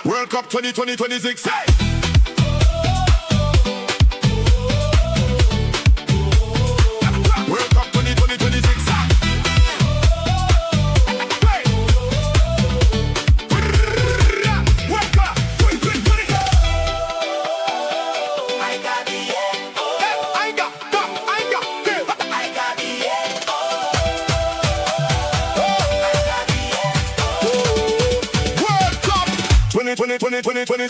World Cup 2026. World Cup 2026. World Cup 2020.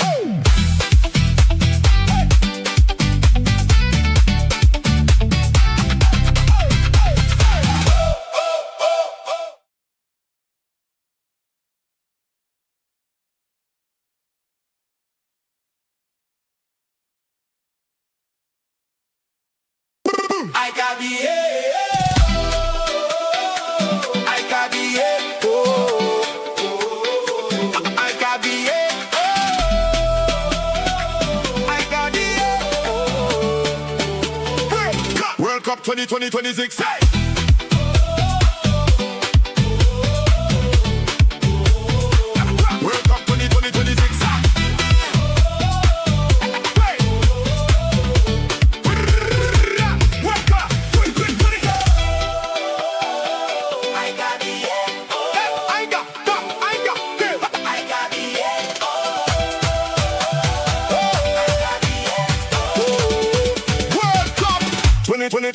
World Cup 2026. World Cup 2026. World Cup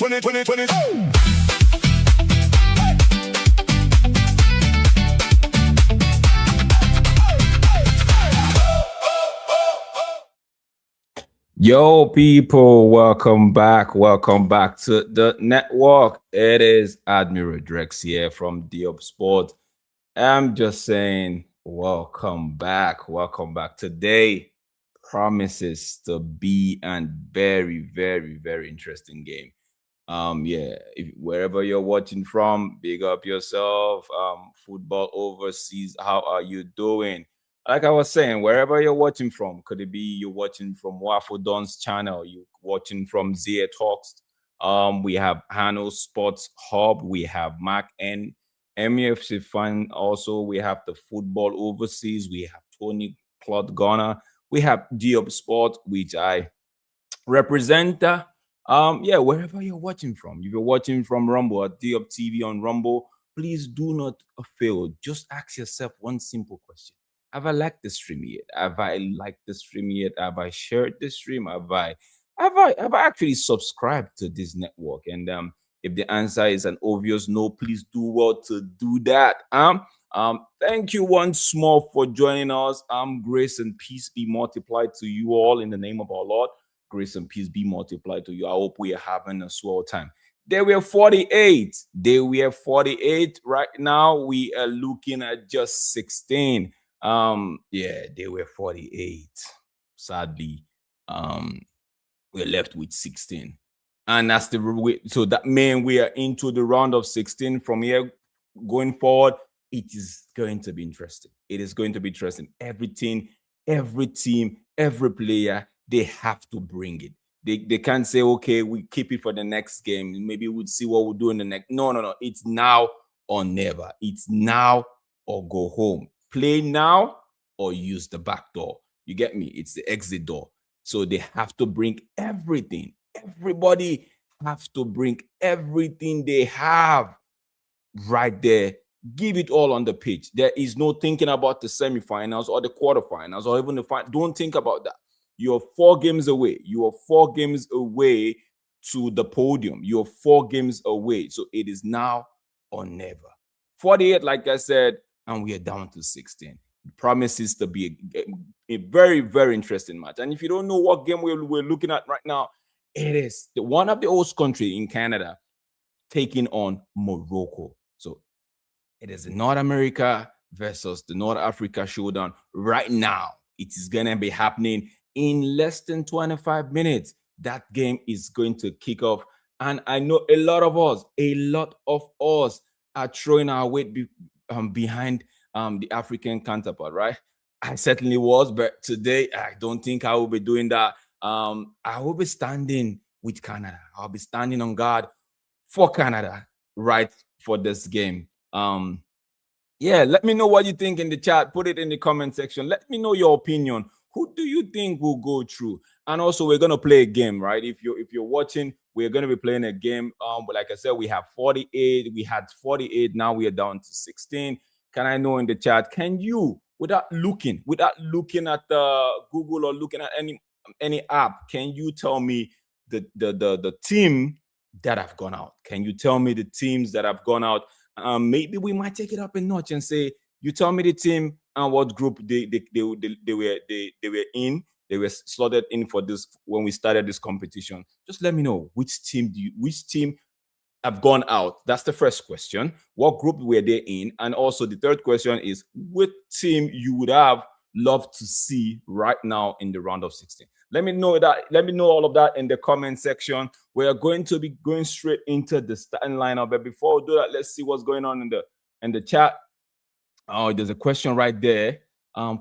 2020. Yo, people, welcome back. Welcome back to the network. It is Admiral Drex here from Diop Sport. I'm just saying, welcome back. Welcome back. Today promises to be a very, very, very interesting game. Wherever you're watching from, big up yourself. Football overseas, how are you doing? Like I was saying, wherever you're watching from, could it be you're watching from Waffle Don's channel, you watching from Zia Talks, we have Hano Sports Hub, we have Mac and MEFC Fun, also we have the Football Overseas, we have Tony Claude Ghana, we have Diop Sport, which I represent. Wherever you're watching from, if you're watching from Rumble at Diop TV on Rumble, please do not fail. Just ask yourself one simple question. Have I liked the stream yet? Have I liked the stream yet? Have I shared the stream? Have I actually subscribed to this network? And if the answer is an obvious no, please do well to do that. Thank you once more for joining us. Grace and peace be multiplied to you all in the name of our Lord. Grace and peace be multiplied to you. I hope we are having a swell time. They were 48. They were 48. Right now, we are looking at just 16. They were 48. Sadly, we're left with 16. And that's the way. So that means we are into the round of 16. From here going forward, it is going to be interesting. It is going to be interesting. Everything, every team, every player, they have to bring it. They can't say, okay, we keep it for the next game. Maybe we'll see what we'll do in the next. No. It's now or never. It's now or go home. Play now or use the back door. You get me? It's the exit door. So they have to bring everything. Everybody have to bring everything they have right there. Give it all on the pitch. There is no thinking about the semifinals or the quarterfinals or even the final. Don't think about that. You're 4 games away. You are 4 games away to the podium. You're 4 games away. So it is now or never. 48, like I said, and we are down to 16. It promises to be a very, very interesting match. And if you don't know what game we're looking at right now, it is one of the host country in Canada taking on Morocco. So it is North America versus the North Africa showdown right now. It is going to be happening in less than 25 minutes. That game is going to kick off. And I know a lot of us are throwing our weight behind the African counterpart, right? I certainly was, but today I don't think I will be doing that. I will be standing with Canada. I'll be standing on guard for Canada right for this game. Yeah, let me know what you think in the chat. Put it in the comment section. Let me know your opinion. Who do you think will go through? And also, we're gonna play a game, right? If you're watching, we're gonna be playing a game. But like I said, we have 48. We had 48. Now we are down to 16. Can I know in the chat? Can you, without looking at Google or looking at any app, can you tell me the team that have gone out? Can you tell me the teams that have gone out? Maybe we might take it up a notch and say, you tell me the team and what group they were in. They were slotted in for this when we started this competition. Just let me know which team have gone out. That's the first question. What group were they in? And also the third question is, what team you would have loved to see right now in the round of 16? Let me know that. Let me know all of that in the comment section. We are going to be going straight into the starting lineup. But before we do that, let's see what's going on in the chat. Oh, there's a question right there.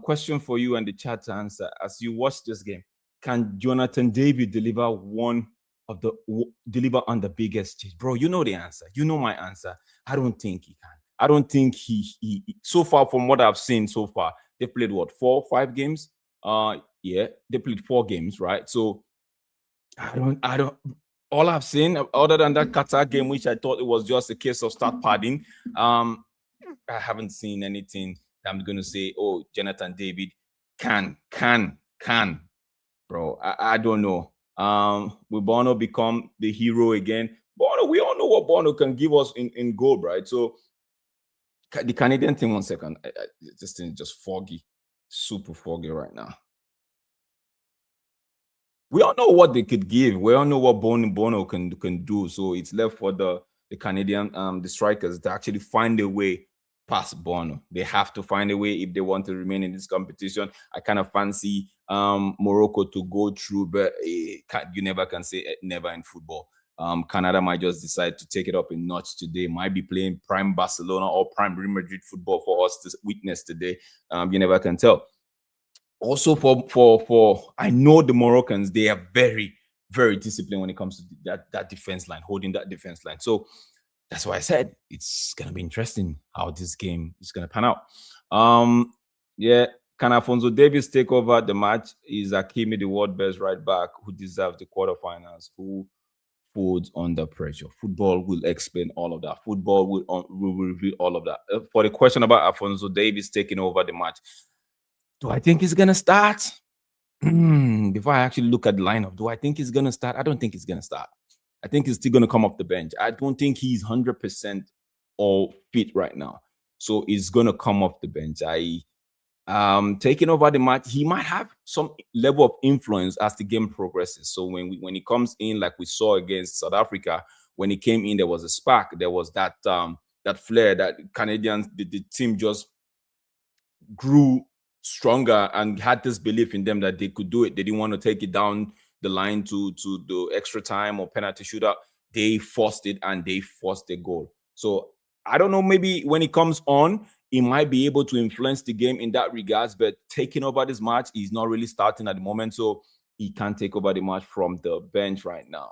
Question for you and the chat to answer. As you watch this game, can Jonathan David deliver on the biggest stage? Bro, you know the answer. You know my answer. I don't think he can. I don't think he so far from what I've seen so far, they played what, 4-5 games? Yeah, they played 4 games, right? So I don't all I've seen other than that Qatar game, which I thought it was just a case of start padding. I haven't seen anything that I'm gonna say, oh, Jonathan David can, bro. I don't know. Will Bono become the hero again? Bono, we all know what Bono can give us in goal, right? So the Canadian team, 1 second. This thing is just foggy, super foggy right now. We all know what they could give. We all know what Bono can do. So it's left for the Canadian the strikers to actually find a way past Bono. They have to find a way if they want to remain in this competition. I kind of fancy Morocco to go through, but you never can say never in football. Canada might just decide to take it up a notch today. Might be playing prime Barcelona or prime Real Madrid football for us to witness today. You never can tell. Also, for I know the Moroccans, they are very, very disciplined when it comes to that defense line, holding that defense line. So that's why I said it's gonna be interesting how this game is gonna pan out. Yeah, can Alphonso Davies take over the match? Is Hakimi the world best right back who deserves the quarterfinals? Who folds under pressure? Football will explain all of that. Football will reveal all of that. For the question about Alphonso Davies taking over the match, do I think he's gonna start? Before I actually look at the lineup, do I think he's gonna start? I don't think he's gonna start. I think he's still gonna come off the bench. I don't think he's 100% all fit right now. So he's gonna come off the bench. Taking over the match, he might have some level of influence as the game progresses. So when he comes in, like we saw against South Africa, when he came in, there was a spark. There was that flair that Canadians, the team just grew stronger and had this belief in them that they could do it. They didn't want to take it down the line to the extra time or penalty shootout. They forced it and they forced the goal. So I don't know, maybe when he comes on, he might be able to influence the game in that regards, but taking over this match, he's not really starting at the moment, so he can't take over the match from the bench right now.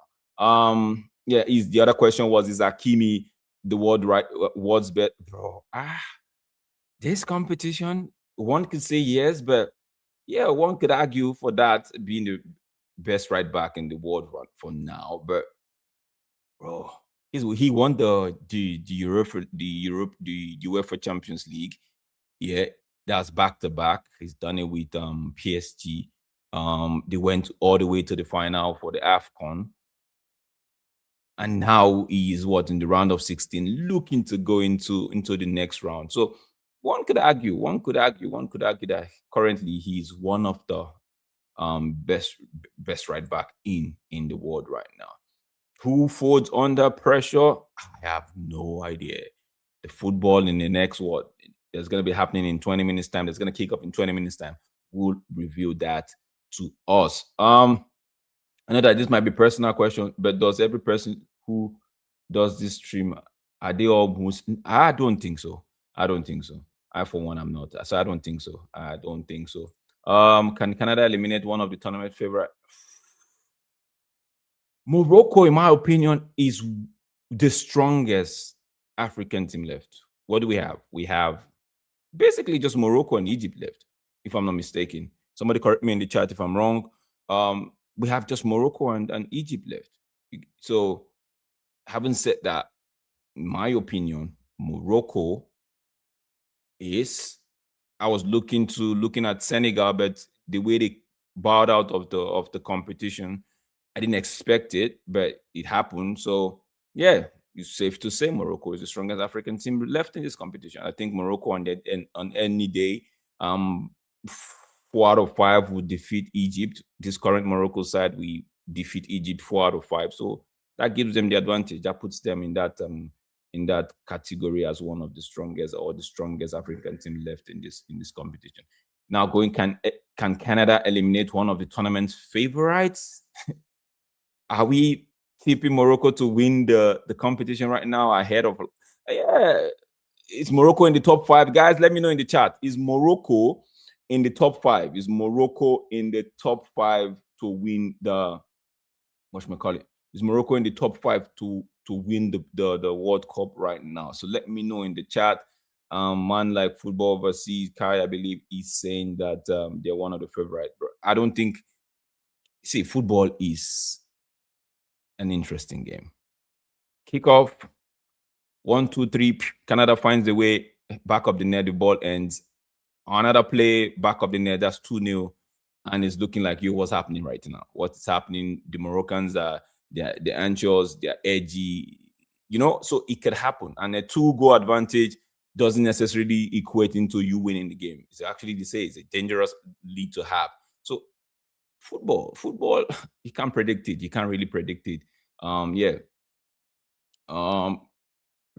Yeah, the other question was, is Hakimi the world's best? Bro, this competition, one could say yes, but yeah, one could argue for that being the best right back in the world for now. But bro, he won the UEFA Champions League. Yeah, that's back to back. He's done it with PSG. They went all the way to the final for the AFCON. And now he is in the round of 16, looking to go into the next round. So one could argue that currently he's one of the best right back in the world right now. Who folds under pressure? I have no idea. The football in the next there's going to be happening in 20 minutes time. There's going to kick off in 20 minutes time. We'll reveal that to us. I know that this might be a personal question, but does every person who does this stream, are they all Muslim? I don't think so. I for one, I'm not. So I don't think so. I don't think so. Can Canada eliminate one of the tournament favorite? Morocco, in my opinion, is the strongest African team left. What do we have? We have basically just Morocco and Egypt left, if I'm not mistaken. Somebody correct me in the chat if I'm wrong. We have just Morocco and Egypt left. So, having said that, in my opinion, Morocco is. I was looking at Senegal, but the way they bowed out of the competition, I didn't expect it, but it happened. So yeah, it's safe to say Morocco is the strongest African team left in this competition. I think Morocco on any day, 4 out of 5 would defeat Egypt. This current Morocco side, we defeat Egypt 4 out of 5. So that gives them the advantage. That puts them in that category as one of the strongest or the strongest African team left in this competition. Now, can Canada eliminate one of the tournament's favorites? Are we tipping Morocco to win the competition right now ahead of? Yeah, is Morocco in the top 5? Guys, let me know in the chat. Is Morocco in the top 5? Is Morocco in the top 5 to win the? What should I call it? Is Morocco in the top 5 to win the World Cup right now? So let me know in the chat. Man like Football Overseas, Kai, I believe, is saying that they're one of the favorites. I don't think. See, football is an interesting game. Kickoff, 1, 2, 3. Canada finds the way back of the net. The ball ends. Another play back of the net. That's 2-0, and it's looking like what's happening right now. What's happening? The Moroccans are they're anxious, they're edgy, so it could happen. And a 2-goal advantage doesn't necessarily equate into you winning the game. It's actually, they say, it's a dangerous lead to have. So football, you can't predict it. You can't really predict it. Yeah.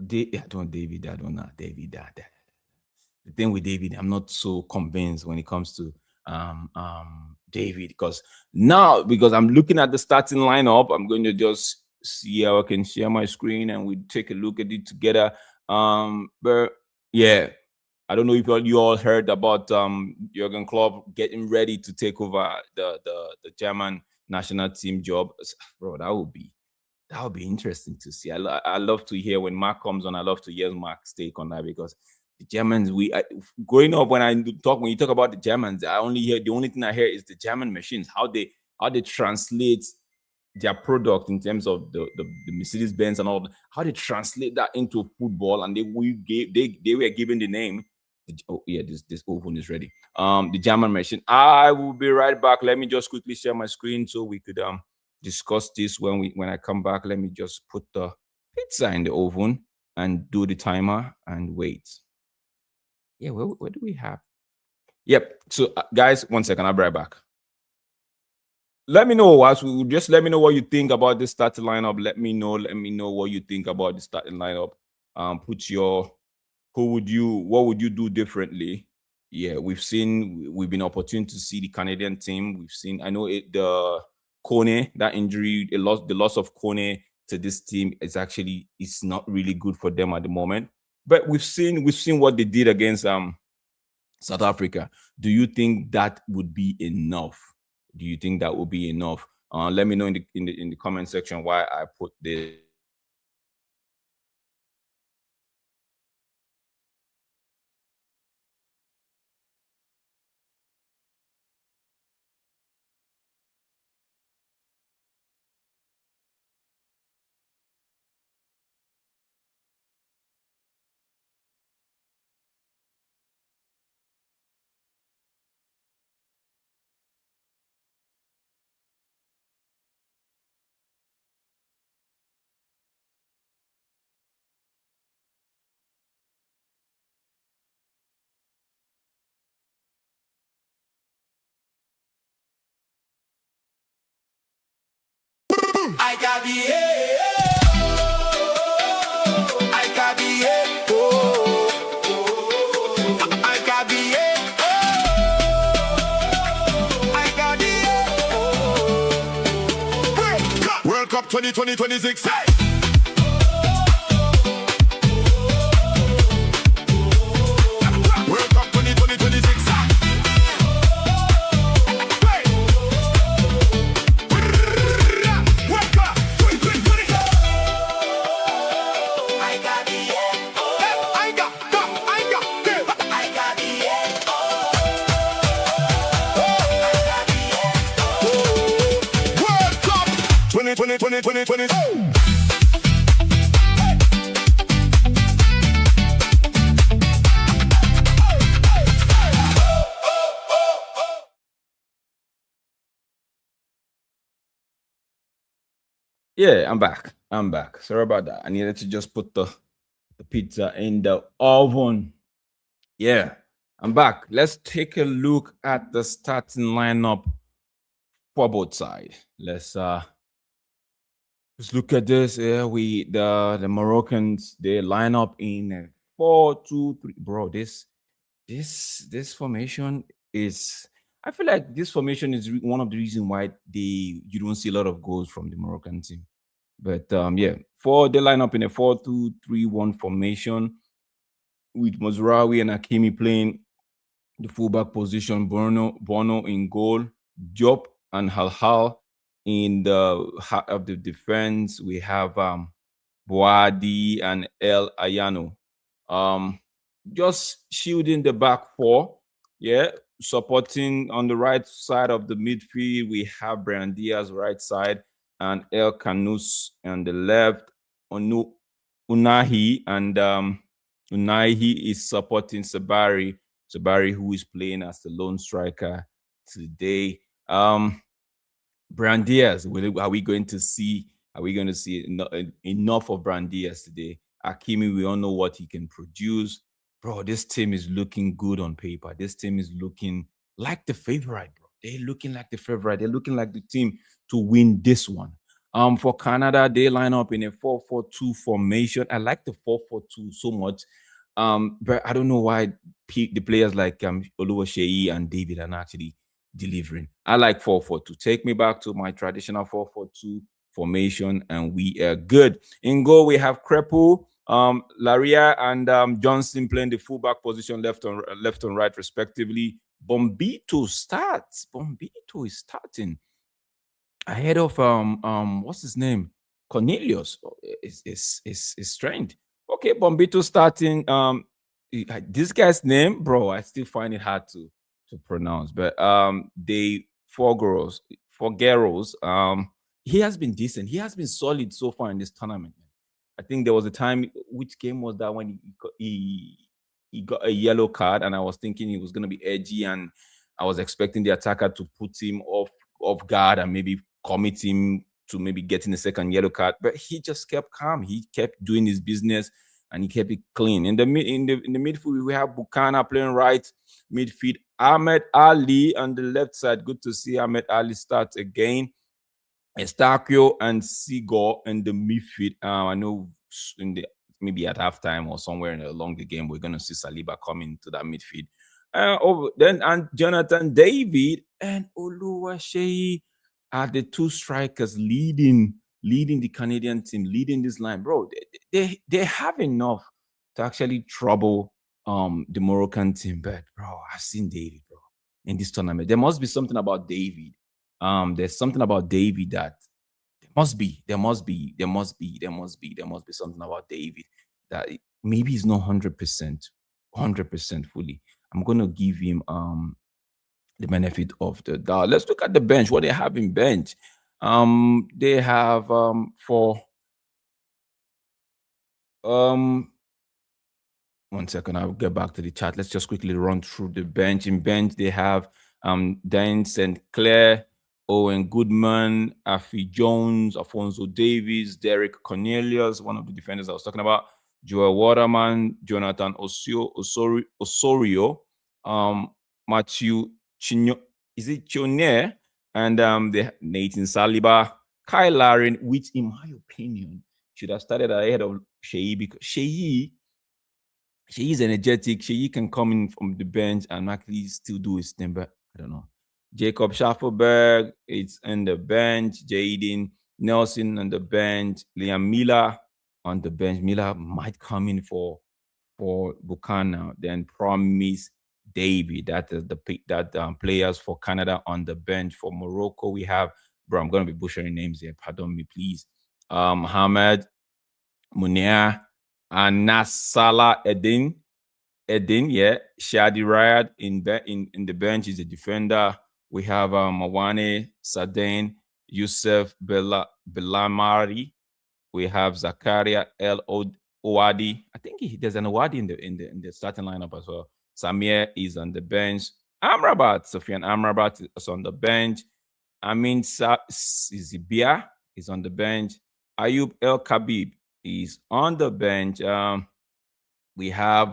David. I don't know. David. The thing with David, I'm not so convinced when it comes to David, because I'm looking at the starting lineup. I'm going to just see how I can share my screen and we take a look at it together. But yeah, I don't know if you all heard about Jurgen Klopp getting ready to take over the German national team job. Bro, that would be interesting to see. I love to hear when Mark comes on. I love to hear Mark's take on that, because the Germans, growing up, when you talk about the Germans, the only thing I hear is the German machines, how they translate their product in terms of the Mercedes Benz and all, how they translate that into football, and they were given the name. Oh yeah, this oven is ready. The German machine. I will be right back. Let me just quickly share my screen so we could discuss this when I come back. Let me just put the pizza in the oven and do the timer and wait. Yeah, where do we have? Yep. So guys, 1 second, I'll be right back. Let me know just let me know what you think about this starting lineup. Let me know what you think about the starting lineup. What would you do differently? Yeah, we've been opportune to see the Canadian team. I know the Kone, that injury, the loss of Kone to this team it's not really good for them at the moment. But we've seen what they did against South Africa. Do you think that would be enough? Let me know in the comment section why I put this. I got World Cup 2026. Yeah, I'm back. I'm back. Sorry about that. I needed to just put the pizza in the oven. Yeah, I'm back. Let's take a look at the starting lineup for both sides. Let's look at this. Yeah, the Moroccans, they line up in a 4-2-3. Bro, this formation is, I feel like this formation is one of the reasons why you don't see a lot of goals from the Moroccan team. But yeah, they line up in a 4-2-3-1 formation with Mazraoui and Hakimi playing the fullback position, Bono in goal, Diop and Halhal in the heart of the defense. We have Boadi and El Ayano. Just shielding the back four. Yeah, supporting on the right side of the midfield. We have Brian Diaz right side and El Canus on the left. Unahi and Unahi is supporting Sabari, who is playing as the lone striker today. Brand Diaz, are we going to see? Are we going to see enough of Brand Diaz today? Hakimi, we all know what he can produce. Bro, this team is looking good on paper. This team is looking like the favorite, bro. They're looking like the favorite. They're looking like the team to win this one. For Canada, they line up in a 4-4-2 formation. I like the 4-4-2 so much. But I don't know why the players like Oluwaseyi and David are not actually delivering. I like 4-4-2. Take me back to my traditional 4-4-2 formation, and we are good. In goal, we have Krepo, Laria, and Johnson playing the fullback position, left and right, respectively. Bombito starts. Bombito is starting ahead of what's his name? Cornelius is strange. Okay, Bombito starting. This guy's name, bro, I still find it hard to pronounce. But they Forgeros, he has been decent. He has been solid so far in this tournament. I think there was a time. Which game was that when he got a yellow card, and I was thinking he was going to be edgy, and I was expecting the attacker to put him off guard and maybe commit him to maybe getting a second yellow card, but he just kept calm. He kept doing his business and he kept it clean. In the midfield, we have Bukana playing right midfield. Ahmed Ali on the left side. Good to see Ahmed Ali start again. Estacio and Sigor in the midfield. I know maybe at halftime or somewhere along the game, we're going to see Saliba coming to that midfield. And Jonathan David and Oluwaseyi are the two strikers leading the Canadian team, leading this line. Bro, they have enough to actually trouble the Moroccan team. But bro, I've seen David, bro, in this tournament. There must be something about David. There's something about David that there must be something about David that maybe he's not 100% fully. I'm gonna give him the benefit of the doubt. Let's look at the bench. What they have in bench. They have for 1 second, I'll get back to the chat. Let's just quickly run through the bench. In bench, they have Dan St. Clair, Owen Goodman, Afi Jones, Alphonso Davies, Derek Cornelius, one of the defenders I was talking about, Joel Waterman, Jonathan Osorio, Matthew Chino, is it Chone? And Nathan Saliba, Kyle Larin, which in my opinion should have started ahead of Sheyi, because Sheyi is energetic. Sheyi can come in from the bench and actually still do his thing, but I don't know. Jacob Schaffelberg, it's on the bench. Jaden Nelson on the bench. Liam Miller on the bench. Miller might come in for Buchanan. Then Promise David. That is the pick that players for Canada on the bench. For Morocco, we have, bro, I'm going to be butchering names here. Pardon me, please. Mohamed Munir and Nasala Edin, yeah. Shadi Rayad in the bench is a defender. We have Mawane Sadain Yusuf Belamari. We have Zakaria El Owadi. I think there's an Owadi in the starting lineup as well. Samir is on the bench. Amrabat, Sofian Amrabat is on the bench. Amin Zibia is on the bench. Ayub El Khabib is on the bench. We have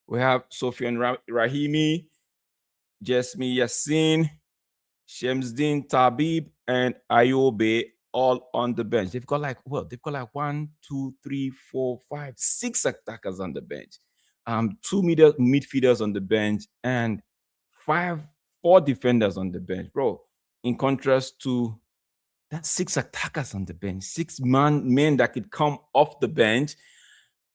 Sofian Rahimi, Jasmi Yassin, Shemsdin Tabib, and Ayobe all on the bench. They've got like 1, 2, 3, 4, 5, 6 attackers on the bench. 2 midfielders on the bench, and 4 defenders on the bench, bro. In contrast to that, 6 attackers on the bench, 6 men that could come off the bench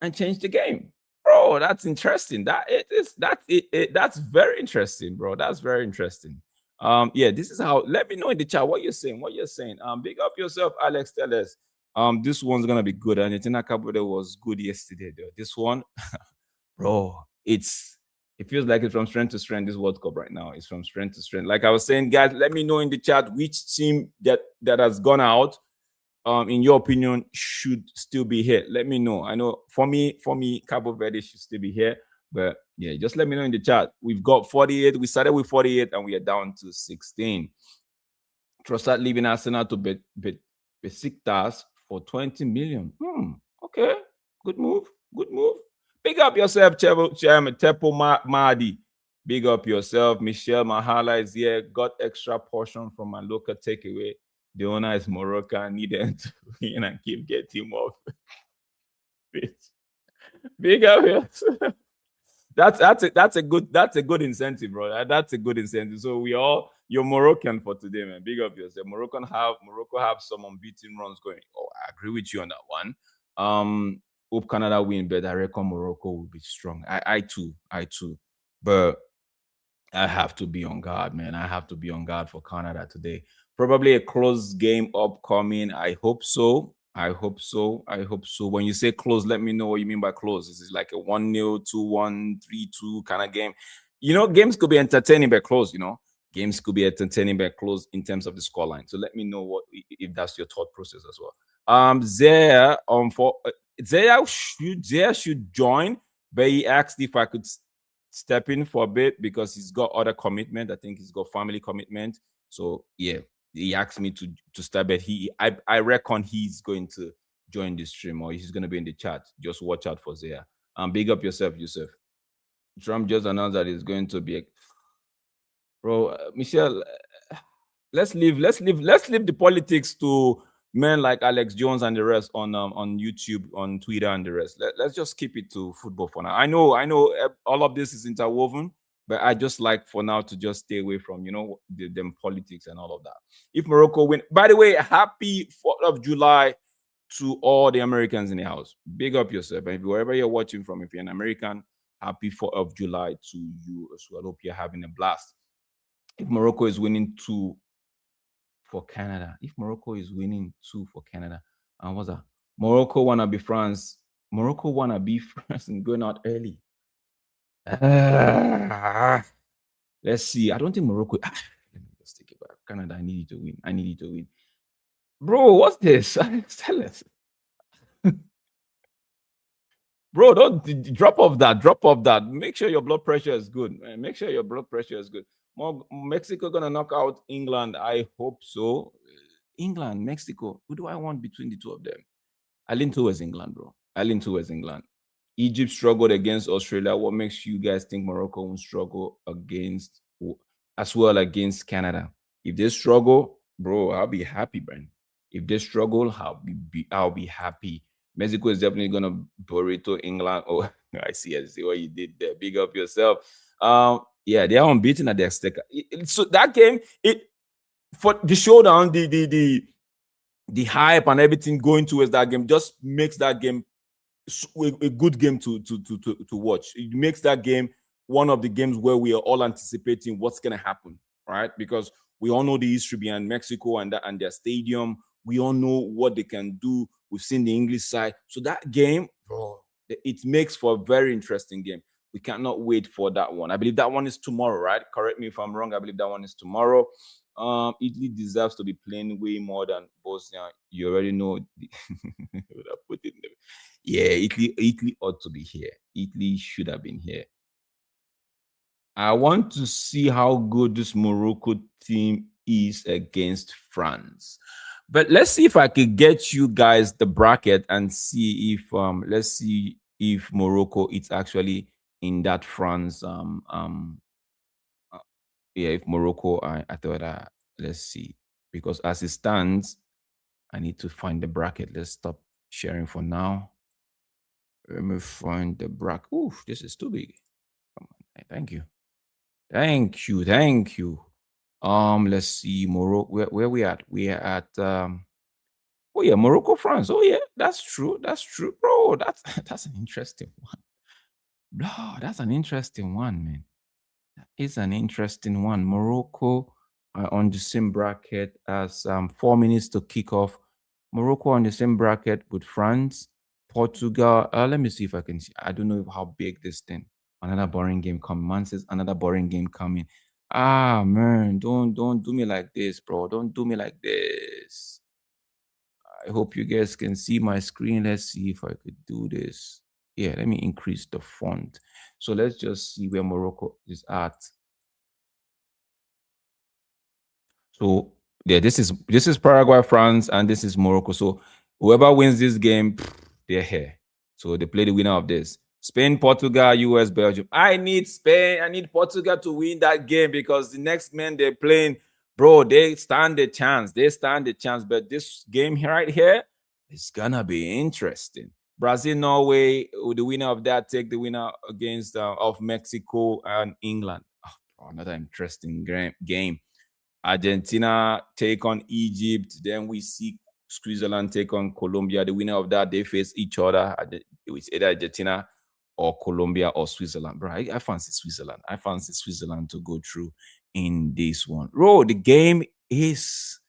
and change the game. Bro, that's interesting. That's very interesting, bro. That's very interesting. Yeah, this is how. Let me know in the chat what you're saying. Big up yourself, Alex. Tell us. This one's gonna be good. And Etina Kabode was good yesterday, though. This one, bro, it feels like it's from strength to strength. This World Cup right now is from strength to strength. Like I was saying, guys, let me know in the chat which team that has gone out, in your opinion, should still be here. Let me know. I know for me, Cabo Verde should still be here. But yeah, just let me know in the chat. We've got 48. We started with 48 and we are down to 16. Trossard leaving Arsenal to Besiktas for 20 million. Okay. Good move. Big up yourself, Chairman Tepo Mahdi. Big up yourself. Michelle Mahala is here. Got extra portion from my local takeaway. The owner is Moroccan. Need them to win and keep getting off. Big up yourself. That's a good incentive, bro. That's a good incentive. So you're Moroccan for today, man. Big up yourself. Morocco have some unbeaten runs going. Oh, I agree with you on that one. Hope Canada win, but I reckon Morocco will be strong. I too. But I have to be on guard, man. I have to be on guard for Canada today. Probably a close game upcoming. I hope so. When you say close, let me know what you mean by close. Is it like a 1-0, 2-1, 3-2 kind of game? Games could be entertaining but close, Games could be entertaining but close in terms of the scoreline. So let me know if that's your thought process as well. Zaire should join, but he asked if I could step in for a bit because he's got other commitment. I think he's got family commitment. So yeah, he asked me to step in. I reckon he's going to join the stream or he's going to be in the chat. Just watch out for Zaire. Big up yourself, Yusuf. Trump just announced that it's going to be Michelle. Let's leave the politics to men like Alex Jones and the rest on YouTube, on Twitter, and the rest. Let's just keep it to football for now. I know all of this is interwoven, but I just like for now to just stay away from them politics and all of that. If Morocco win, by the way, happy 4th of July to all the Americans in the house. Big up yourself, and wherever you're watching from, if you're an American, happy 4th of July to you as well. Hope you're having a blast. If Morocco is winning 2 for Canada, and what's that? Morocco wanna be France. Morocco wanna be France and going out early. Let's see. I don't think Morocco. Let me just take it back. Canada, I need you to win. Bro, what's this? Tell us. Bro, don't drop off that. Make sure your blood pressure is good. Mexico gonna knock out England. I hope so. England, Mexico. Who do I want between the two of them? I lean towards England, bro. Egypt struggled against Australia. What makes you guys think Morocco won't struggle against Canada? If they struggle, bro, I'll be happy, man. If they struggle, I'll be happy. Mexico is definitely gonna burrito England. Oh, I see what you did there. Big up yourself. Yeah, they are unbeaten at the Azteca. So that game, for the showdown, the hype and everything going towards that game just makes that game a good game to watch. It makes that game one of the games where we are all anticipating what's gonna happen, right? Because we all know the history behind Mexico and their stadium. We all know what they can do. We've seen the English side. So that game, bro, it makes for a very interesting game. We cannot wait for that one. I believe that one is tomorrow, right? Correct me if I'm wrong. I believe that one is tomorrow. Italy deserves to be playing way more than Bosnia. You already know. Would I put it there? Yeah, Italy ought to be here. Italy should have been here. I want to see how good this Morocco team is against France. But let's see if I could get you guys the bracket and see if let's see if Morocco is actually in that France uh, yeah, if Morocco I thought let's see, because as it stands I need to find the bracket. Let's stop sharing for now. Let me find the bracket. Oof, this is too big. Come on. Thank you. Thank you. Thank you. Let's see. Morocco. Where we at? We are at oh yeah, Morocco, France. Oh yeah, that's true. That's true, bro. That's that's an interesting one. Bro, that's an interesting one, man. That is an interesting one. Morocco are on the same bracket as 4 minutes to kick off. Morocco on the same bracket with France, Portugal. Let me see if I can see. I don't know how big this thing. Another boring game coming. Man says another boring game coming. Ah man, don't do me like this, bro. Don't do me like this. I hope you guys can see my screen. Let's see if I could do this. Yeah, let me increase the font. So let's just see where Morocco is at. So yeah, this is Paraguay, France, and this is Morocco. So whoever wins this game, they're here. So they play the winner of this. Spain, Portugal, US, Belgium. I need Spain. I need Portugal to win that game because the next man they're playing, bro, they stand the chance. They stand the chance. But this game here, right here, is gonna be interesting. Brazil, Norway, the winner of that take the winner against of Mexico and England. Oh, another interesting game. Argentina take on Egypt. Then we see Switzerland take on Colombia. The winner of that, they face each other. It's either Argentina or Colombia or Switzerland. Bro, I fancy Switzerland. I fancy Switzerland to go through in this one. Bro, the game is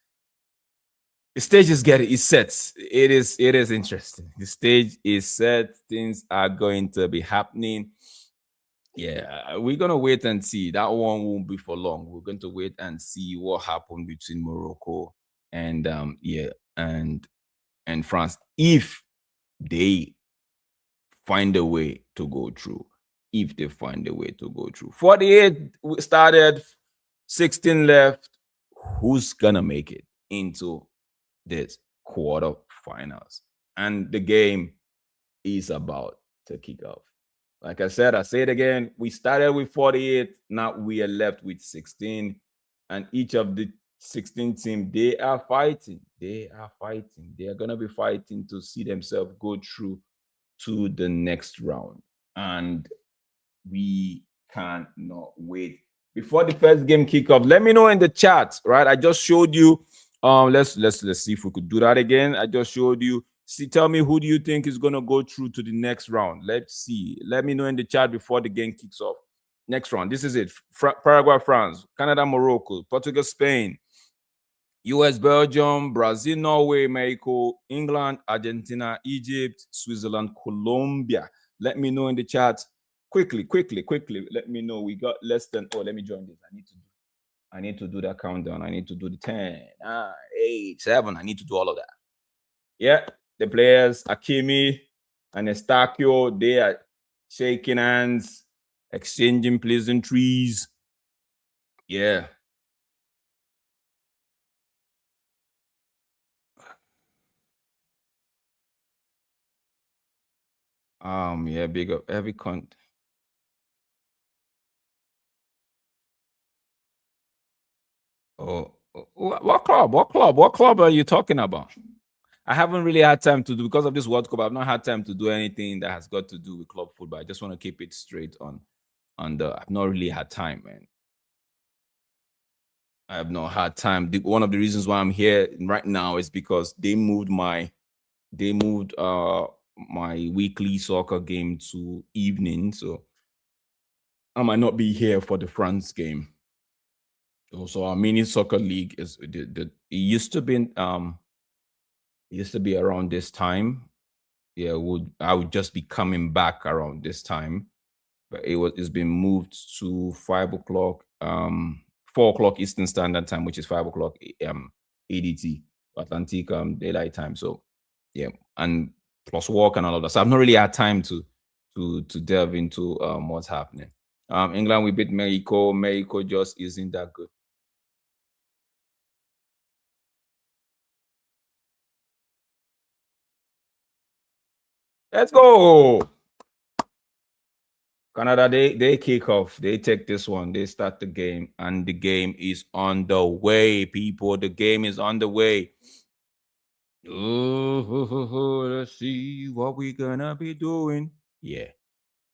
the stage is set. It is interesting. The stage is set. Things are going to be happening. Yeah, we're gonna wait and see. That one won't be for long. We're going to wait and see what happened between Morocco and yeah and France if they find a way to go through. If they find a way to go through. 48 started, 16 left. Who's gonna make it into this quarterfinals? And the game is about to kick off. Like I said, I say it again. We started with 48. Now we are left with 16. And each of the 16 teams, they are fighting. They are fighting. They are going to be fighting to see themselves go through to the next round. And we cannot wait. Before the first game kickoff, let me know in the chat, right? I just showed you. Let's see if we could do that again. I just showed you. See, tell me who do you think is gonna go through to the next round? Let's see. Let me know in the chat before the game kicks off. Next round. This is it. Paraguay, France, Canada, Morocco, Portugal, Spain, US, Belgium, Brazil, Norway, Mexico, England, Argentina, Egypt, Switzerland, Colombia. Let me know in the chat. Quickly. Let me know. We got less than. Oh, let me join this. I need to do that countdown. I need to do the 10, 9, 8, 7. I need to do all of that. Yeah, the players, Hakimi and Estacio, they are shaking hands, exchanging pleasantries. Yeah. Yeah, big up every con. Oh, what club? What club? What club are you talking about? I haven't really had time to do because of this World Cup. I've not had time to do anything that has got to do with club football. I just want to keep it straight on the. I've not really had time, man. I have not had time. One of the reasons why I'm here right now is because they moved my weekly soccer game to evening, so I might not be here for the France game. So our mini soccer league is it used to be around this time. Yeah, I would just be coming back around this time, but it's been moved to 5 o'clock 4 o'clock Eastern Standard Time, which is 5 o'clock ADT, Atlantic Daylight Time. So yeah, and plus work and all of that. So I've not really had time to delve into what's happening. England, we beat Mexico. Mexico just isn't that good. Let's go. Canada, they kick off. They take this one. They start the game, and the game is on the way, people. The game is on the way. Oh, let's see what we're gonna be doing. Yeah.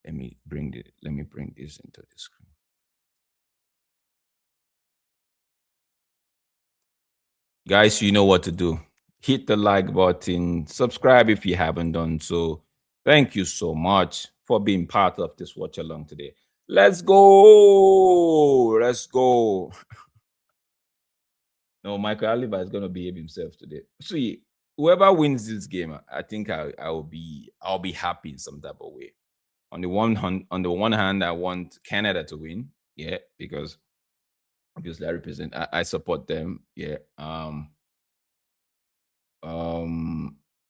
Let me bring this into the screen. Guys, you know what to do. Hit the like button, subscribe if you haven't done so. Thank you so much for being part of this watch along today. Let's go. Let's go. No, Michael Oliver is going to behave himself today. See, whoever wins this game, I think I'll be happy in some type of way. On the one hand, I want Canada to win, yeah, because obviously I support them, yeah.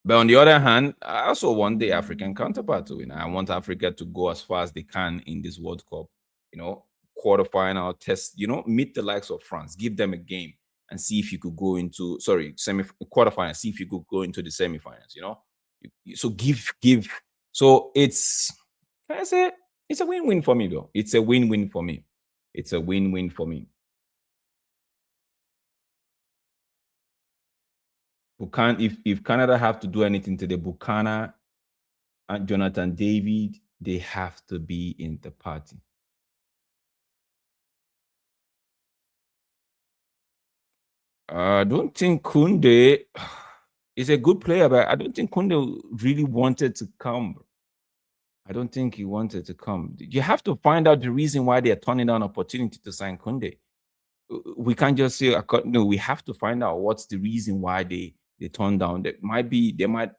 But on the other hand, I also want the African counterpart to win. I want Africa to go as far as they can in this World Cup. You know, quarterfinal test. Meet the likes of France, give them a game, and see if you could go into semi quarterfinal. See if you could go into the semifinals. So give. So can I say it's a win-win for me though. It's a win-win for me. It's a win-win for me. If Canada have to do anything today, Buchanan and Jonathan David, they have to be in the party. I don't think Kunde is a good player, but I don't think Kunde really wanted to come. I don't think he wanted to come. You have to find out the reason why they are turning down opportunity to sign Kunde. We can't just say no. We have to find out what's the reason why they turned down. They might.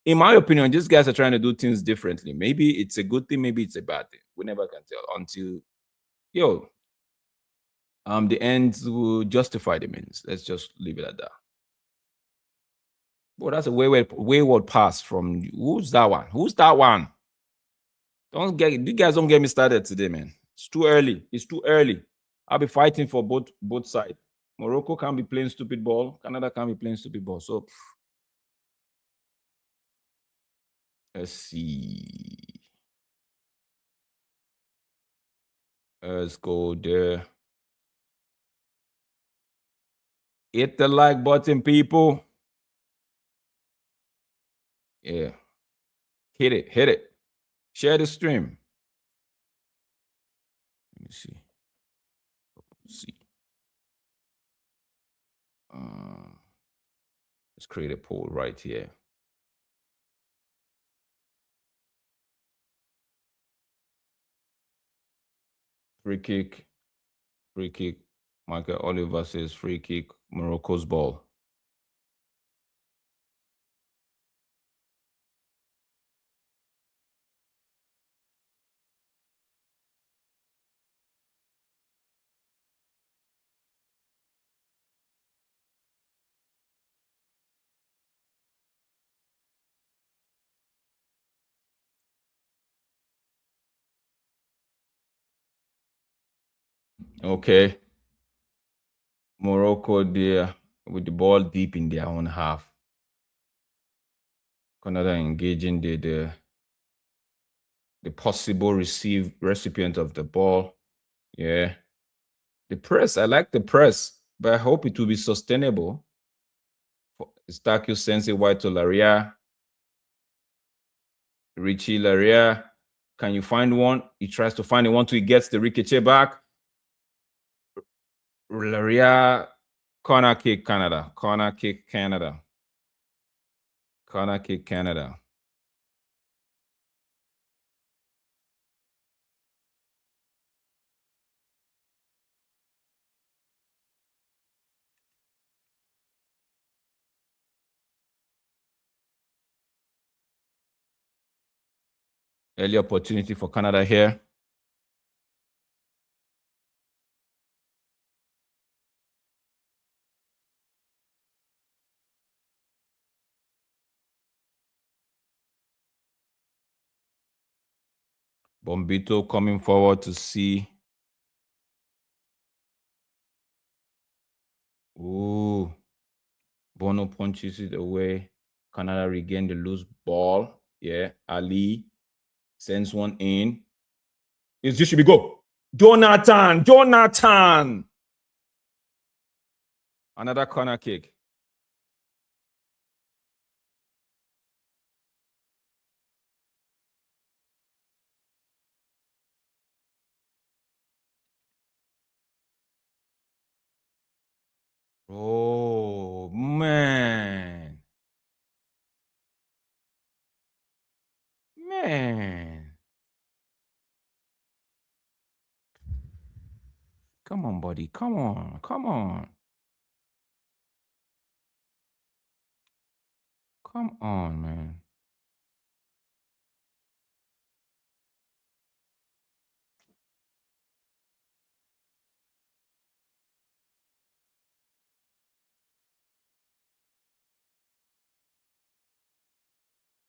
In my opinion, these guys are trying to do things differently. Maybe it's a good thing, maybe it's a bad thing. We never can tell until the ends will justify the means. Let's just leave it at that. Well, that's a wayward pass from who's that one? Who's that one? You guys don't get me started today, man. It's too early. It's too early. I'll be fighting for both sides. Morocco can't be playing stupid ball. Canada can't be playing stupid ball. So let's see. Let's go there. Hit the like button, people. Yeah. Hit it. Hit it. Share the stream. Let me see. Let's create a poll right here. Free kick. Michael Oliver says free kick. Morocco's ball. Okay. Morocco there with the ball deep in their own half. Canada engaging the possible recipient of the ball. Yeah. The press, I like the press, but I hope it will be sustainable. Stakio Sensei White to Laria. Richie Laria. Can you find one? He tries to find one till he gets the ricochet back. Laria, corner kick Canada. Corner kick Canada. Corner kick Canada. Early opportunity for Canada here. Bombito coming forward to see. Ooh. Bono punches it away. Canada regained the loose ball. Yeah. Ali sends one in. This should be go. Jonathan. Another corner kick. Oh, man. Man. Come on, buddy. Come on. Come on. Come on, man.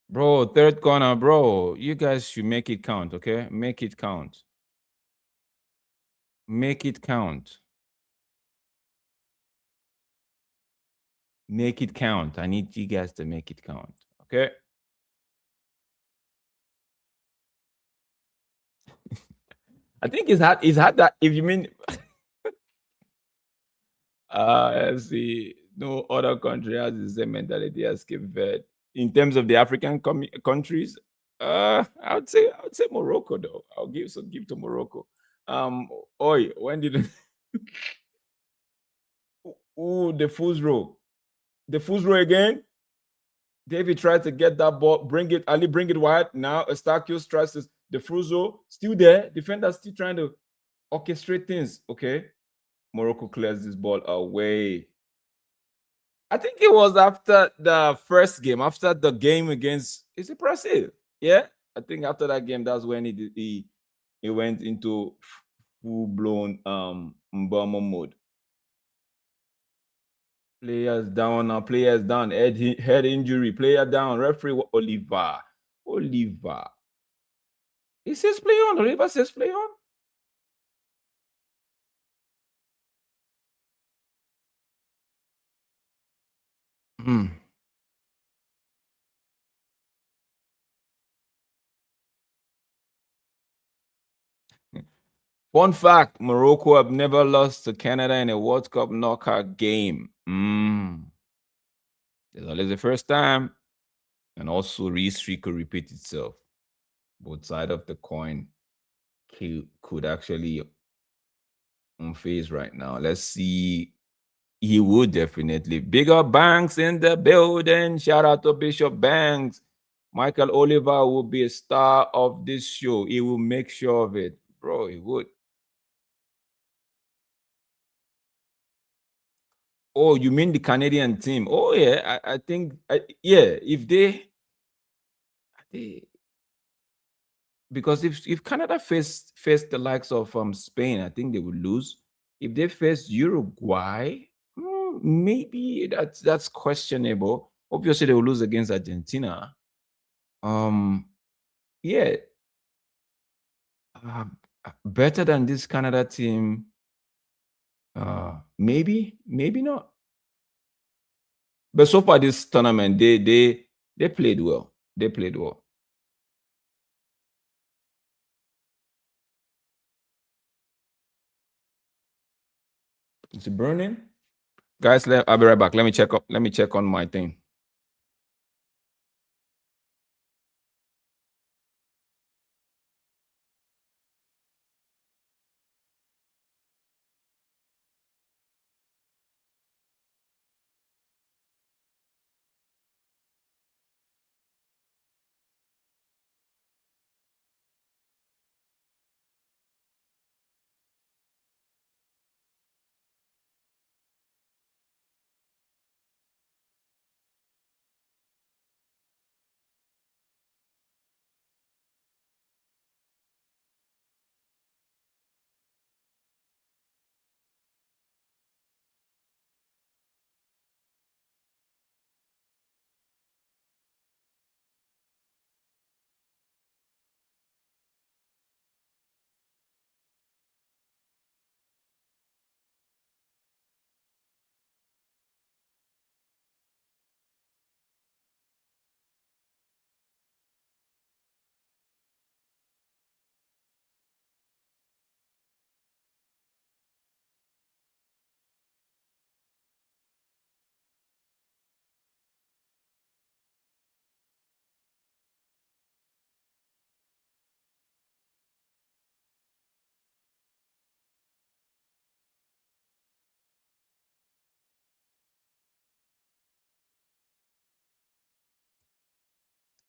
Bro, third corner, bro. You guys should make it count, okay? Make it count. Make it count. Make it count. I need you guys to make it count, okay? I think it's hard that if you mean let's see, no other country has the same mentality as Cape Verde. In terms of the African countries, I would say Morocco though. I'll give to Morocco. Oi, when did ooh the fool's row? The fool's row again. David tried to get that ball, bring it, Ali bring it wide. Now Estakios tries to the Fruzo still there. Defender still trying to orchestrate things. Okay. Morocco clears this ball away. I think it was after the first game, after the game against is it Brazil? Yeah. I think after that game, that's when he went into full-blown Mbama mode. Players down now, players down, head injury, player down, referee Oliver. He says play on. Oliver says play on. Hmm. Fun fact, Morocco have never lost to Canada in a World Cup knockout game. It's always the first time. And also history could repeat itself. Both side of the coin could actually unfazed right now. Let's see. He would definitely. Bigger Banks in the building. Shout out to Bishop Banks. Michael Oliver will be a star of this show. He will make sure of it. Bro, he would. Oh, you mean the Canadian team? Oh, yeah. I think, yeah, if they because if Canada faced the likes of Spain, I think they would lose. If they face Uruguay, maybe that's questionable. Obviously, they will lose against Argentina. Yeah, uh, better than this Canada team. Maybe not. But so far this tournament, they played well. They played well. Is it burning? Guys, I'll be right back. Let me check up. Let me check on my thing.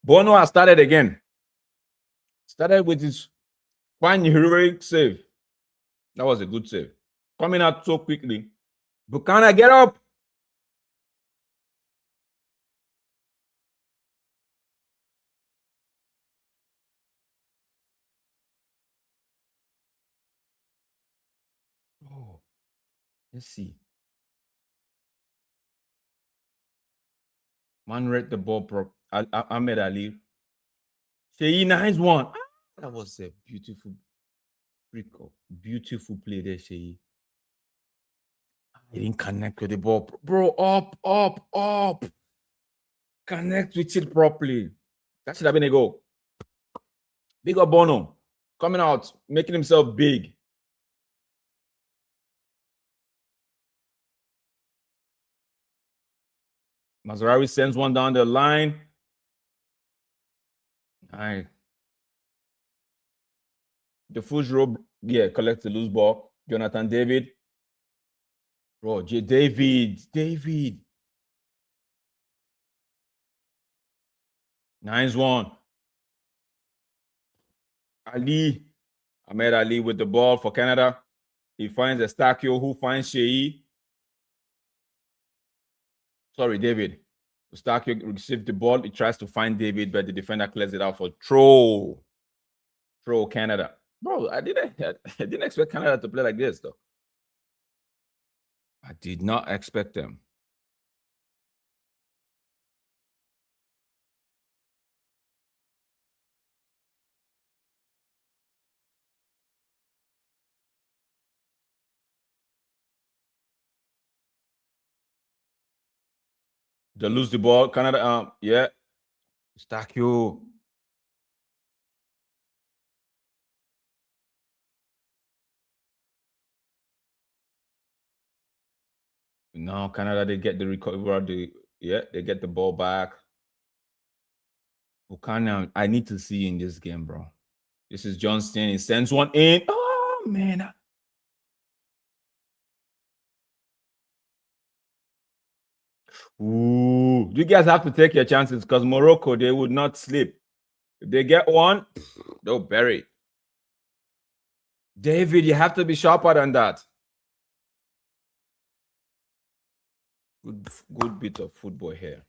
Bono has started again. Started with his fine heroic save. That was a good save. Coming out so quickly. Buchanan, get up. Oh, let's see. Man read the ball prop. Ahmed Ali. Sheyi, nice one. That was a beautiful beautiful play there, Sheyi. He didn't connect with the ball. Bro, up. Connect with it properly. That should have been a goal. Big up Bono. Coming out, making himself big. Mazraoui sends one down the line. All right. The Fujro, collects the loose ball. Jonathan David. Bro, David. Nice one. Ahmed Ali with the ball for Canada. He finds Eustachio, who finds Sheyi. Sorry, David. Eustachio receives the ball. He tries to find David, but the defender clears it out for throw. Throw Canada. Bro, I didn't expect Canada to play like this, though. I did not expect them. They lose the ball. Canada, Eustachio. Now Canada, they get the recovery. They get the ball back. Buchanan, I need to see in this game, bro. This is Johnston. He sends one in. Oh, man. Ooh, you guys have to take your chances because Morocco, they would not sleep. If they get one, they'll bury it. David, you have to be sharper than that. Good bit of football here.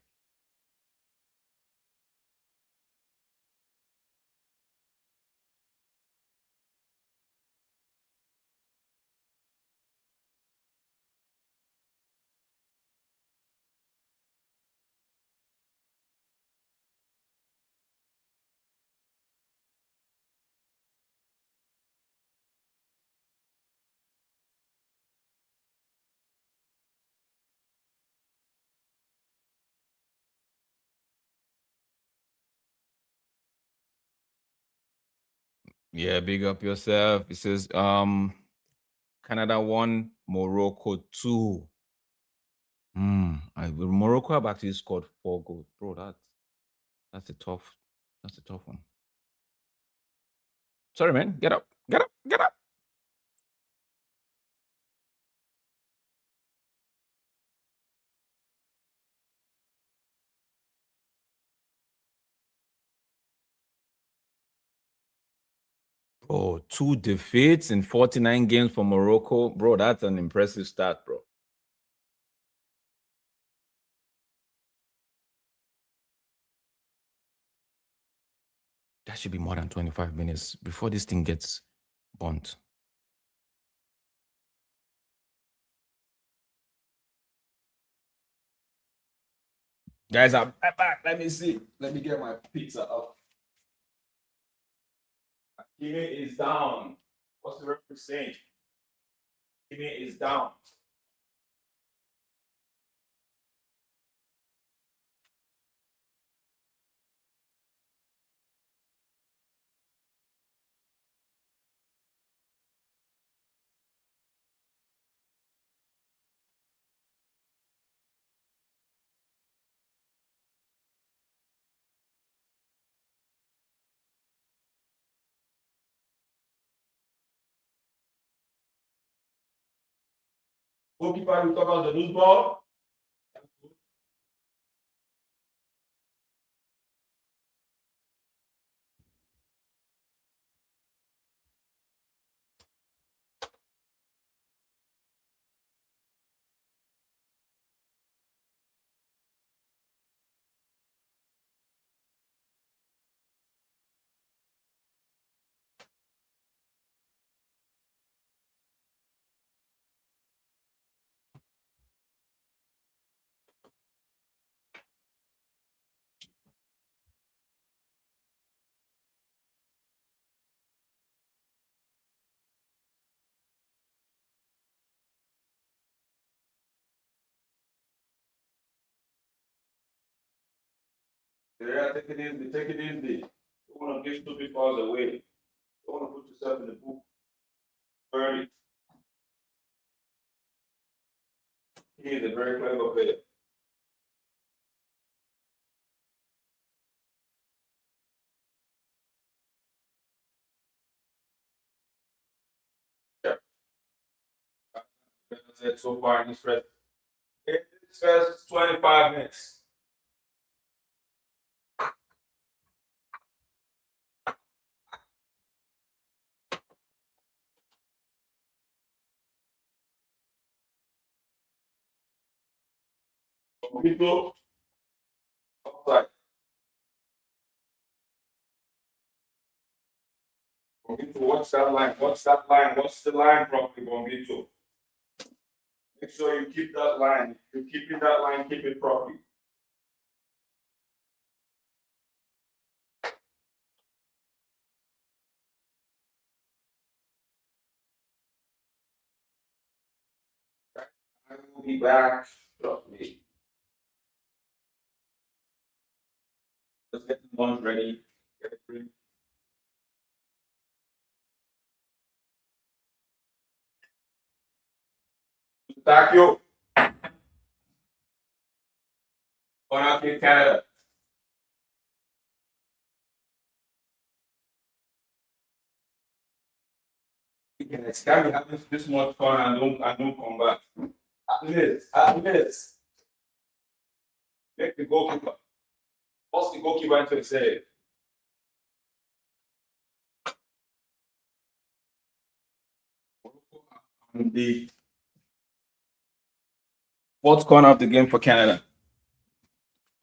Yeah, big up yourself. It says Canada 1, Morocco 2. Morocco have actually scored 4 goals. Bro, that's a tough one. Sorry, man. Get up. Oh, 2 defeats in 49 games for Morocco. Bro, that's an impressive stat, bro. That should be more than 25 minutes before this thing gets burnt. Guys, I'm back. Let me see. Let me get my pizza up. Hakimi is down. What's the referee saying? Hakimi is down. Goalkeeper recovers the loose ball. Yeah, take it easy. Take it easy. You want to give stupid calls away. You want to put yourself in the book early. He is a very clever player. Yeah. That's it so far in this first 25 minutes. People, outside. Bonito, watch that line. Watch that line. Watch the line properly, Bonito. Make sure you keep that line. If you're keeping that line, keep it properly. I will be back shortly. Let's get the ones ready. Get it ready. Takio. Going out to Canada. It's can't be having this much fun and don't come back. At least, make the goalkeeper. Force the goalkeeper into the save. The fourth corner of the game for Canada.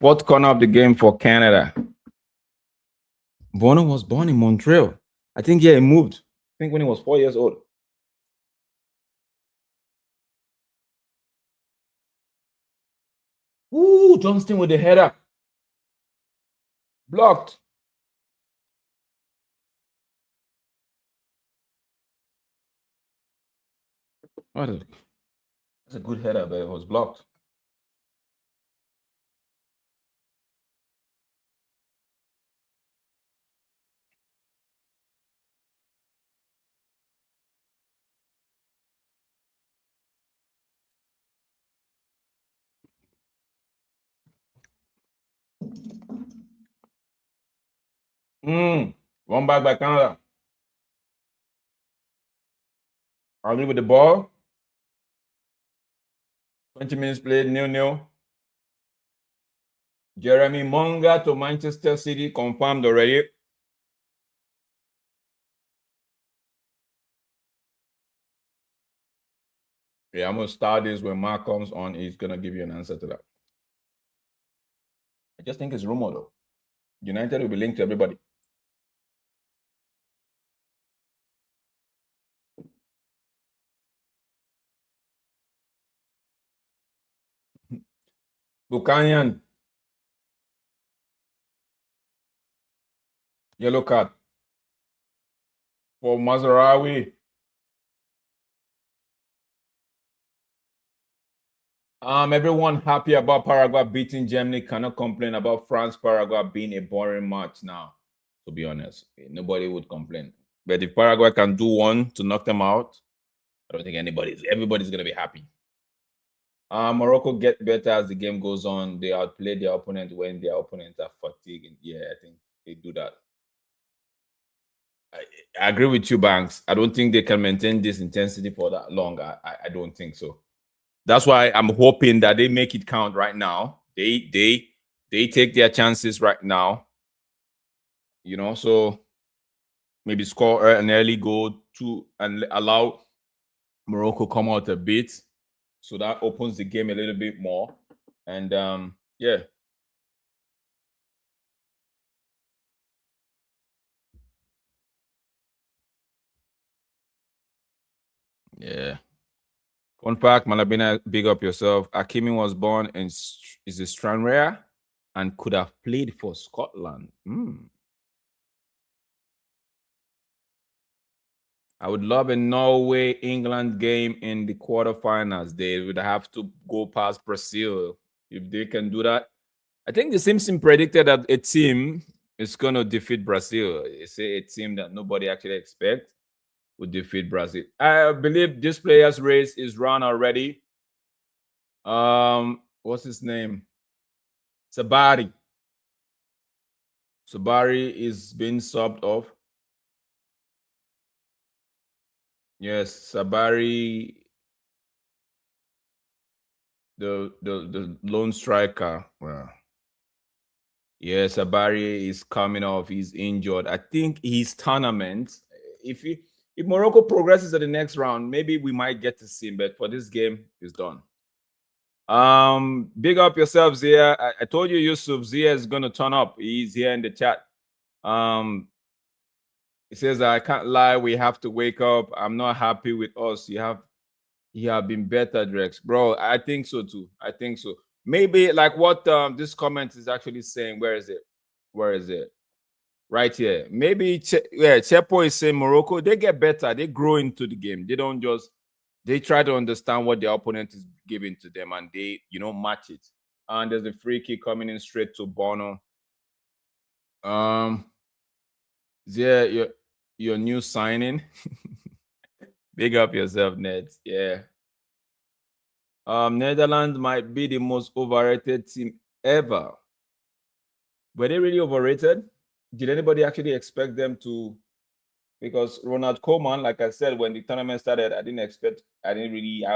Fourth corner of the game for Canada. Bono was born in Montreal. I think, yeah, he moved. I think when he was 4 years old. Ooh, Johnston with the header. Blocked. That's a good header, but it was blocked. One back by Canada. Ali with the ball. 20 minutes played, 0-0. Jeremy Monga to Manchester City, confirmed already. Yeah, I'm going to start this when Mark comes on. He's going to give you an answer to that. I just think it's rumor, though. United will be linked to everybody. Buchanan. Yellow card for Mazarawi. Everyone happy about Paraguay beating Germany. Cannot complain about France Paraguay being a boring match now. To be honest, nobody would complain. But if Paraguay can do one to knock them out, I don't think everybody's gonna be happy. Morocco get better as the game goes on. They outplay their opponent when their opponents are fatigued. Yeah, I think they do that. I agree with you, Banks. I don't think they can maintain this intensity for that long. I don't think so. That's why I'm hoping that they make it count right now. They take their chances right now. So maybe score an early goal and allow Morocco come out a bit, so that opens the game a little bit more. And yeah. Yeah. Fun fact, Malabina, big up yourself. Hakimi was born in is a Stranraer and could have played for Scotland. I would love a Norway England game in the quarterfinals. They would have to go past Brazil. If they can do that, I think the Simpson predicted that a team is going to defeat Brazil. It's a team that nobody actually expect would defeat Brazil. I believe this player's race is run already. What's his name? Sabari. Sabari is being subbed off. Yes, Sabari, the lone striker. Well, yeah, Sabari is coming off. He's injured. I think his tournament. If he, if Morocco progresses to the next round, maybe we might get to see him. But for this game, he's done. Big up yourself, Zia. I told you Yusuf Zia is gonna turn up. He's here in the chat. He says, I can't lie, we have to wake up. I'm not happy with us. You have been better, Drex. Bro, I think so too. I think so. Maybe like what this comment is actually saying. Where is it? Where is it? Right here. Maybe Chepo is saying Morocco, they get better, they grow into the game. They don't just they try to understand what the opponent is giving to them and they, match it. And there's a free kick coming in straight to Bono. Yeah, your new signing. Big up yourself, Ned. Yeah. Netherlands might be the most overrated team ever. Were they really overrated? Did anybody actually expect them to? Because Ronald Koeman, like I said, when the tournament started, I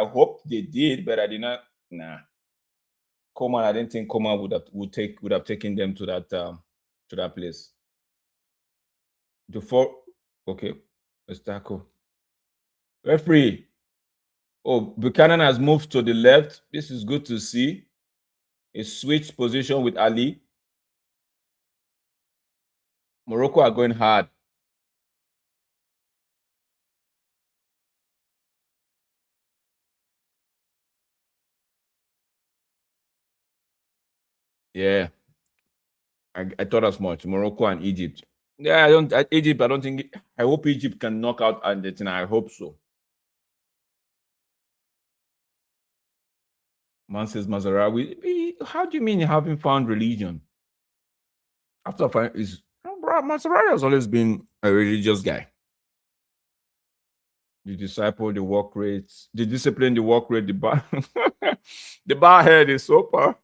hoped they did, but I did not. Nah. Koeman, I didn't think Koeman would have taken them to that place. Okay, let's tackle. Referee. Oh, Buchanan has moved to the left. This is good to see. He switched position with Ali. Morocco are going hard. Yeah, I thought as much. Morocco and Egypt. Yeah, Egypt. I don't think. I hope Egypt can knock out Argentina. I hope so. Man says Mazarawi. How do you mean you haven't found religion? After is Mazarawi has always been a religious guy. The disciple, the work rates, the discipline, the work rate, the bar, the bar head is so powerful.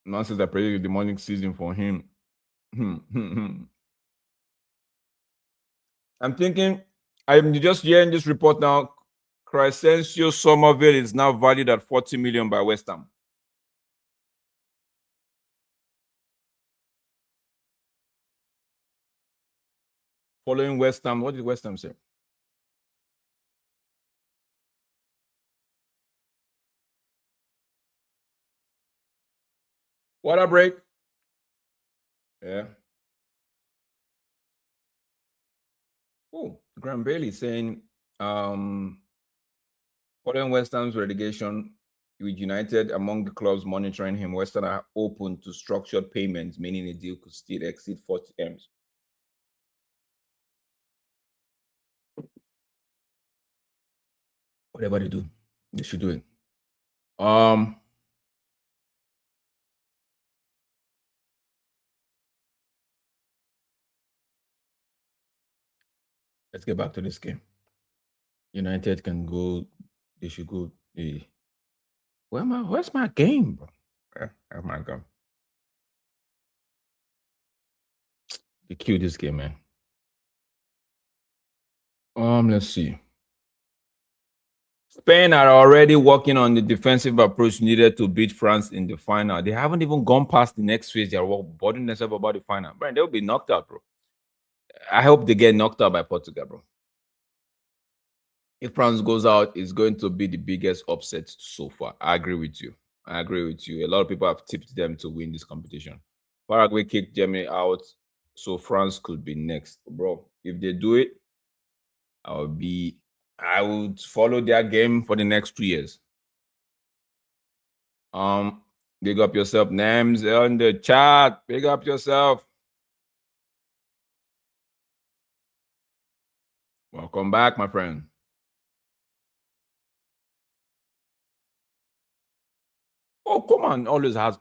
Nonsense that predicted the demonic season for him. I'm thinking, I'm just hearing this report now. Crescencio Somerville is now valued at 40 million by West Ham. Following West Ham, what did West Ham say? Water break. Yeah. Oh, Graham Bailey saying, following West Ham's relegation with United among the clubs monitoring him, West Ham are open to structured payments, meaning a deal could still exceed 40 M's. Whatever they do, they should do it. Let's get back to this game. United can go. They should go. Where's my game, bro? Oh my god. They killed this game, man. Let's see. Spain are already working on the defensive approach needed to beat France in the final. They haven't even gone past the next phase. They're bothering themselves about the final. Brian, they'll be knocked out, bro. I hope they get knocked out by Portugal, bro. If France goes out, it's going to be the biggest upset so far. I agree with you. I agree with you. A lot of people have tipped them to win this competition. Paraguay kicked Germany out, so France could be next. Bro, if they do it, I would follow their game for the next 2 years. Big up yourself. Names on the chat. Big up yourself. Welcome back, my friend. Oh, come on,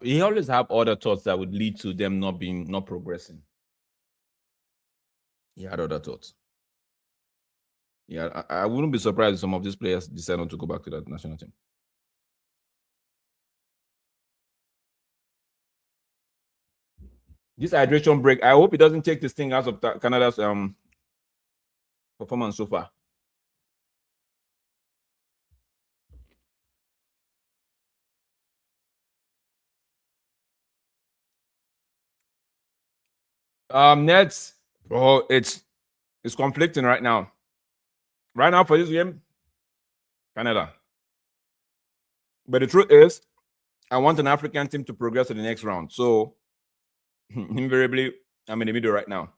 he always have other thoughts that would lead to them not progressing. He had other thoughts. Yeah, I wouldn't be surprised if some of these players decide not to go back to that national team. This hydration break, I hope it doesn't take this thing out of Canada's performance so far. Nets, bro, it's conflicting right now. Right now for this game, Canada. But the truth is, I want an African team to progress to the next round. So invariably, I'm in the middle right now.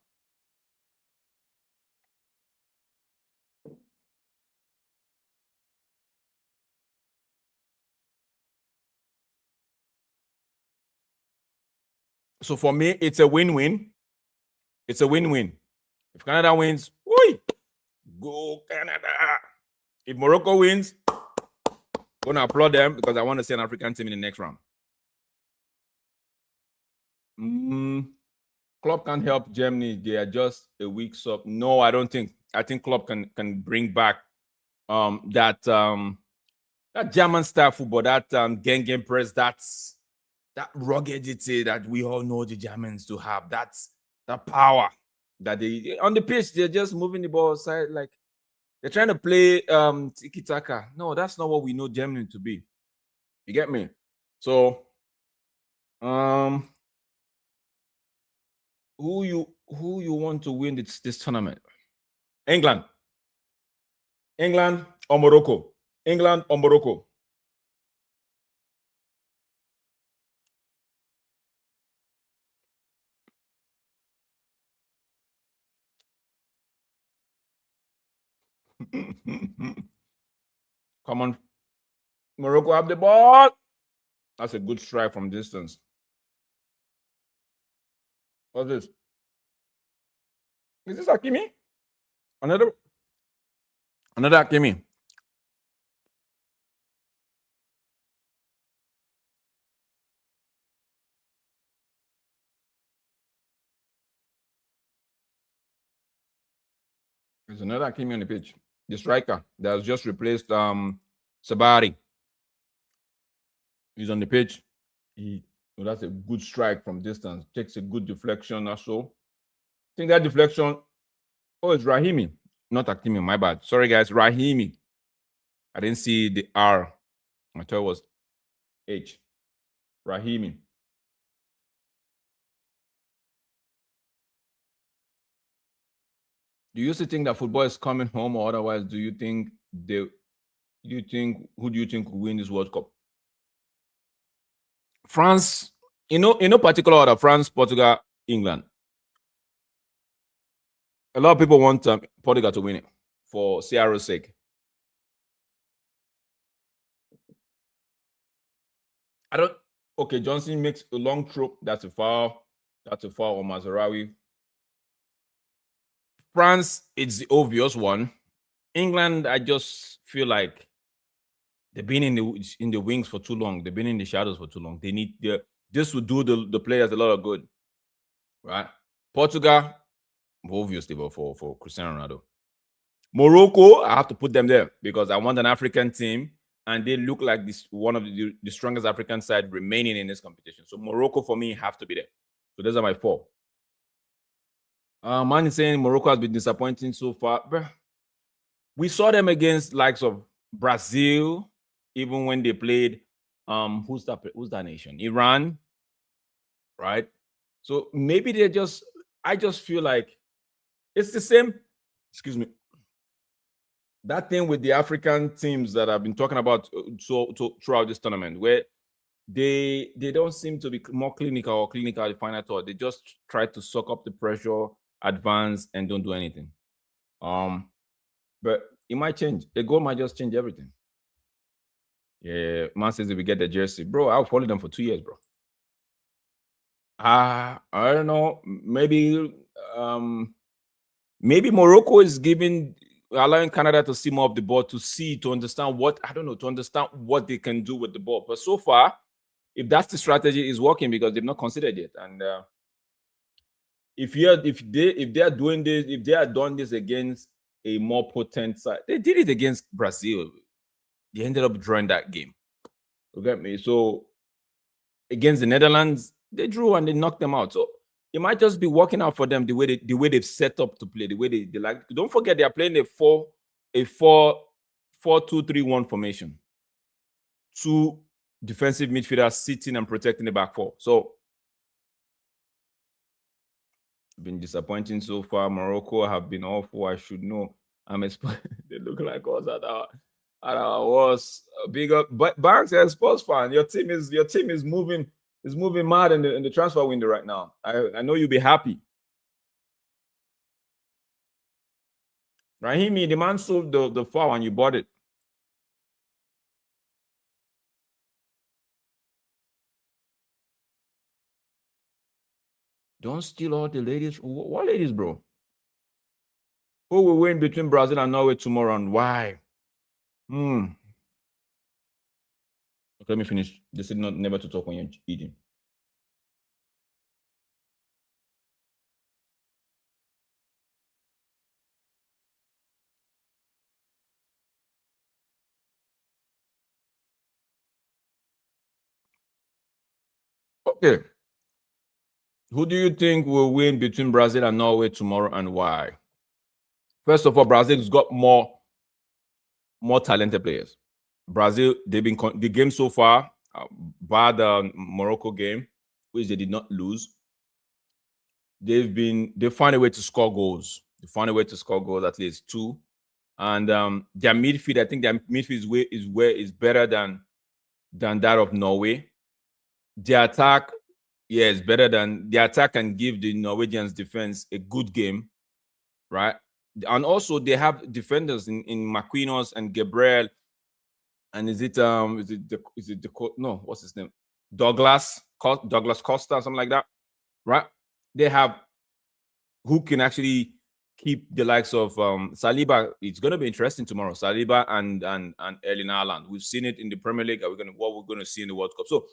So for me, it's a win-win. It's a win-win. If Canada wins, whoo, go Canada. If Morocco wins, I'm gonna applaud them because I want to see an African team in the next round. Klopp can't help Germany. They are just a weak sub. No, I don't think. I think Klopp can bring back that German style football, that gang press, that ruggedity that we all know the Germans to have. That's the power that they on the pitch. They're just moving the ball aside like they're trying to play tiki taka. No, that's not what we know Germany to be. You get me? So who you want to win this tournament? England or Morocco? England or Morocco? Come on, Morocco have the ball. That's a good strike from distance. What's this? Is this Hakimi? Another Hakimi. There's another Hakimi on the pitch. The striker that has just replaced Sabari. He's on the pitch. That's a good strike from distance. Takes a good deflection or so. I think that deflection. Oh, it's Rahimi, not Hakimi. My bad. Sorry, guys. Rahimi. I didn't see the R. I thought it was H. Rahimi. Do you still think that football is coming home, or otherwise, who do you think will win this World Cup? France, in no particular order, France, Portugal, England. A lot of people want Portugal to win it for CRO's sake. Okay, Johnson makes a long throw. That's a foul. That's a foul on Mazarawi. France, it's the obvious one. England, I just feel like they've been in the wings for too long. They've been in the shadows for too long. This would do the players a lot of good, right? Portugal, obviously, for Cristiano Ronaldo. Morocco, I have to put them there because I want an African team, and they look like one of the strongest African side remaining in this competition. So Morocco, for me, have to be there. So those are my four. Man is saying Morocco has been disappointing so far. We saw them against likes of Brazil, even when they played who's that nation? Iran, right? So maybe I just feel like it's the same, excuse me, that thing with the African teams that I've been talking about throughout this tournament, where they don't seem to be more clinical or clinical at the final thought. They just try to suck up the pressure, advance, and don't do anything. But it might change. The goal might just change everything. Yeah, man says if we get the jersey, bro, I'll follow them for 2 years, bro. I don't know. Maybe Morocco is allowing Canada to see more of the ball to understand what they can do with the ball. But so far, if that's the strategy, is working because they've not considered it. And if they are doing this, if they are done this against a more potent side, they did it against Brazil. They ended up drawing that game. You get me? So against the Netherlands, they drew and they knocked them out. So it might just be working out for them the way they've set up to play, the way they like. Don't forget they are playing a 4-2-3-1 formation. 2 defensive midfielders sitting and protecting the back 4. So been disappointing so far. Morocco have been awful. I should know. They look like us at our worst. Big up, but Barks, a Spurs fan. Your team is moving mad in the transfer window right now. I know you'll be happy. Rahimi, the man sold the foul and you bought it. Don't steal all the ladies. What ladies, bro? Who will win between Brazil and Norway tomorrow and why? Okay, let me finish. They said never to talk when you're eating. Okay. Who do you think will win between Brazil and Norway tomorrow and why? First of all, Brazil's got more talented players. Brazil, they've been the game so far, bar the Morocco game, which they did not lose. They found a way to score goals. They found a way to score goals, at least 2. And their midfield, I think their midfield is better than that of Norway. The attack, yeah, it's better than the attack, can give the Norwegians defense a good game, right? And also they have defenders in Marquinhos and Gabriel, and what's his name? Douglas Costa, something like that, right? They have who can actually keep the likes of Saliba. It's going to be interesting tomorrow. Saliba and Erling Haaland. We've seen it in the Premier League. What we're going to see in the World Cup. So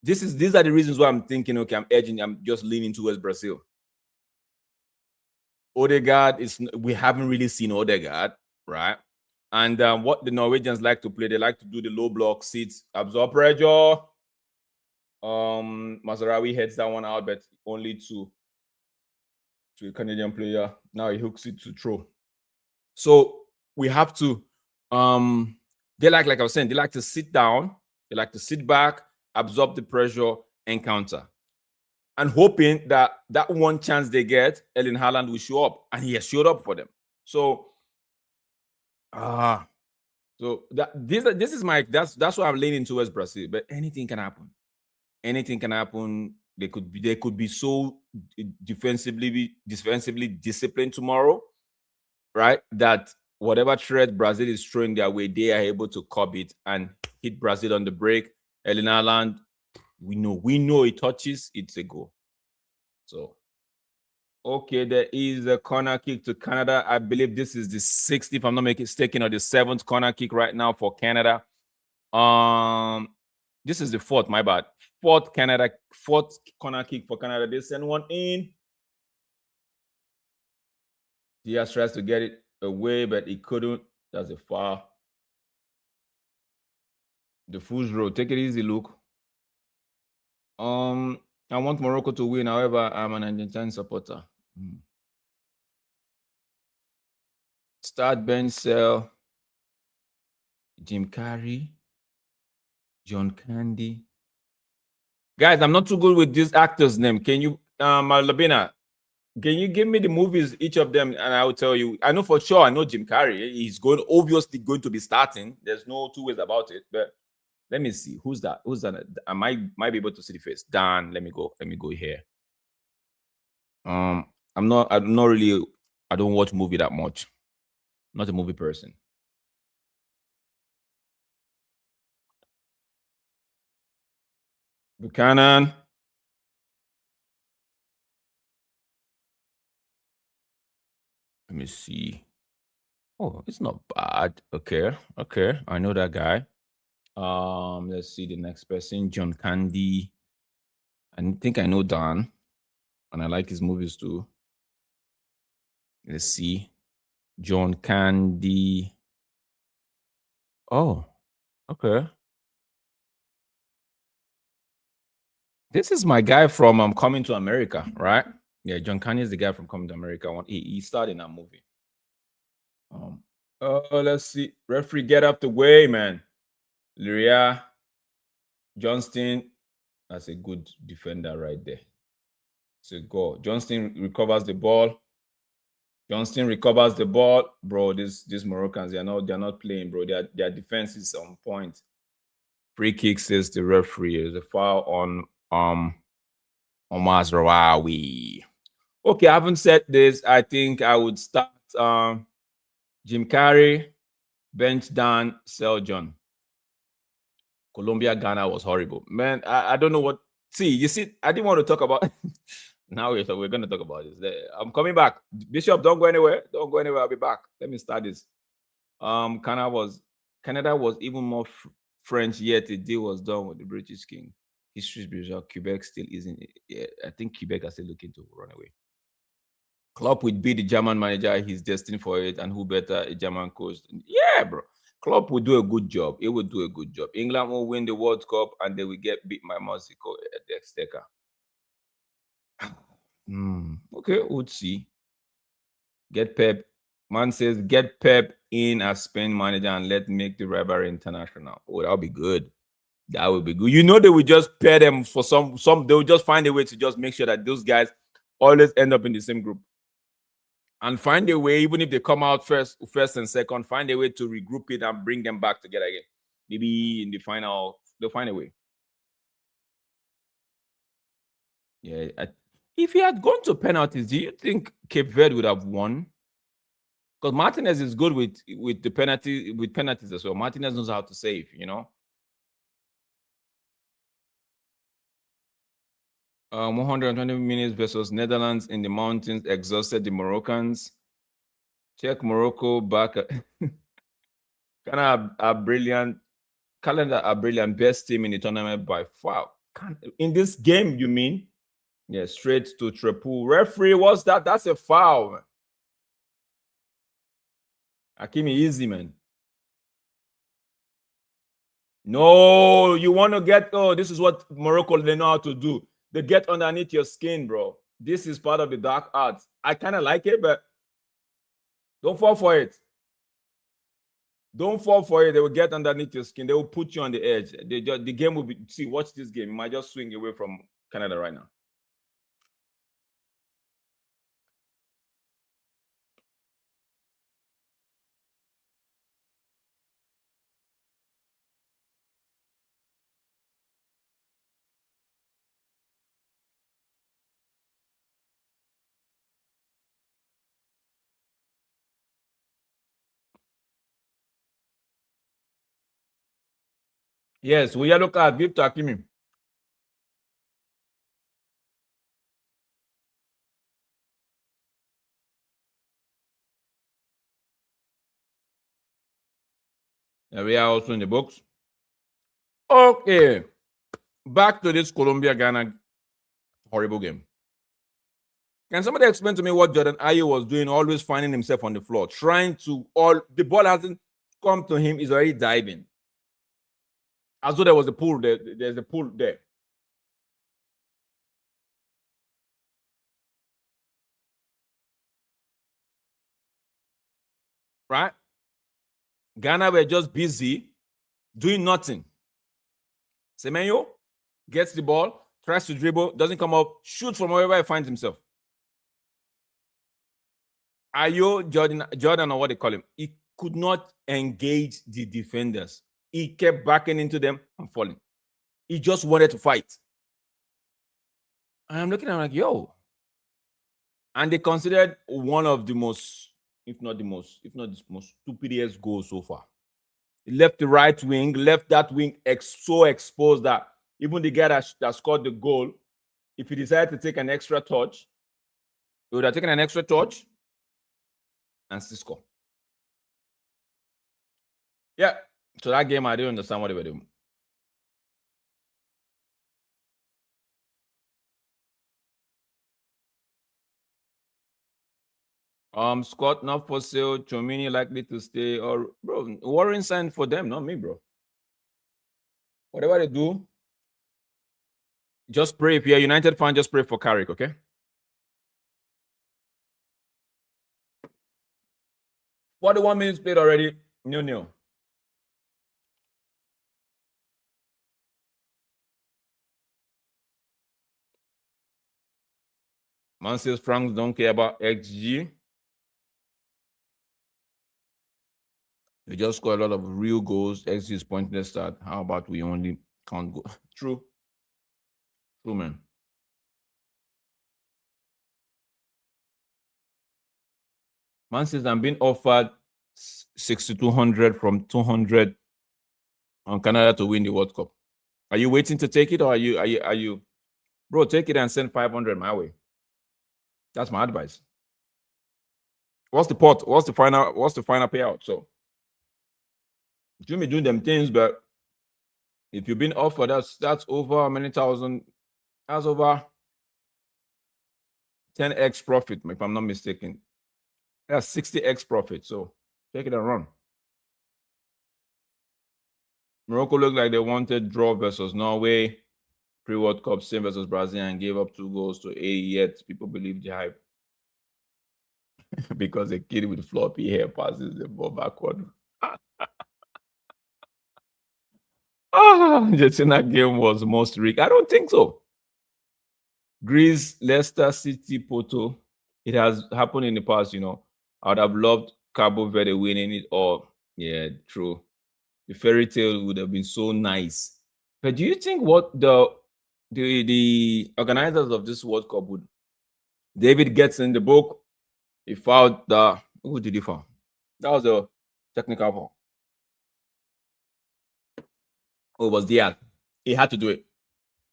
these are the reasons why I'm thinking, okay, I'm just leaning towards Brazil. Odegaard we haven't really seen Odegaard, right? And what the Norwegians like to play, they like to do the low block, seats, absorb pressure. Mazarawi heads that one out, but only to a Canadian player. Now he hooks it to throw. So we have to they like I was saying, they like to sit down, they like to sit back, absorb the pressure, and counter. And hoping that one chance they get, Erling Haaland will show up, and he has showed up for them. So, this is that's why I'm leaning towards Brazil. But anything can happen. Anything can happen. They could be so defensively disciplined tomorrow, right? That whatever threat Brazil is throwing their way, they are able to curb it and hit Brazil on the break. Erling Haaland, we know it touches, it's a goal. So, okay, there is a corner kick to Canada. I believe this is the 6th, if I'm not mistaken, or the 7th corner kick right now for Canada. This is the 4th, my bad. 4th corner kick for Canada. They send one in. Diaz tries to get it away, but he couldn't. That's a foul. The Fools row. Take it easy, Luke. I want Morocco to win. However, I'm an Argentine supporter. Start, bench, sell. Jim Carrey. John Candy. Guys, I'm not too good with this actor's name. Can you, Labina, can you give me the movies, each of them, and I will tell you. I know for sure, I know Jim Carrey. He's obviously going to be starting. There's no two ways about it. But let me see. Who's that? I might be able to see the face. Dan, let me go here. I'm not really, I don't watch movie that much. I'm not a movie person. Buchanan. Let me see. Oh, it's not bad. Okay. I know that guy. Let's see the next person. John Candy. I think I know Dan, and I like his movies too. Let's see. John Candy. Oh, okay. This is my guy from Coming to America, right? Yeah, John Candy is the guy from Coming to America. He starred in that movie. Let's see. Referee, get up the way, man. Lyria Johnston. That's a good defender right there. It's a goal. Johnston recovers the ball. Johnston recovers the ball, bro. These Moroccans, they're not playing, bro. Their defense is on point. Free kick, says the referee. There's a foul on Mazraoui. Okay, I haven't said this. I think I would start Jim Carrey, bench Dan, sell John. Colombia, Ghana was horrible. Man, I don't know what. See, you see, I didn't want to talk about. Now we're going to talk about this. I'm coming back. Bishop, don't go anywhere. Don't go anywhere. I'll be back. Let me start this. Canada was even more French, yet the deal was done with the British king. History's bizarre. Quebec still isn't. Yeah, I think Quebec are still looking to run away. Klopp would be the German manager. He's destined for it. And who better, a German coach? Yeah, bro. Klopp will do a good job. He will do a good job. England will win the World Cup and they will get beat by Mexico at the Exchequer. Okay, we'll see. Get Pep. Man says, get Pep in as Spain manager and let make the rivalry international. Oh, that'll be good. That would be good. You know, they will just pair them for some. They will just find a way to just make sure that those guys always end up in the same group. And find a way, even if they come out first and second, find a way to regroup it and bring them back together again. Maybe in the final, they'll find a way. Yeah. If he had gone to penalties, do you think Cape Verde would have won? Because Martinez is good with penalties as well. Martinez knows how to save, you know. 120 minutes versus Netherlands in the mountains exhausted the Moroccans. Check Morocco back. Canada are brilliant. Canada are brilliant. Best team in the tournament by far. In this game, you mean? Yeah, straight to triple. Referee, what's that? That's a foul, man. Hakimi, easy, man. No, you want to get, this is what Morocco, they know how to do. They get underneath your skin, bro. This is part of the dark arts. I kind of like it, but don't fall for it. Don't fall for it. They will get underneath your skin. They will put you on the edge. The game will be, see, watch this game. You might just swing away from Canada right now. Yes, we yellow card. Give to Hakimi. We are also in the books. Okay. Back to this Colombia-Ghana horrible game. Can somebody explain to me what Jordan Ayew was doing, always finding himself on the floor, trying to the ball hasn't come to him, he's already diving. As though there was a pool there. There's a pool there. Right? Ghana were just busy doing nothing. Semenyo gets the ball, tries to dribble, doesn't come up, shoots from wherever he finds himself. Ayo, Jordan, or what they call him, he could not engage the defenders. He kept backing into them and falling. He just wanted to fight. And I'm looking at him like, yo. And they considered one of the most, if not the most stupidest goals so far. He left the right wing, left that wing so exposed that even the guy that scored the goal, if he decided to take an extra touch, he would have taken an extra touch and still score. Yeah. So that game, I didn't understand what they were doing. Scott not for sale. Chomini likely to stay. Or bro, Warren signed for them, not me, bro. Whatever they do, just pray. If you're a United fan, just pray for Carrick, okay? 41 minutes played already. 0-0. Man says Franks don't care about XG. They just score a lot of real goals. XG is pointless start. How about we only count goals? True. True, man. Man says I'm being offered 6,200 from 200 on Canada to win the World Cup. Are you waiting to take it, or are you bro, take it and send 500 my way? That's my advice. What's the pot? What's the final payout? So Jimmy doing them things, but if you've been offered, that's over how many thousand? That's over 10x profit, if I'm not mistaken. That's 60x profit. So take it and run. Morocco looked like they wanted draw versus Norway, pre-World Cup, same versus Brazil, and gave up 2 goals to 80. Yet people believe the hype because a kid with floppy hair passes the ball backward. That game was most rigged. I don't think so. Greece, Leicester City, Porto. It has happened in the past, I would have loved Cabo Verde winning it all. Yeah, true. The fairy tale would have been so nice. But do you think what the organizers of this World Cup would? David gets in the book. He fouled the. Who did he foul? That was a technical foul. Oh, it was Diaz. He had to do it.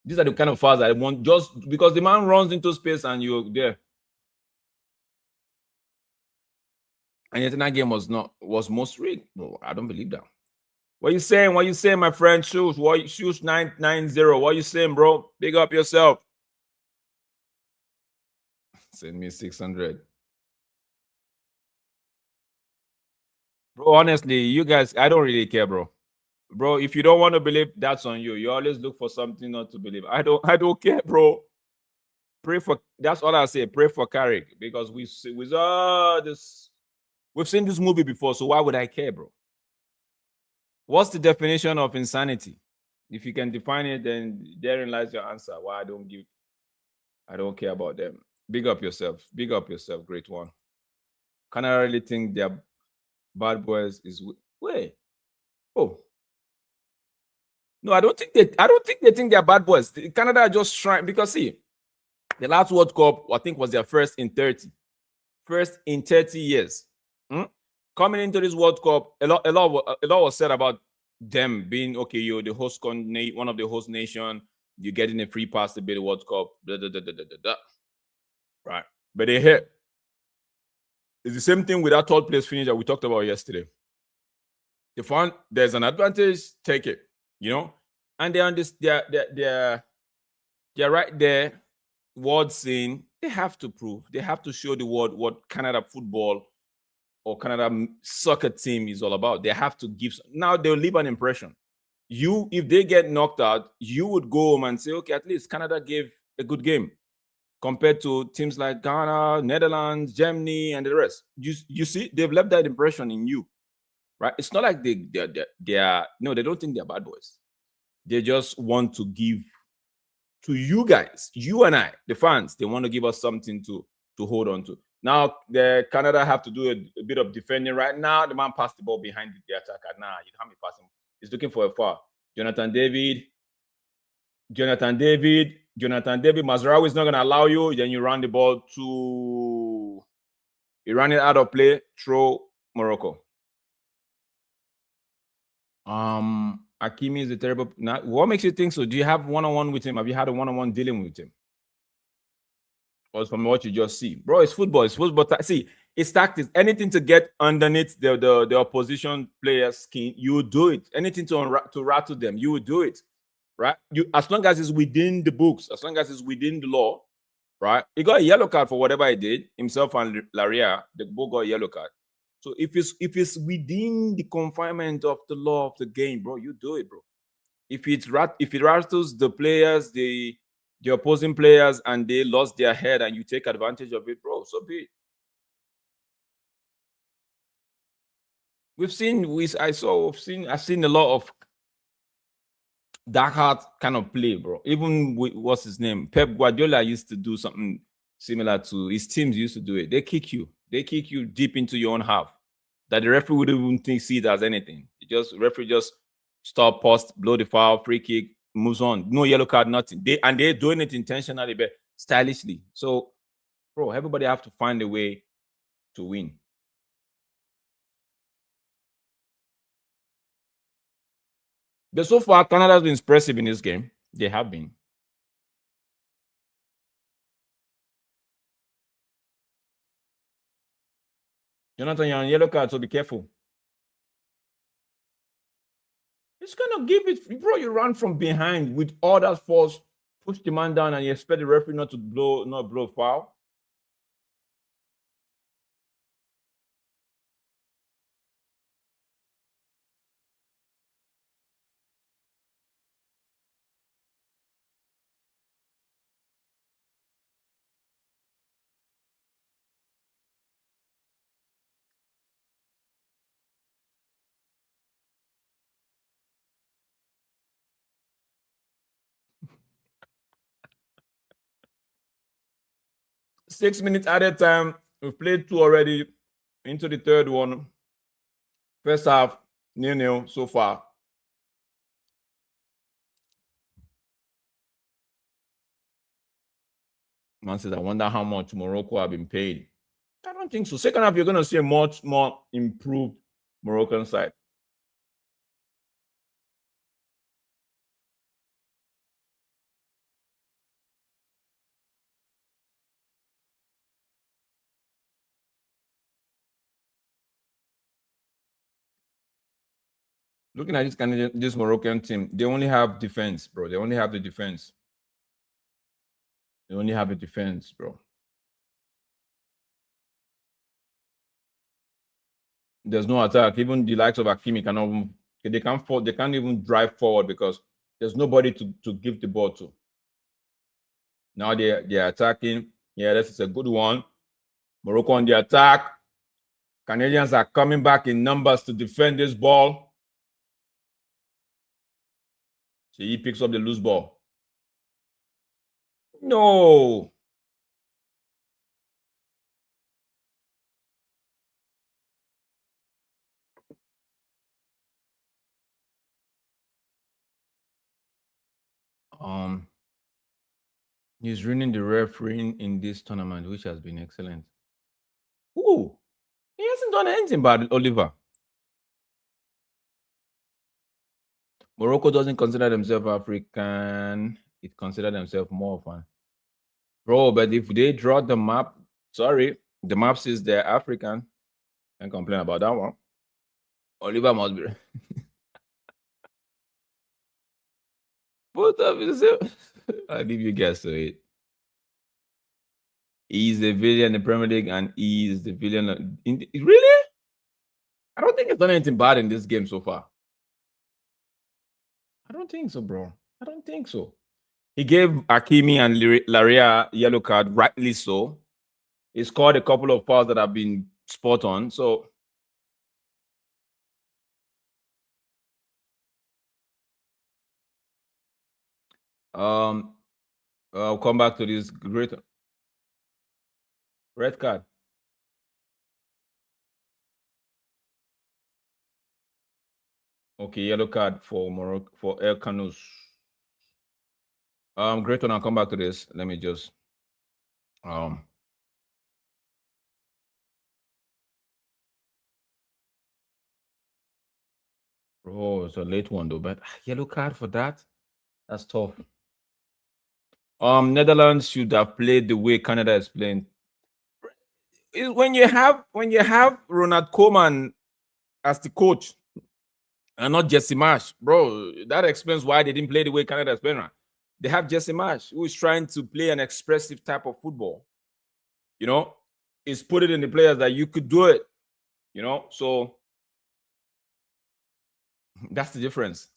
These are the kind of fouls I want, just because the man runs into space and you're there. And yet that game was most rigged. Bro, I don't believe that. What you saying? What you saying, my friend? Shoes. Shoes 990. What you saying, bro? Big up yourself. Send me 600. Bro, honestly, you guys, I don't really care, bro. Bro, if you don't want to believe, that's on you. You always look for something not to believe. I don't care, bro. Pray for, that's all I say. Pray for Carrick, because we've seen this movie before, so why would I care, bro? What's the definition of insanity? If you can define it, then therein lies your answer. Why I don't care about them. Big up yourself. Big up yourself. Great one. Can I really think they're bad boys? Wait. Oh. No, I don't think they think they're bad boys. Canada are just trying, because see, the last World Cup, I think, was their first in 30 years. Coming into this World Cup, a lot was said about them being, okay, you're the host one of the host nation, you're getting a free pass to be the World Cup, right? But they hit. It's the same thing with that third place finish that we talked about yesterday. They found there's an advantage, take it, and they're right there. World scene, they have to prove, they have to show the world what Canada football or Canada soccer team is all about. They have to give. Now they'll leave an impression. If they get knocked out, you would go home and say, okay, at least Canada gave a good game compared to teams like Ghana, Netherlands, Germany, and the rest. You see, they've left that impression in you, right? It's not like they don't think they're bad boys. They just want to give to you guys, you and I, the fans. They want to give us something to hold on to. Now, Canada have to do a bit of defending right now. The man passed the ball behind the attacker. Nah, you can't be passing. He's looking for a foul. Jonathan David. Mazraoui is not going to allow you. Then you run the ball you run it out of play. Throw Morocco. Hakimi is a terrible. Now, what makes you think so? Do you have one-on-one with him? Have you had a one-on-one dealing with him? Or from what you just see, bro? It's football. See, it's tactics. Anything to get underneath the opposition player's skin, you would do it. Anything to rattle them, you would do it, right? As long as it's within the books, as long as it's within the law, right? He got a yellow card for whatever he did. Himself and Laria, they both got a yellow card. So if it's within the confinement of the law of the game, bro, you do it, bro. If it rattles the players, the opposing players, and they lost their head, and you take advantage of it, bro, so be it. I've seen a lot of dark heart kind of play, bro. Even with what's his name? Pep Guardiola used to do something similar to his teams used to do it. They kick you deep into your own half. That the referee wouldn't even see it as anything. Referee just stop, pause, blow the foul, free kick, moves on. No yellow card, nothing. They're doing it intentionally, but stylishly. So, bro, everybody have to find a way to win. But so far, Canada's been impressive in this game. They have been. Jonathan, you're on yellow card, so be careful. It's gonna give it, bro. You run from behind with all that force, push the man down, and you expect the referee not blow foul. Six minutes added time. We've played two already. Into the third one. First half, 0-0 so far. Man says, I wonder how much Morocco have been paid. I don't think so. Second half, you're going to see a much more improved Moroccan side. Looking at this Moroccan team, they only have defense, bro. They only have the defense. They only have the defense, bro. There's no attack. Even the likes of Hakimi they can't even drive forward because there's nobody to give the ball to. Now they're attacking. Yeah, this is a good one. Morocco on the attack. Canadians are coming back in numbers to defend this ball. So he picks up the loose ball. No. He's ruining the refereeing in this tournament, which has been excellent. Ooh, he hasn't done anything bad, Oliver. Morocco doesn't consider themselves African. It considers themselves more of an. Bro, but if they draw the map, sorry, the map says they're African. Can't complain about that one. Oliver must be. Both of you. I'll leave you guys to it. He's the villain in the Premier League, and he's the villain. Really? I don't think he's done anything bad in this game so far. I don't think so, bro. I don't think so. He gave Hakimi and Laria yellow card, rightly so. He scored a couple of fouls that have been spot on. So I'll come back to this great red card. Okay, yellow card for Morocco for El Canous. Great one. I'll come back to this. Let me just oh, it's a late one though, but yellow card for that. That's tough. Netherlands should have played the way Canada is playing. When you have Ronald Koeman as the coach and not Jesse Marsh, bro, that explains why they didn't play the way Canada is playing. They have Jesse Marsh, who is trying to play an expressive type of football. You know, it's put it in the players that you could do it. You know, so that's the difference.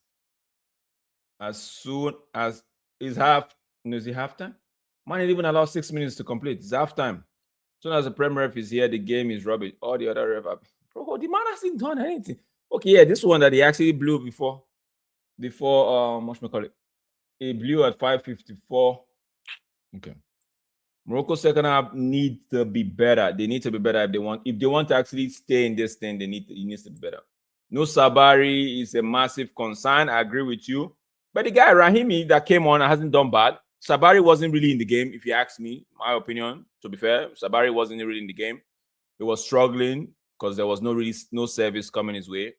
As soon as is is it halftime? Man, didn't even allow 6 minutes to complete. It's halftime. As soon as the Premier ref is here, the game is rubbish. All the other ref, bro, the man hasn't done anything. Okay, yeah, this one that he actually blew before what should we call it? He blew at 5:54. Okay. Morocco second half needs to be better. They need to be better if they want to actually stay in this thing. It needs to be better. No Sabari is a massive concern. I agree with you. But the guy Rahimi that came on hasn't done bad. Sabari wasn't really in the game, if you ask me, my opinion. To be fair, Sabari wasn't really in the game. He was struggling because there was no service coming his way.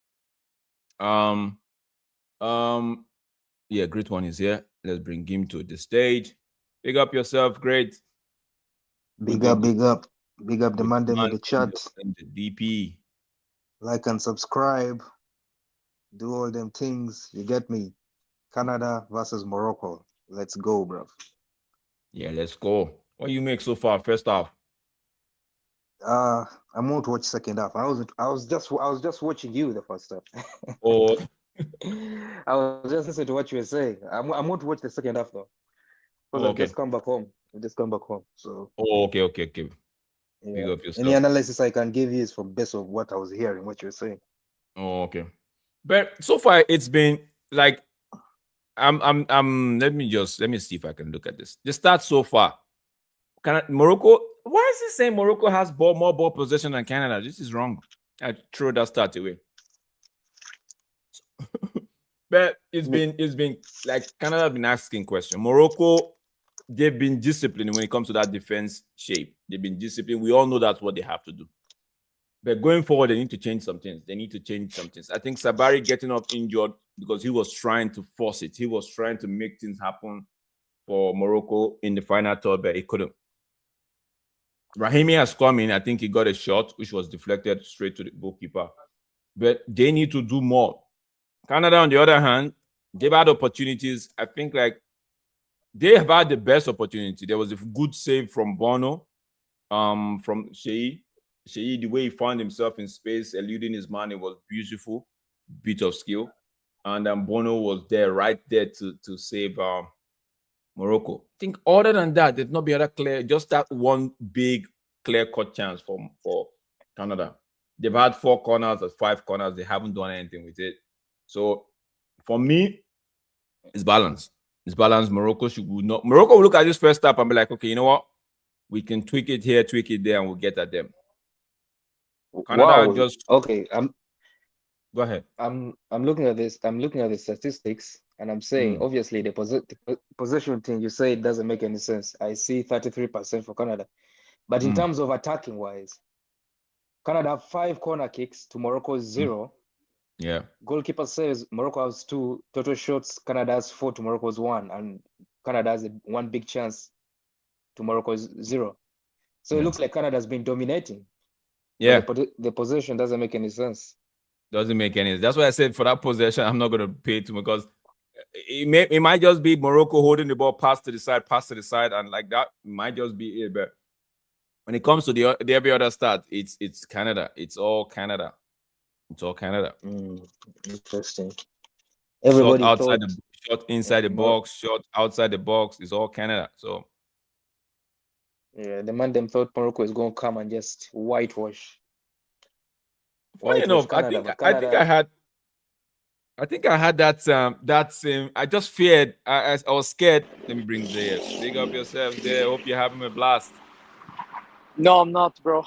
Yeah, great one is here. Let's bring him to the stage. Big up yourself, great. Big up the man them in the chat. In the DP. Like and subscribe. Do all them things. You get me? Canada versus Morocco. Let's go, bro. Yeah, let's go. What you make so far, first half? I won't watch second half. I was just watching you the first half. Oh, I was just listening to what you were saying. I won't watch the second half though. Because I've just come back home. So okay. Yeah. Big up yourself. Any analysis I can give you is from based on what I was hearing, what you're saying. Oh, okay. But so far it's been like let me see if I can look at this. The stats so far. Morocco, why is it saying Morocco has more ball possession than Canada? This is wrong. I throw that stat away. But it's been like Canada have been asking questions. Morocco, they've been disciplined when it comes to that defense shape. They've been disciplined. We all know that's what they have to do. But going forward, they need to change some things. I think Sabari getting up injured because he was trying to force it. He was trying to make things happen for Morocco in the final third, but he couldn't. Rahimi has come in. I think he got a shot, which was deflected straight to the goalkeeper. But they need to do more. Canada, on the other hand, they've had opportunities. I think like they have had the best opportunity. There was a good save from Bono, from Shei. Shei, the way he found himself in space, eluding his man, it was beautiful, bit of skill. And Bono was there, right there to save Morocco. I think other than that, there's not been other clear, just that one big clear-cut chance for Canada. They've had 4 corners or 5 corners. They haven't done anything with it. So for me, it's balanced. It's balanced. Morocco will look at this first step and be like, okay, you know what? We can tweak it here, tweak it there, and we'll get at them. Canada okay. Go ahead. I'm looking at this. I'm looking at the statistics, and I'm saying obviously the possession thing you say it doesn't make any sense. I see 33% for Canada, but in terms of attacking wise, Canada have 5 corner kicks to Morocco's 0. Yeah. Goalkeeper says Morocco has 2 total shots. Canada has 4 to Morocco's 1, and Canada has 1 big chance to Morocco's 0. So it looks like Canada has been dominating. Yeah. But the possession doesn't make any sense. Doesn't make any sense. That's why I said for that possession, I'm not going to pay too much because it might just be Morocco holding the ball pass to the side, and like that might just be it. But when it comes to the every other stat, it's Canada. It's all Canada. Interesting. Everybody shot inside the box, shot outside the box is all Canada. So yeah, the man them thought Morocco is going to come and just whitewash. Funny enough, Canada, I think I had that same. I just feared. I was scared. Let me bring Zayed. Big up yourself, there. Hope you're having a blast. No, I'm not, bro.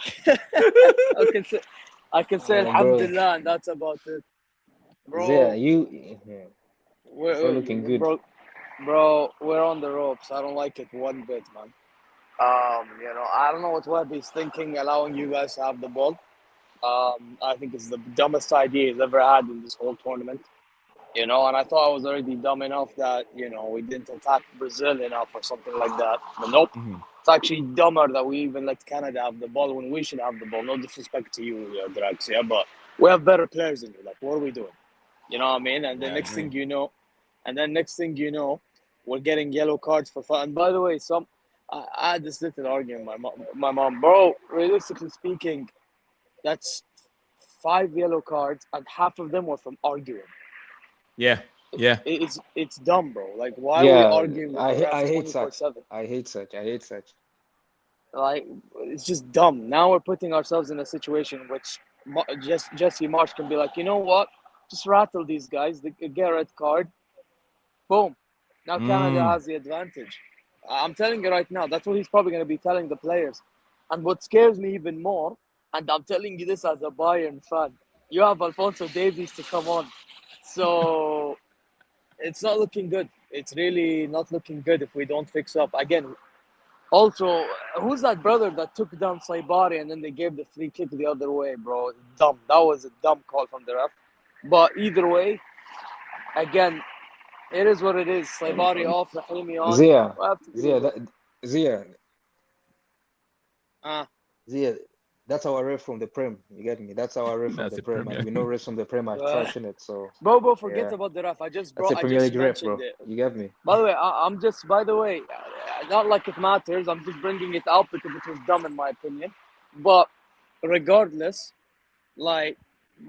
I can say Alhamdulillah, and that's about it, bro. Yeah, we're looking good, bro. We're on the ropes. I don't like it one bit, man. I don't know what Wahby's thinking, allowing you guys to have the ball. I think it's the dumbest idea he's ever had in this whole tournament. And I thought I was already dumb enough that, we didn't attack Brazil enough or something like that. But nope. It's actually dumber that we even let Canada have the ball when we should have the ball. No disrespect to you, Drax, but we have better players than you. Like, what are we doing? You know what I mean? And the next thing you know, we're getting yellow cards for fun. And by the way, I had this little argument with my mom, bro. Realistically speaking, that's 5 yellow cards, and half of them were from arguing. Yeah. It's dumb, bro. Like, why are we arguing with the refs I hate such. 24/7? I hate such. Like, it's just dumb. Now we're putting ourselves in a situation which Jesse Marsh can be like, you know what? Just rattle these guys. They get a red card. Boom. Now Canada has the advantage. I'm telling you right now, that's what he's probably going to be telling the players. And what scares me even more, and I'm telling you this as a Bayern fan, you have Alphonso Davies to come on. So it's not looking good. It's really not looking good if we don't fix up. Again, also, who's that brother that took down Saibari and then they gave the free kick the other way, bro? Dumb. That was a dumb call from the ref. But either way, again, it is what it is. Saibari off, Hakimi on. Zia, that's our ref from the Prem. You get me? That's our ref from the Prem. And we know refs from the Prem are trash in it. So bro, forget about the ref. I just mentioned it. You get me? By the way, not like it matters. I'm just bringing it out because it was dumb in my opinion. But regardless, like,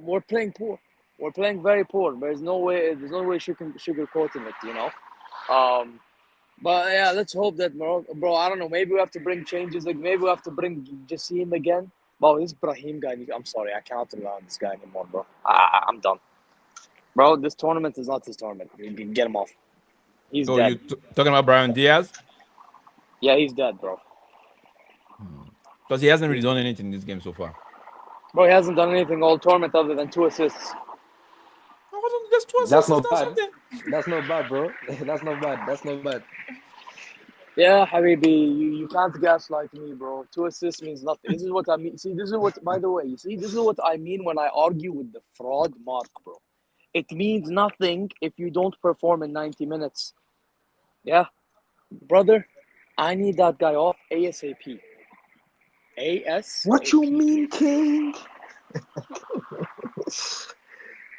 we're playing poor. We're playing very poor. There's no way sugarcoating it, you know. But yeah, let's hope that Morocco, bro. I don't know. Maybe we have to bring changes. Like, maybe we have to bring Jassim again. Wow, this Brahim guy. I'm sorry, I cannot rely on this guy anymore, bro. I'm done, bro. This tournament is not his tournament. Get him off. He's dead. You talking about Brahim Diaz? Yeah, he's dead, bro. Because he hasn't really done anything in this game so far. Bro, he hasn't done anything all tournament other than 2 assists. That's not bad. That's not bad, bro. That's not bad. Yeah, Habibi, you can't gaslight me, bro. 2 assists means nothing. This is what I mean. See, this is what, by the way, this is what I mean when I argue with the fraud mark, bro. It means nothing if you don't perform in 90 minutes. Yeah, brother, I need that guy off ASAP. What you mean, King?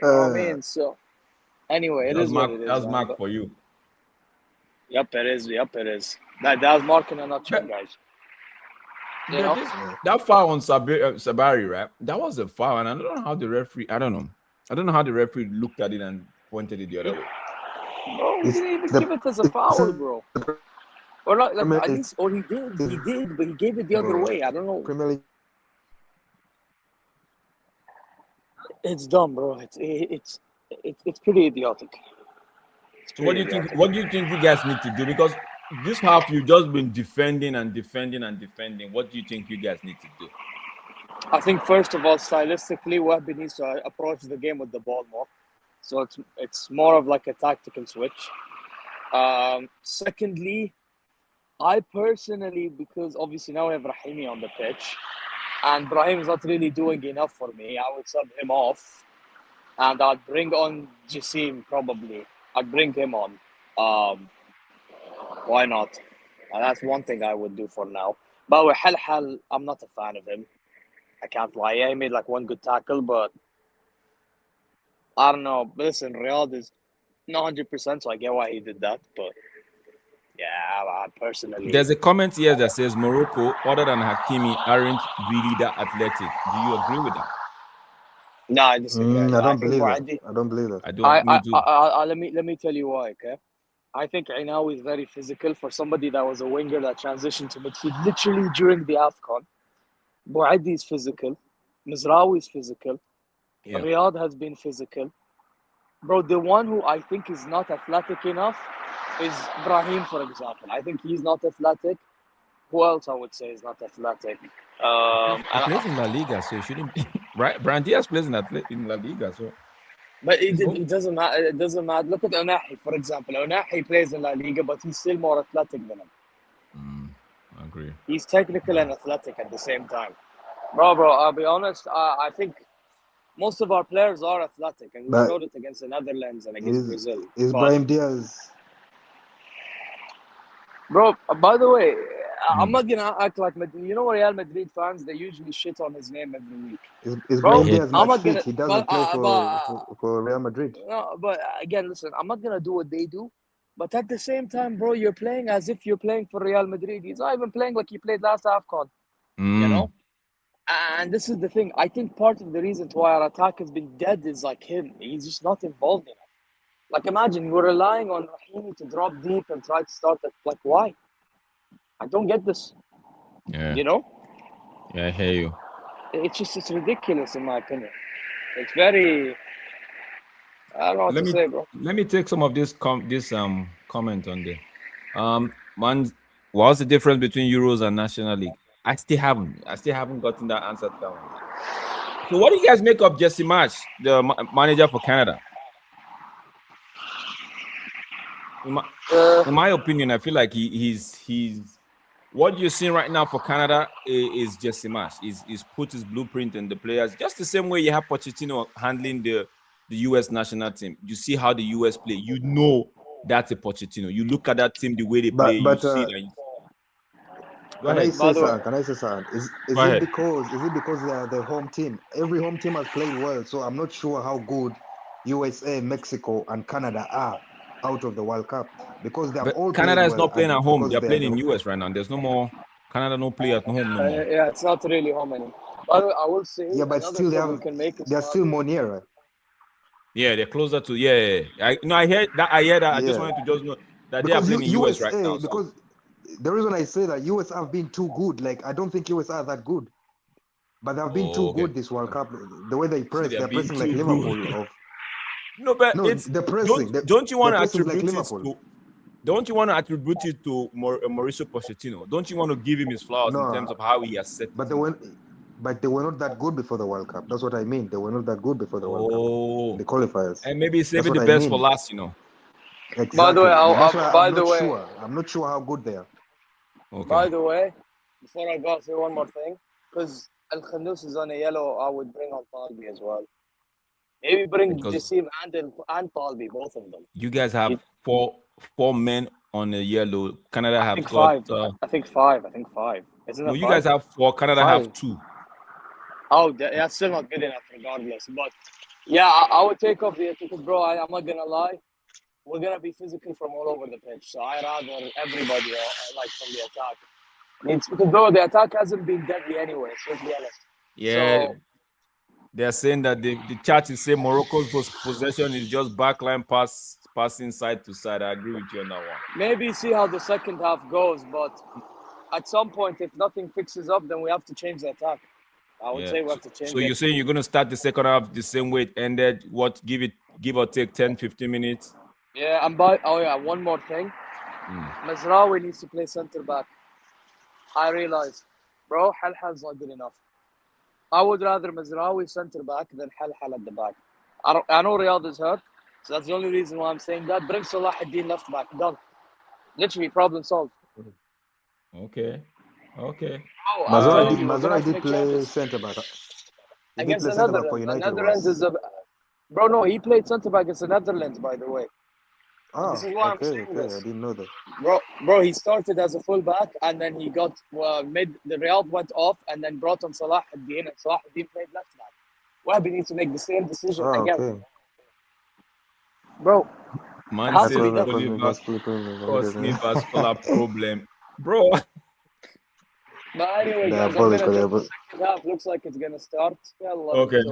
I mean, so anyway, it is what it is. That's Mark for you. Yep, it is. That's Mark in a nutshell, guys. You know? That foul on Sabari, right? That was a foul, and I don't know how the referee. I don't know how the referee looked at it and pointed it the other way. Bro, he didn't even give it as a foul, bro. Or not, like, at least, or he did, but he gave it the other way. I don't know. It's dumb, bro. It's pretty idiotic. So what do you think? What do you think you guys need to do? Because this half you've just been defending. What do you think you guys need to do? I think first of all, stylistically, Wahbi needs to approach the game with the ball more. So it's more of like a tactical switch. Secondly, I personally, because obviously now we have Rahimi on the pitch, and Brahim is not really doing enough for me, I would sub him off, and I'd bring on Jassim probably. I'd bring him on. Why not? That's one thing I would do for now. But with Hal, I'm not a fan of him. I can't lie. Yeah, he made like one good tackle, but I don't know. Listen, Riyadh is not 100%, so I get why he did that. But yeah, I personally. There's a comment here that says Morocco, other than Hakimi, aren't really that athletic. Do you agree with that? No, I disagree. I don't believe that. I don't believe that. Let me tell you why. Okay, I think Ainawi is very physical for somebody that was a winger that transitioned to midfield literally during the AFCON. Bouadi is physical. Mizraoui is physical. Yeah. Riyadh has been physical. Bro, the one who I think is not athletic enough is Brahim, for example. I think he's not athletic. Who else I would say is not athletic? He plays in La Liga, so he shouldn't be. Right? Brahim Diaz plays in La Liga, so. But it doesn't matter. It doesn't matter. Look at Onahi, for example. Onahi plays in La Liga, but he's still more athletic than him. I agree. He's technical and athletic at the same time. Bro, I'll be honest. I think most of our players are athletic, and we showed it against the Netherlands and against Brazil. Is Brahim Diaz? Bro, by the way, I'm not gonna act like you know Real Madrid fans. They usually shit on his name every week. Is Brahim Diaz match fit? He doesn't play for Real Madrid. No, but again, listen. I'm not gonna do what they do, But at the same time, bro, you're playing as if you're playing for Real Madrid. He's not even playing like he played last AFCON, you know? And this is the thing. I think part of the reason why our attack has been dead is like him. He's just not involved enough. Like, imagine we're relying on Raheem to drop deep and try to start it. Like, why? I don't get this. Yeah. You know? Yeah, I hear you. It's ridiculous in my opinion. It's very. I don't know what to say, bro. Let me take some of this comment on there. Man, what's the difference between Euros and National League? I still haven't gotten that answer to that one. So what do you guys make of Jesse Marsh, the manager for Canada? In my opinion, I feel like he's what you're seeing right now for Canada is Jesse Marsh. He's put his blueprint in the players just the same way you have Pochettino handling the US national team. You see how the US play. You know that's a Pochettino. You look at that team, the way they play. You see that. Can I say something? Is it because they are the home team? Every home team has played well, so I'm not sure how good USA, Mexico, and Canada are out of the World Cup because they have all Canada played is well, not playing at home. They're playing in the US right now. There's no more Canada. No play at home no more. Yeah, it's not really home anymore. But I will say, yeah, but still they're still more nearer. Yeah, they're closer to. Yeah. I heard that. Yeah. I just wanted to just know that because they are playing in US right now. Because the reason I say that US have been too good. Like I don't think US are that good, but they've been too good this World Cup. The way they press, they're pressing like Liverpool. The pressing. Don't you want to attribute like it to? Don't you want to attribute it to Mauricio Pochettino? Don't you want to give him his flowers in terms of how he has set? But they were not that good before the World Cup. That's what I mean. They were not that good before the World Cup. The qualifiers. And maybe saving the best for last, Exactly. By the way, I'm not sure how good they are. Okay. By the way, before I go, I'll say one more thing. Because Al Khanous is on a yellow, I would bring on Talbi as well. Maybe bring Jassim and Talbi, both of them. You guys have four men on a yellow. Canada have got I think five. Isn't no, it you five? guys have 4. Canada have 2. Oh, that's still not good enough, regardless. But yeah, I would take off the because, bro, I'm not gonna lie, we're gonna be physical from all over the pitch. So I rather everybody like from the attack. Because bro, the attack hasn't been deadly anyway. Let's be honest. Yeah. So, they're saying that the chat is saying Morocco's possession is just backline passing side to side. I agree with you on that one. Maybe see how the second half goes, but at some point, if nothing fixes up, then we have to change the attack. I would say we have to change. So you're saying you're going to start the second half the same way it ended? What, give or take 10, 15 minutes? Yeah, one more thing. Mazraoui needs to play center back. I realize, bro, Halhal's not good enough. I would rather Mazraoui center back than Halhal at the back. I know Riyadh is hurt, so that's the only reason why I'm saying that. Bring Salah ad-Din left back. Done. Literally, problem solved. Okay. Mazraoui did play center back. Against the Netherlands is a... Bro, no, he played center back against the Netherlands, by the way. This is why I'm saying this. I didn't know that. Bro, he started as a fullback and then he got the Real went off and then brought on Salah ad-Din and Salah ad-Din played left back. Wahbi needs to make the same decision again. Okay. Bro, man said vascular problem. Bro. But anyway, guys, the second half looks like it's gonna start. Yeah, okay.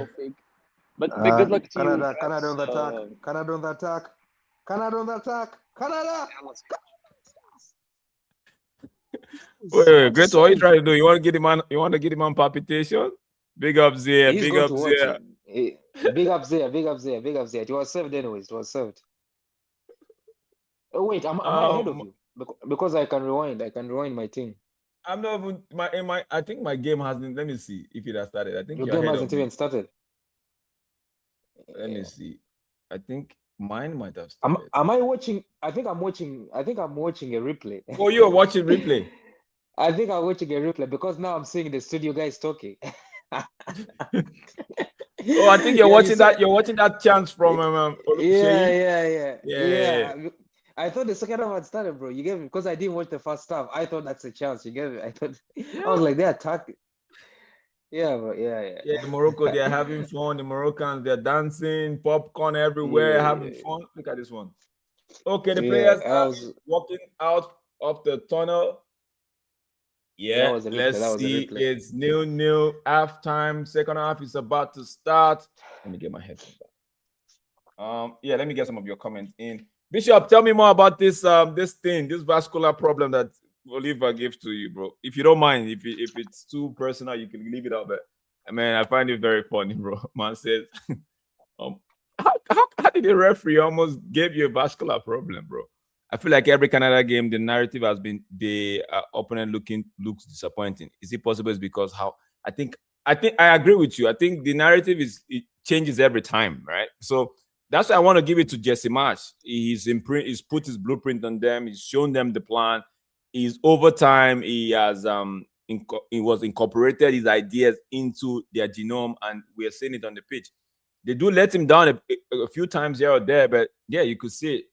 But good luck to Canada, you. Canada on the attack. Canada on the attack. Canada on the attack. Canada. Wait, great. What are you trying to do? You want to get him on? You want to get him on palpitation? Big up there. Big up there. Big up there. Big up there. Big up there. It was served anyways. It was served. Oh wait, am I ahead of you? Because I can rewind. I can rewind my thing. I'm not even I think my game hasn't. Let me see if it has started. I think your game hasn't even started. Let me see. I think mine might have started. Am I watching? I think I'm watching a replay. Oh, you're watching replay? I think I'm watching a replay because now I'm seeing the studio guys talking. Oh, I think you're watching that. You're watching that chance from yeah. I thought the second half had started, bro. You gave me because I didn't watch the first half. I thought that's a chance. You gave me. I thought I was like they're attacking. Yeah, bro. Yeah. Yeah, Morocco, they're having fun. The Moroccans, they're dancing, popcorn everywhere, having fun. Look at this one. Okay, the Yeah, players are walking out of the tunnel. that Yeah, was a replay. let's That was a see. replay. It's 0-0 halftime. Second half is about to start. Let me get my headphones back. Yeah, let me get some of your comments in. Bishop, tell me more about this this vascular problem that Oliver gave to you, bro. If you don't mind, if it's too personal, you can leave it out. But man, I find it very funny, bro. Man says, how did the referee almost give you a vascular problem, bro? I feel like every Canada game, the narrative has been the opponent looks disappointing. Is it possible? It's because how I think I agree with you. I think the narrative it changes every time, right? So that's why I want to give it to Jesse Marsh. He's put his blueprint on them. He's shown them the plan. He's over time. He has he was incorporated his ideas into their genome, and we are seeing it on the pitch. They do let him down a few times here or there, but yeah, you could see it.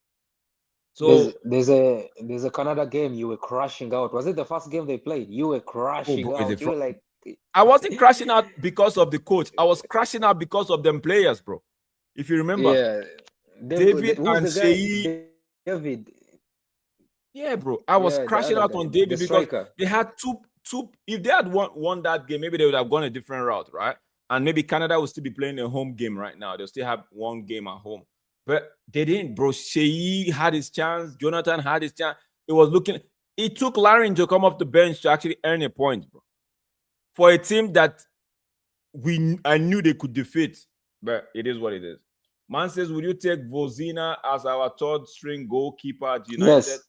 So there's a Canada game you were crashing out. Was it the first game they played? You were crashing out. You were like, I wasn't crashing out because of the coach. I was crashing out because of them players, bro. If you remember, yeah, David who's and the guy? Sheyi. David. Yeah, bro. I was crashing out on David because they had two. If they had won that game, maybe they would have gone a different route, right? And maybe Canada would still be playing a home game right now. They'll still have one game at home. But they didn't, bro. Sheyi had his chance. Jonathan had his chance. It took Larin to come off the bench to actually earn a point, bro. For a team that I knew they could defeat. But it is what it is. Man says, would you take Vozina as our third string goalkeeper at United?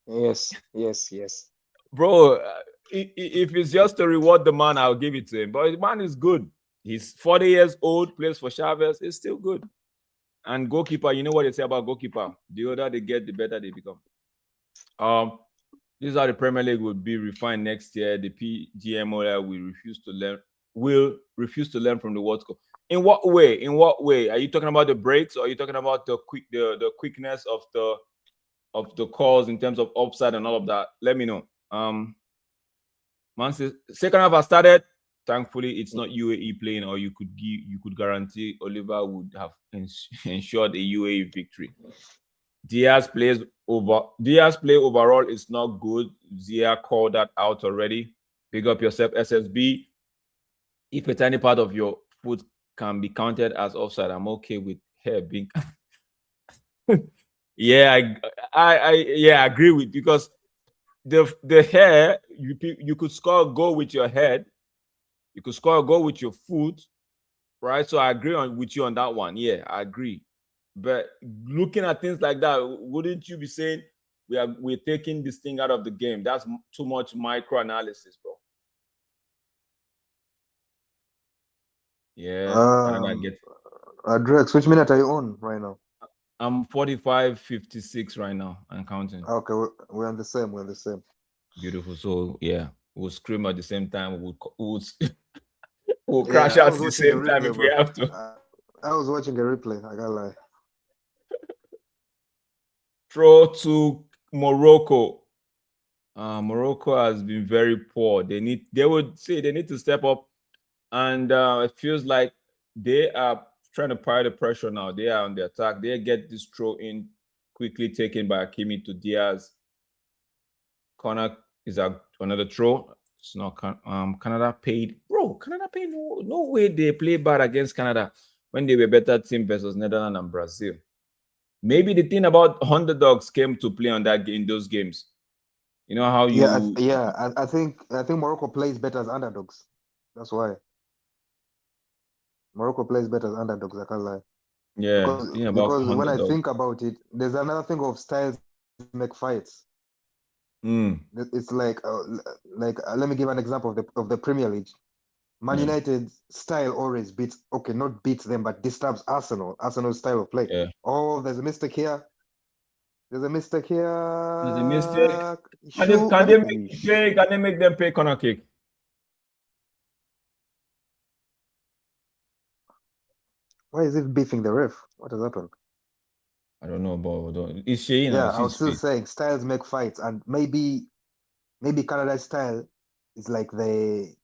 Yes. Bro, if it's just to reward the man, I'll give it to him. But the man is good. He's 40 years old, plays for Chavez. He's still good. And goalkeeper, you know what they say about goalkeeper? The older they get, the better they become. This is how the Premier League will be refined next year. The PGMOL will refuse to learn from the World Cup. In what way? In what way? Are you talking about the breaks, or are you talking about the quickness of the calls in terms of offside and all of that? Let me know. Man says second half has started. Thankfully, it's not UAE playing, or you could guarantee Oliver would have ensured a UAE victory. Diaz play overall is not good. Zia called that out already. Pick up yourself, SSB. If a tiny part of your foot can be counted as offside, I'm okay with hair being. Yeah, I agree with, because the hair, you could score a goal with your head, you could score a goal with your foot, right? So I agree with you on that one. Yeah, I agree. But looking at things like that, wouldn't you be saying we're taking this thing out of the game? That's too much micro analysis, bro. Yeah, Drex, which minute are you on right now? I'm 45-56 right now. I'm counting. Okay, we're on the same. We're on the same. Beautiful. So yeah, we'll scream at the same time. We'll crash out at the same time if we have to. I was watching a replay. I can't lie. Throw to Morocco. Morocco has been very poor. They would say they need to step up, and it feels like they are trying to apply the pressure now. They are on the attack. They get this throw in quickly taken by Hakimi to Diaz. Corner is another throw. It's not Canada paid. Bro, Canada paid. No way they play bad against Canada when they were better team versus Netherlands and Brazil. Maybe the thing about underdogs came to play on that in those games. You know how you I think Morocco plays better as underdogs. That's why. Morocco plays better as underdogs, I can't lie. Yeah, because when I think about it, there's another thing of styles make fights. It's like let me give an example of the Premier League. Man United style always not beats them, but disturbs Arsenal's style of play. Yeah. Oh, there's a mistake here. There's a mistake here. There's a mistake. Can they make them pay corner kick? Why is it beefing the ref? What has happened? I don't know, but is she? Yeah, I was still saying styles make fights, and maybe Canada's style is like the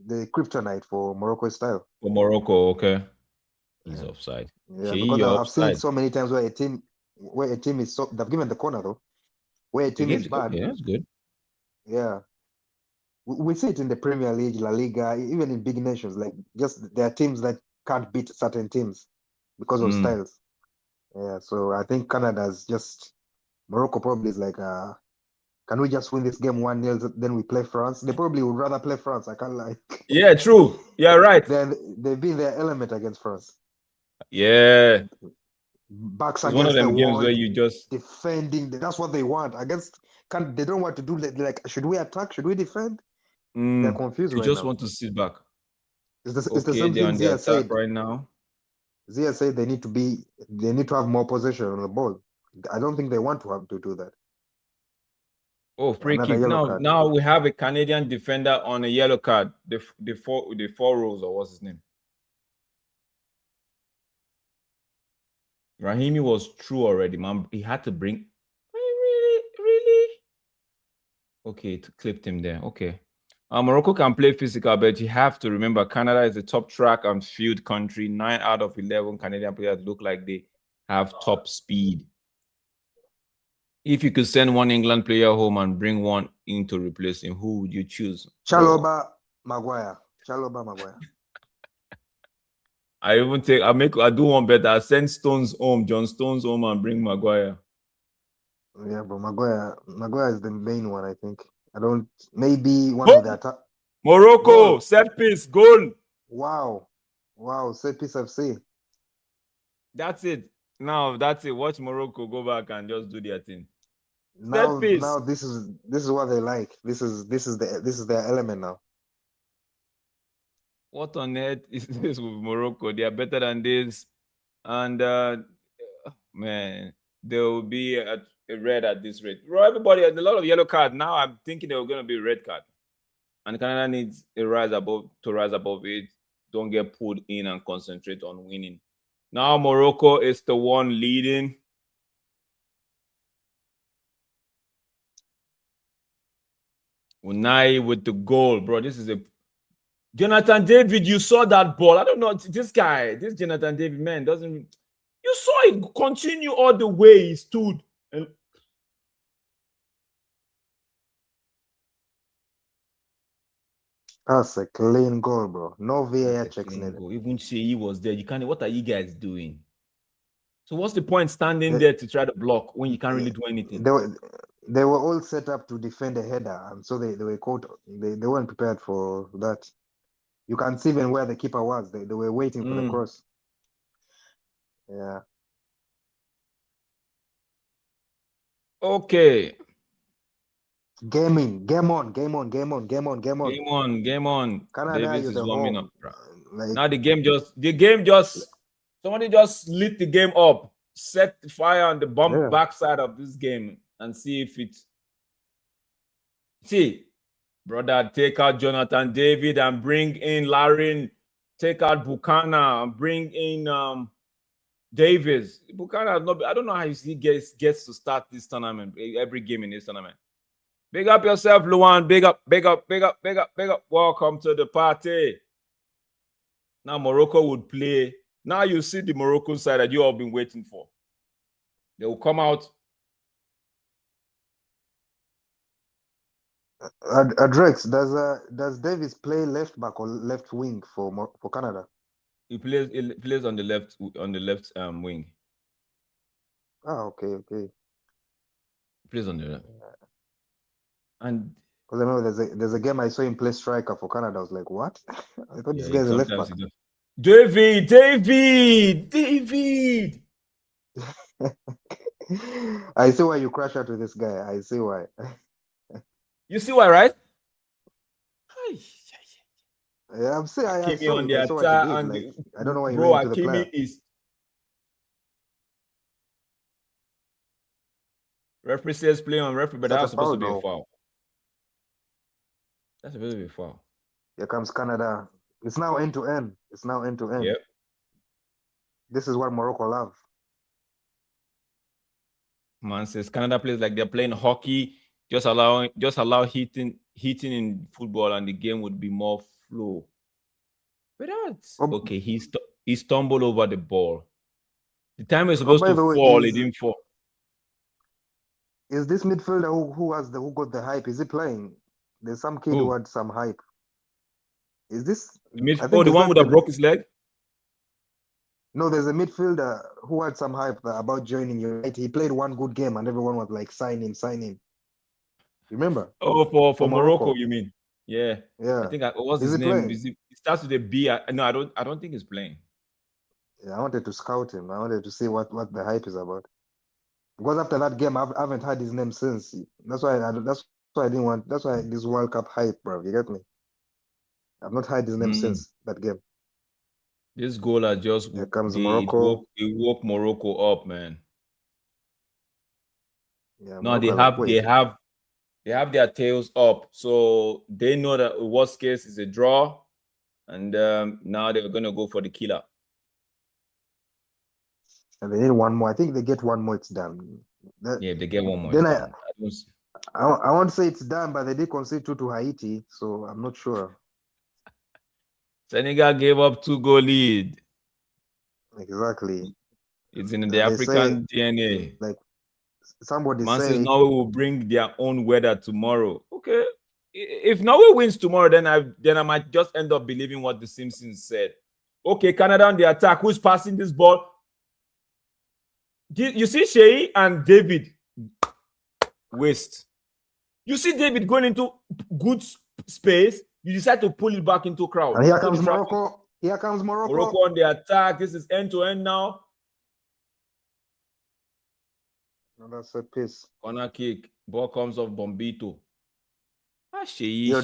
kryptonite for Morocco's style. For Morocco, okay. He's offside. Yeah, because I've seen it so many times where a team where a team is so they've given the corner though, where a team is bad. Okay, that's good. Yeah. We see it in the Premier League, La Liga, even in big nations. Like just there are teams that can't beat certain teams because of styles. Yeah, so I think Canada's just Morocco probably is like, can we just win this game 1-0, then we play France? They probably would rather play France. I can't lie. Yeah, true. Yeah, right. They've been their element against France. Yeah. Backs It's one of against the them games wall, where you just defending. That's what they want. They don't want to do like, should we attack? Should we defend? They're confused you right just now. want to sit back. It's the Okay, same they're thing on the attack right now. Zia said they need to have more possession on the ball. I don't think they want to have to do that. Oh, free Another kick. yellow card. Now we have a Canadian defender on a yellow card. The four rows, or what's his name? Rahimi was through already, man. He had to bring. Really? Okay, to clipped him there. Okay. Morocco can play physical, but you have to remember Canada is a top track and field country. 9 out of 11 Canadian players look like they have top speed. If you could send one England player home and bring one in to replace him, who would you choose? Chalobah Maguire. I do one better. I send John Stones home and bring Maguire. Yeah, but Maguire is the main one, I think. Maybe one of the attack. Morocco, goal. Set piece, goal. Wow, set piece FC. That's it. Now that's it. Watch Morocco go back and just do their thing. Now this is what they like. This is their element now. What on earth is this with Morocco? They are better than this, and man, there will be a red at this rate. Everybody has a lot of yellow card. Now I'm thinking there were going to be a red card, and Canada needs to rise above it. Don't get pulled in and concentrate on winning. Now Morocco is the one leading. Unai with the goal, bro. This is a Jonathan David. You saw that ball. I don't know this Jonathan David man doesn't. You saw it continue all the way. He stood. And that's a clean goal, bro. No VAR checks needed. Even Shea was there. You can't. What are you guys doing? So what's the point standing there to try to block when you can't really do anything? They were all set up to defend a header, and so they were caught. They weren't prepared for that. You can see even where the keeper was. They were waiting for the cross. Yeah. Okay. Game on. Game on. Canada, Davis is warming up. Like, now the game just somebody just lit the game up, set the fire on the backside of this game and see if it's brother, take out Jonathan David and bring in Larin, take out Buchanan and bring in Davis. Buchanan, I don't know how he gets to start this tournament, every game in this tournament. Big up yourself, Luan. Big up. Welcome to the party. Now Morocco would play. Now you see the Moroccan side that you all been waiting for. They will come out. Drex, does Davis play left back or left wing for Canada? He plays on the left wing. Oh, okay. He plays on the left. And because I remember there's a game I saw him play striker for Canada. I was like, what? I thought this guy's a left back. David. I see why you crash out with this guy. I see why. You see why, right? Yeah, I'm saying I saw on the attack. I don't know why he bro, went to the player. Referee says play on referee, but that's supposed to be a foul. That's supposed to be a foul. Here comes Canada. It's now end to end. Yep. This is what Morocco love. Man says Canada plays like they're playing hockey. Just allow hitting in football, and the game would be more flow. But that's okay. He stumbled over the ball. The time is supposed to fall. It didn't fall. Is this midfielder who got the hype? Is he playing? There's some kid who Who? had some hype. Is this? I Oh, think the is one that with that broke his leg? no? There's a midfielder who had some hype about joining United. He played one good game, and everyone was like, "Sign him, sign him." Remember? Oh, for Morocco, Morocco. you mean? Yeah. I Yeah. think what's Is his he name? playing? It starts with a B. No, I don't think he's playing. Yeah, I wanted to scout him. I wanted to see what the hype is about. Because after that game, I haven't heard his name since. That's why I didn't want. That's why this World Cup hype, bro. You get me? I've not heard his name Mm. since that game. This goal are just Here comes Morocco. it woke Morocco up, man. Yeah, No, Morocco are like, wait, they have their tails up, so they know that worst case is a draw, and now they're gonna go for the killer. and they need one more. I think they get one more. It's done. Yeah, if they get one more, it's Then done. I won't say it's done, but they did concede two to Haiti, so I'm not sure. Senegal gave up 2-goal lead. Exactly. It's in the And they say, African DNA. like somebody Man says say, Norway will bring their own weather tomorrow. Okay. If Norway wins tomorrow, then I might just end up believing what the Simpsons said. Okay, Canada on the attack. Who's passing this ball? You see Shea and David waste. You see David going into good space. You decide to pull it back into crowd. and here into comes the traffic. Morocco. Here comes Morocco. Morocco on the attack. This is end to end now. No, that's a piece. Corner kick. Ball comes off Bombito. Yo,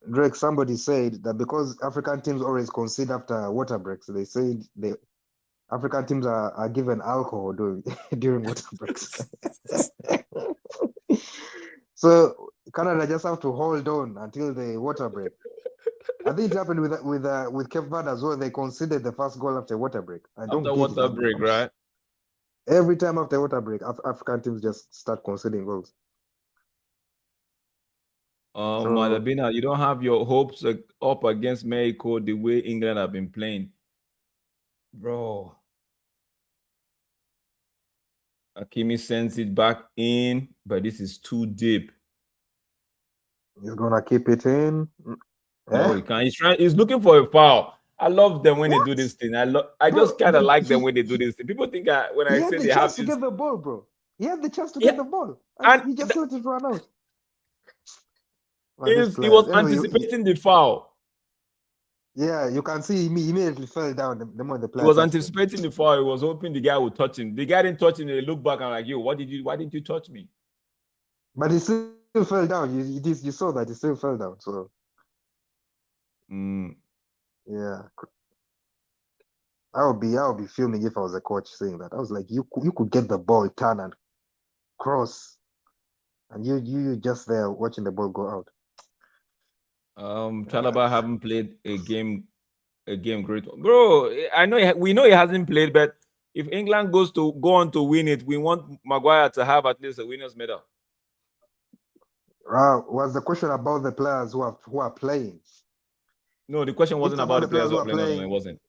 Drake, somebody said that because African teams always concede after water breaks, they said the African teams are given alcohol during water breaks. So Canada just have to hold on until the water break. I think it happened with Cape Verde as well. They conceded the first goal after water break. I don't After get water it. break, right? Every time after water break, African teams just start conceding goals. Madabina, you don't have your hopes up against Mexico the way England have been playing. Bro. Hakimi sends it back in, but this is too deep. He's gonna keep it in. No, he can't. He's looking for a foul. I love them when they do this thing. I just kind of like them when they do this thing. People think when I say had the they have chance to this, get the ball, bro. He had the chance to yeah, get the ball, and he just let it run out. he was anticipating the foul. Yeah, you can see he immediately fell down the moment the player He was touched him. anticipating the foul. He was hoping the guy would touch him. The guy didn't touch him. They look back and like, yo, why didn't you touch me? But he still fell down. You saw that he still fell down. So yeah, I would be filming if I was a coach saying that. I was like, you could get the ball, turn and cross, and you just there watching the ball go out. Chalaba haven't played a game great, bro. We know he hasn't played, but if England go on to win it, we want Maguire to have at least a winner's medal. Was the question about the players who are playing? No, the question wasn't about the players who are playing. No, it wasn't.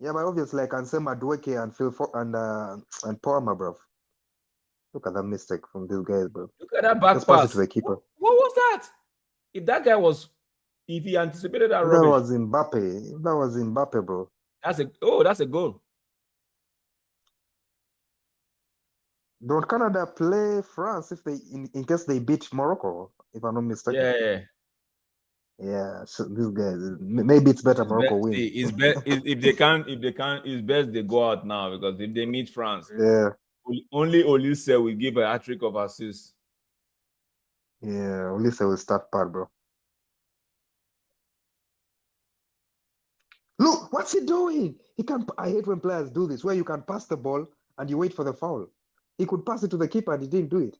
Yeah, but obviously I can say Madueke and and Palmer, bro. Look at that mistake from these guys, bro. Look at that back Just pass. pass it to the keeper. What was that? If he anticipated that rubbish. That was Mbappe, bro. That's a goal. Don't Canada play France if they in case they beat Morocco, if I'm not mistaken? Yeah. So these guys, maybe it's better Morocco win. It's best if they can, it's best they go out now, because if they meet France, only Olise will give a hat-trick of assists. Yeah, Olise will start part, bro. Look, what's he doing? I hate when players do this, where you can pass the ball and you wait for the foul. He could pass it to the keeper and he didn't do it.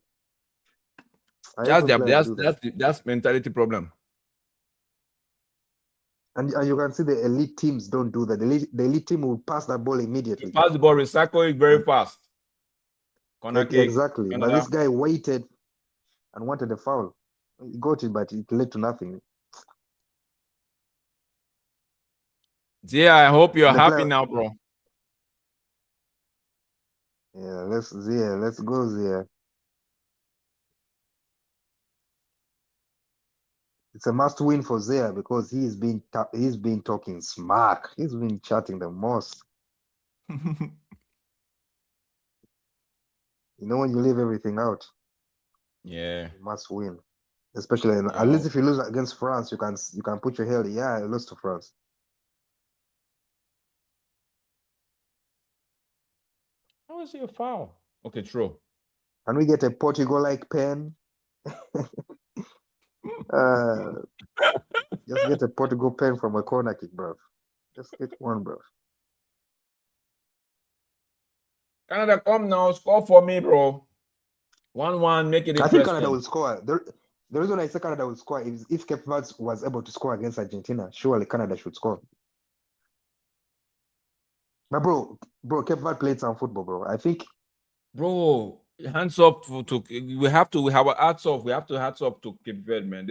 That's mentality problem. And you can see the elite teams don't do that. The elite team will pass that ball immediately. You pass the ball, recycle it very fast. Corner kick. Exactly. Canada. But this guy waited and wanted a foul. He got it, but it led to nothing. Yeah, I hope you're happy now, bro. Yeah, let's go Zia. It's a must win for Zia because he's been talking smack. He's been chatting the most. You know when you leave everything out, Yeah. you must win. Especially at least Yo. if you lose against France, you can put your head. Yeah, I lost to France. How is it a foul? Okay, true. Can we get a Portugal like pen? Uh, just get a Portugal pen from a corner kick, bro. Just get one, bro. Canada, come now, score for me, bro. 1-1, make it I think Canada interesting. will score. The reason I say Canada will score is if Cape Verde was able to score against Argentina, surely Canada should score. But bro, Cape Verde played some football, bro. I think Bro, hands up we have a hats off. We have to hats up to Cape Verde, man.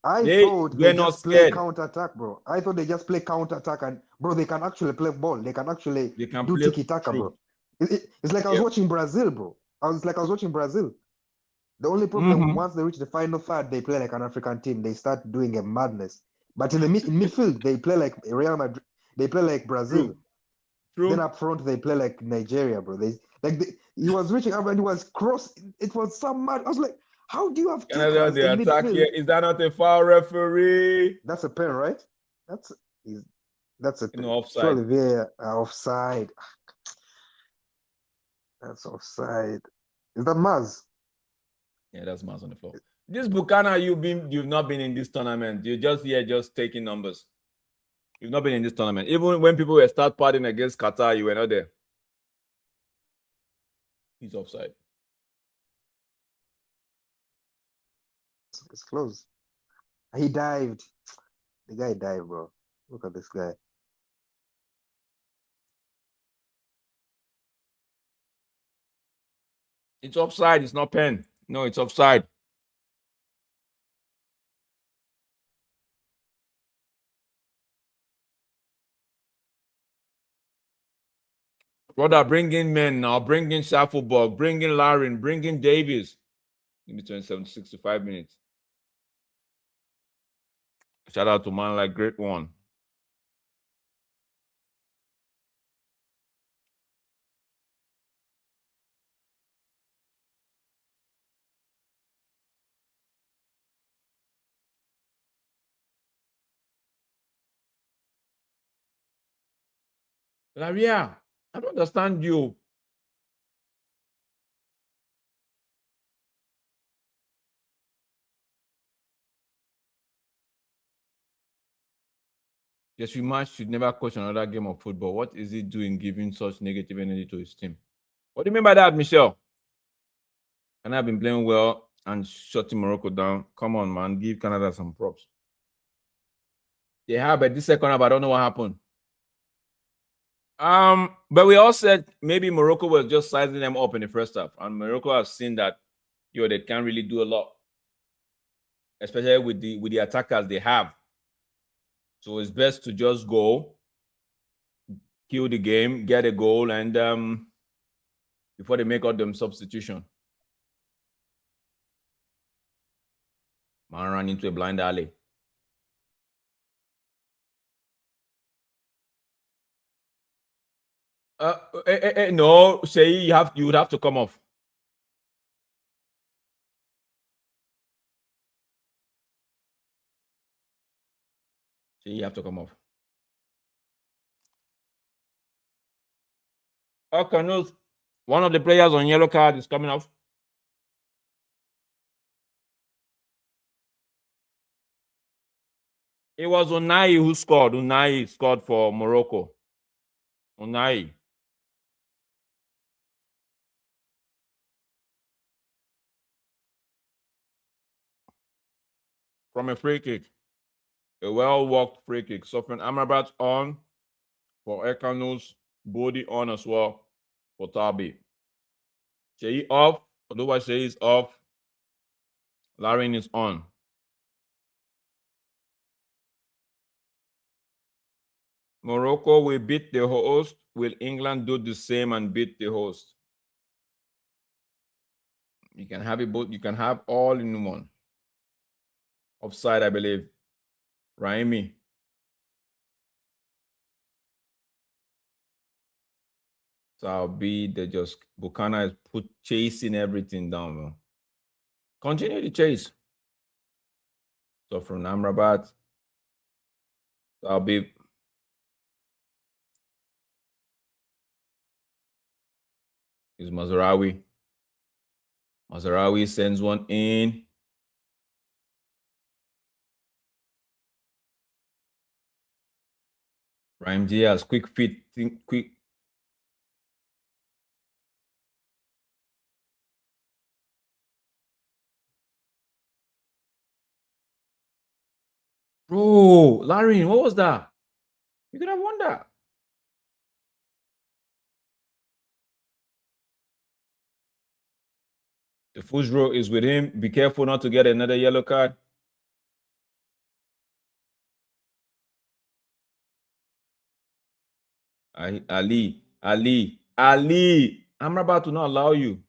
I They thought they were not just play scared. counter attack, bro. I thought they just play counter attack, and bro, they can actually play ball. They can actually They can do play tiki taka, through. bro. It's like I was Yeah. watching Brazil, bro. I was watching Brazil. The only problem Mm-hmm. once they reach the final third, they play like an African team. They start doing a madness. But in midfield, they play like Real Madrid. They play like Brazil. True. Then True. up front, they play like Nigeria, bro. He was reaching up and he was cross. It was some mad. I was like, how do you have Canada, takers the in attack here. midfield? Is that not a foul, referee? That's a pen, right? That's is that's a pen. Offside. Surely VAR offside. That's offside. Is that Maz? Yeah, that's Mars on the floor. This Buchanan, you've not been in this tournament. You're just here just taking numbers. You've not been in this tournament. Even when people were start partying against Qatar, you were not there. He's offside. It's close. He dived. The guy dived, bro. Look at this guy. It's offside. It's not pen. No, it's offside. Brother, bring in men now. Bring in Shaffelberg. Bring in Larin. Bring in Davies. Give me 27 to 65 minutes. Shout out to man like Great One. Laria, I don't understand you. Yes, we match should never coach another game of football. What is he doing giving such negative energy to his team? What do you mean by that, Michelle? And I've been playing well and shutting Morocco down. Come on, man. Give Canada some props. They have, but this second half, I don't know what happened. But we all said maybe Morocco was just sizing them up in the first half, and Morocco has seen that they can't really do a lot, especially with the attackers they have. So it's best to just go, kill the game, get a goal, and before they make out them substitution. Man ran into a blind alley. No, say you would have to come off. Say you have to come off. Okay, no, one of the players on yellow card is coming off. It was Unai who scored. Unai scored for Morocco. Unai. From a free kick. A well-worked free kick. Sofyan Amrabat on for Ekanus. Body on as well for Tabi. Shei off. Otherwise, Shei is off. Larin is on. Morocco will beat the host. Will England do the same and beat the host? You can have it both. You can have all in one. Offside, I believe. Raimi. So I'll be the just Bukana is chasing everything down. Man. Continue the chase. So from Amrabat, I'll be is Mazarawi. Mazarawi sends one in. Rhyme Diaz, quick feet, quick. Bro, Larry, what was that? You could have won that. The Fujro is with him. Be careful not to get another yellow card. Ali, I'm about to not allow you.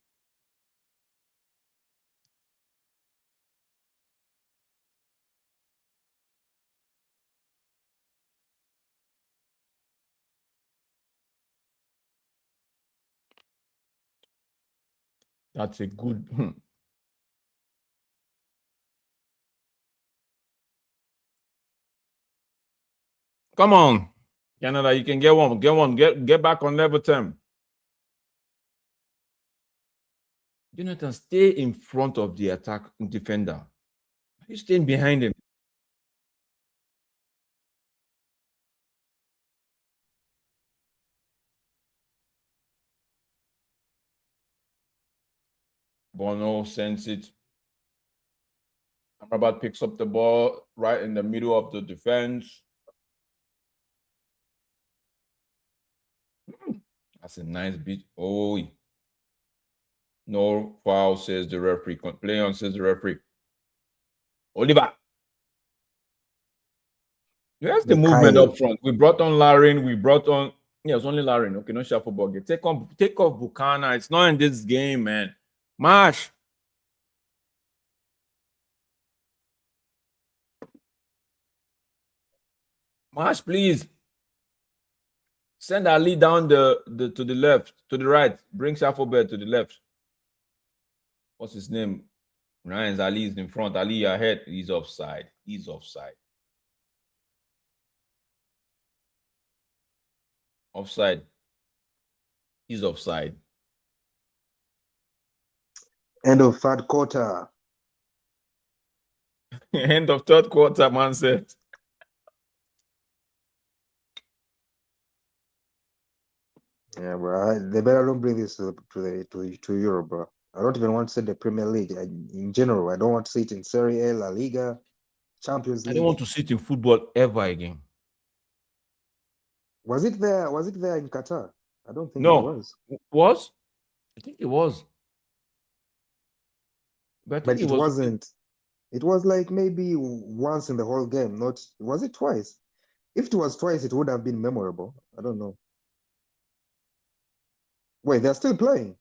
That's a good. Come on, Canada, you can get one. Get back on level 10. Jonathan, stay in front of the attack defender. You staying behind him. Bono sends it. Amrabat picks up the ball right in the middle of the defense. That's a nice beat. Oh, no foul, says the referee. Play on, says the referee. Oliver. Here's the movement up front. We brought on Larin. We brought on. Yeah, it's only Larin. Okay, no shuffle ball. Take off Bukana. It's not in this game, man. Marsh. Marsh, please. Send Ali down the to the left, to the right. Bring Shafobed to the left. What's his name? Ryan's Ali is in front. Ali ahead. He's offside. He's offside. Offside. He's offside. End of third quarter. End of third quarter, man said. Yeah, bro. They better don't bring this to Europe, bro. I don't even want to see the Premier League in general. I don't want to see it in Serie A, La Liga, Champions League. I don't want to sit in football ever again. Was it there? Was it there in Qatar? I don't think it was. Was? I think it was. But it wasn't. It was like maybe once in the whole game. Not was it twice? If it was twice, it would have been memorable. I don't know. Wait, they're still playing.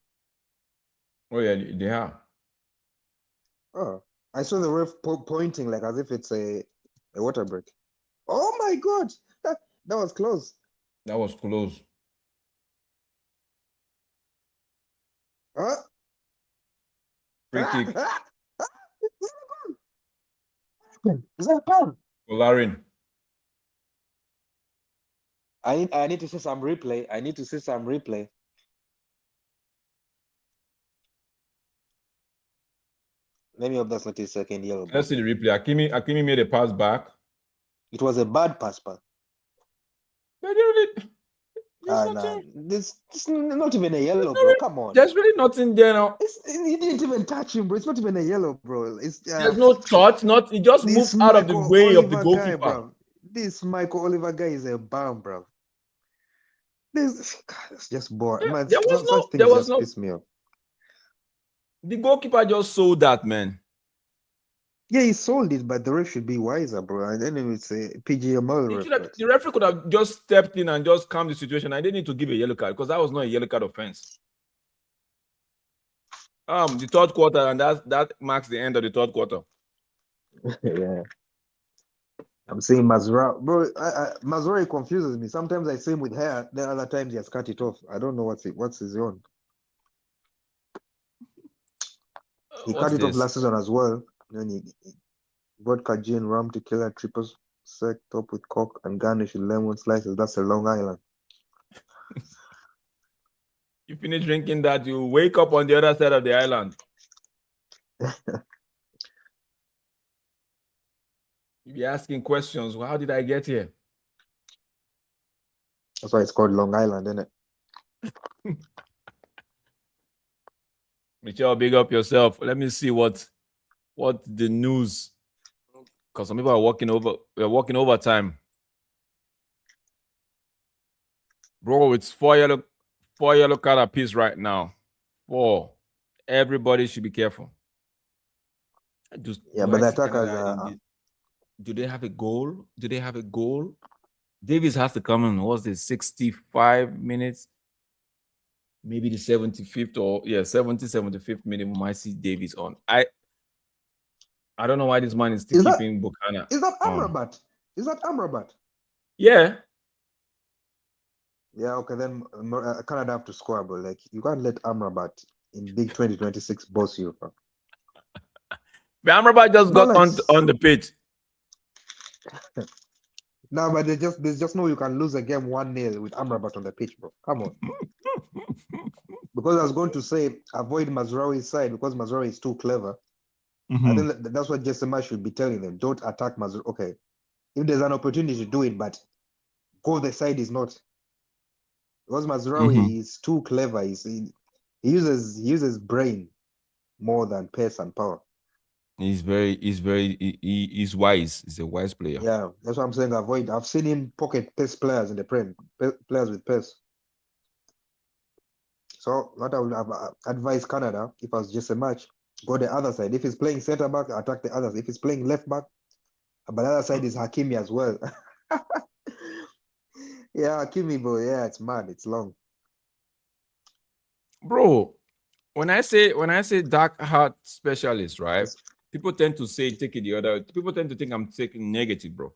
Oh yeah, they are. Oh, I saw the ref pointing like as if it's a water break. Oh my God, that was close. That was close. Huh? Free kick. Is that a goal? Larin. I need to see some replay. I need to see some replay. Let me hope that's not his second yellow. Let's see the replay. Hakimi made a pass back. It was a bad pass back. This is not even a yellow, bro. Come on. There's really nothing there now. He didn't even touch him, bro. It's not even a yellow, bro. There's no touch. He just moved out of the way of the goalkeeper. Guy, bro. This Michael Oliver guy is a bum, bro. It's just boring. Yeah, Man, there was no. Piss me off. The goalkeeper just sold that, man. Yeah, he sold it, but the ref should be wiser, bro. And then it's a PGML ref. The referee could have just stepped in and just calmed the situation. I didn't need to give a yellow card because that was not a yellow card offense. The third quarter, and that marks the end of the third quarter. Yeah. I'm saying Mazraoui, bro. Mazraoui confuses me. Sometimes I see him with hair, then other times he has cut it off. I don't know what's his own. He What's cut it off this? last season as well. Then he vodka, gin, rum, tequila, triple sec, top with coke, and garnish with lemon slices. That's a Long Island. You finish drinking that, you wake up on the other side of the island. You be asking questions. Well, how did I get here? That's why it's called Long Island, isn't it? Michelle, big up yourself. Let me see what the news. Because some people are we're working overtime. Bro, it's four yellow card apiece right now. 4. Everybody should be careful. But the attackers do they have a goal? Davies has to come in. What's this? 65 minutes? Maybe the 75th or 75th minute we might see Davies on. I don't know why this man is still keeping Buchanan. Is that Amrabat? Is that Amrabat? Yeah. Yeah, okay, then Canada have to score, but like you can't let Amrabat in big 2026 boss you. Bro. But Amrabat just got on the pitch. No, but there's just no you can lose a game 1-0 with Amrabat on the pitch, bro. Come on. Because I was going to say avoid Mazraoui's side because Mazraoui is too clever. I think that's what Jessima should be telling them. Don't attack Mazraoui. Okay, if there's an opportunity to do it, but go the side is not. Because Mazraoui is too clever. He uses brain more than pace and power. He's wise. He's a wise player. Yeah, that's what I'm saying. Avoid. I've seen him pocket pace players in the Prem, players with pace. So what I would advise Canada, if I was just a match, go the other side. If he's playing center back, attack the others. If he's playing left back, but the other side is Hakimi as well. Yeah, Hakimi, bro. Yeah, it's mad. It's long. Bro, when I say dark heart specialist, right? People tend to say take it the other. People tend to think I'm taking negative, bro.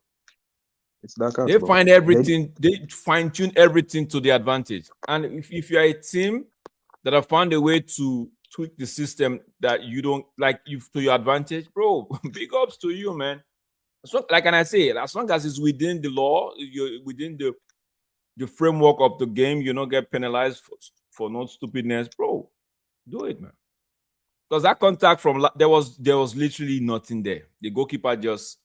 It's dark heart. They find everything, they fine-tune everything to the advantage. And if you're a team that have found a way to tweak the system that you don't like you to your advantage, bro, big ups to you, man. So, like and I say, as long as it's within the law, you're within the framework of the game, you don't get penalized for not stupidness, bro. Do it, man. Because that contact from there was literally nothing there. The goalkeeper just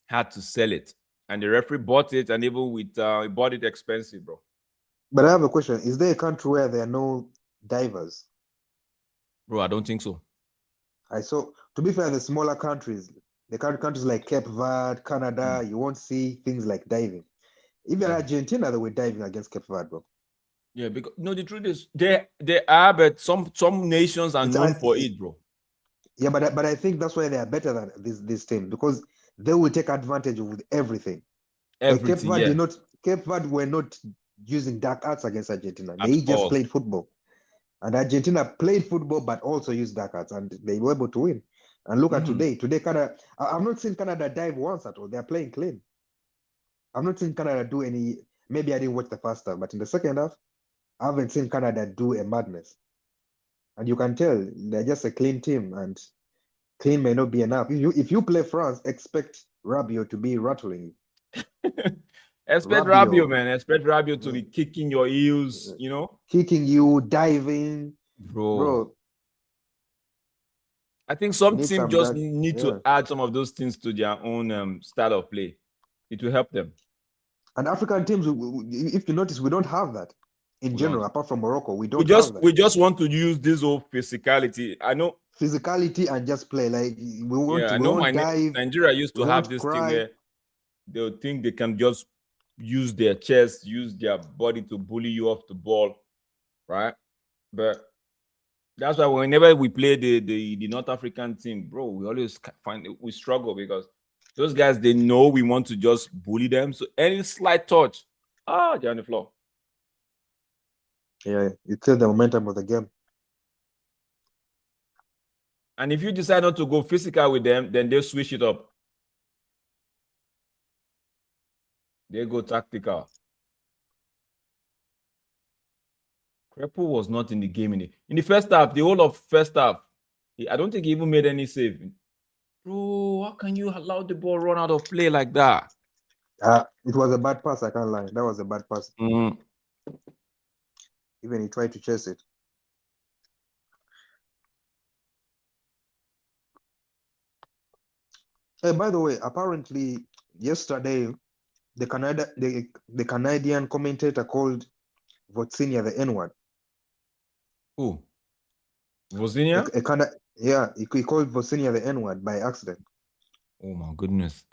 had to sell it, and the referee bought it, and even with he bought it expensive, bro. But I have a question: is there a country where there are no divers? Bro, I don't think so. To be fair, the smaller countries, the countries like Cape Verde, Canada, you won't see things like diving. Even Argentina, they were diving against Cape Verde, bro. Yeah, because no, the truth is they are, but some nations are known for it, bro. Yeah, but I think that's why they are better than this team because they will take advantage of everything. Everything, Cape Verde were not using dark arts against Argentina. They just played football. And Argentina played football, but also used dark arts, and they were able to win. And look at today. Today, Canada, I've not seen Canada dive once at all. They're playing clean. I've not seen Canada do any. Maybe I didn't watch the first half, but in the second half, I haven't seen Canada do a madness. And you can tell they're just a clean team, and clean may not be enough. If you play France, expect Rabiot to be rattling you. Expect Rabiot, man. Expect Rabiot to be kicking your heels, you know? Kicking you, diving. Bro. I think some teams just need to add some of those things to their own style of play. It will help them. And African teams, if you notice, we don't have that. In general, apart from Morocco, we don't have that. We just want to use this whole physicality. I know. Physicality and just play. Like, we won't dive. Nigeria used to have this thing where they'll think they can just use their chest, use their body to bully you off the ball, right? But that's why whenever we play the North African team, bro, we always we struggle because those guys, they know we want to just bully them. So any slight touch, they're on the floor. Yeah, you kill the momentum of the game. And if you decide not to go physical with them, then they'll switch it up. They go tactical. Crepo was not in the game in the first half. The whole of first half, I don't think he even made any save. Bro, how can you allow the ball run out of play like that? It was a bad pass, I can't lie. That was a bad pass. Mm. Even he tried to chase it. Hey, by the way, apparently yesterday the Canadian commentator called Votsinia the N-word. Who? Vozinia? He called Votsinia the N-word by accident. Oh my goodness.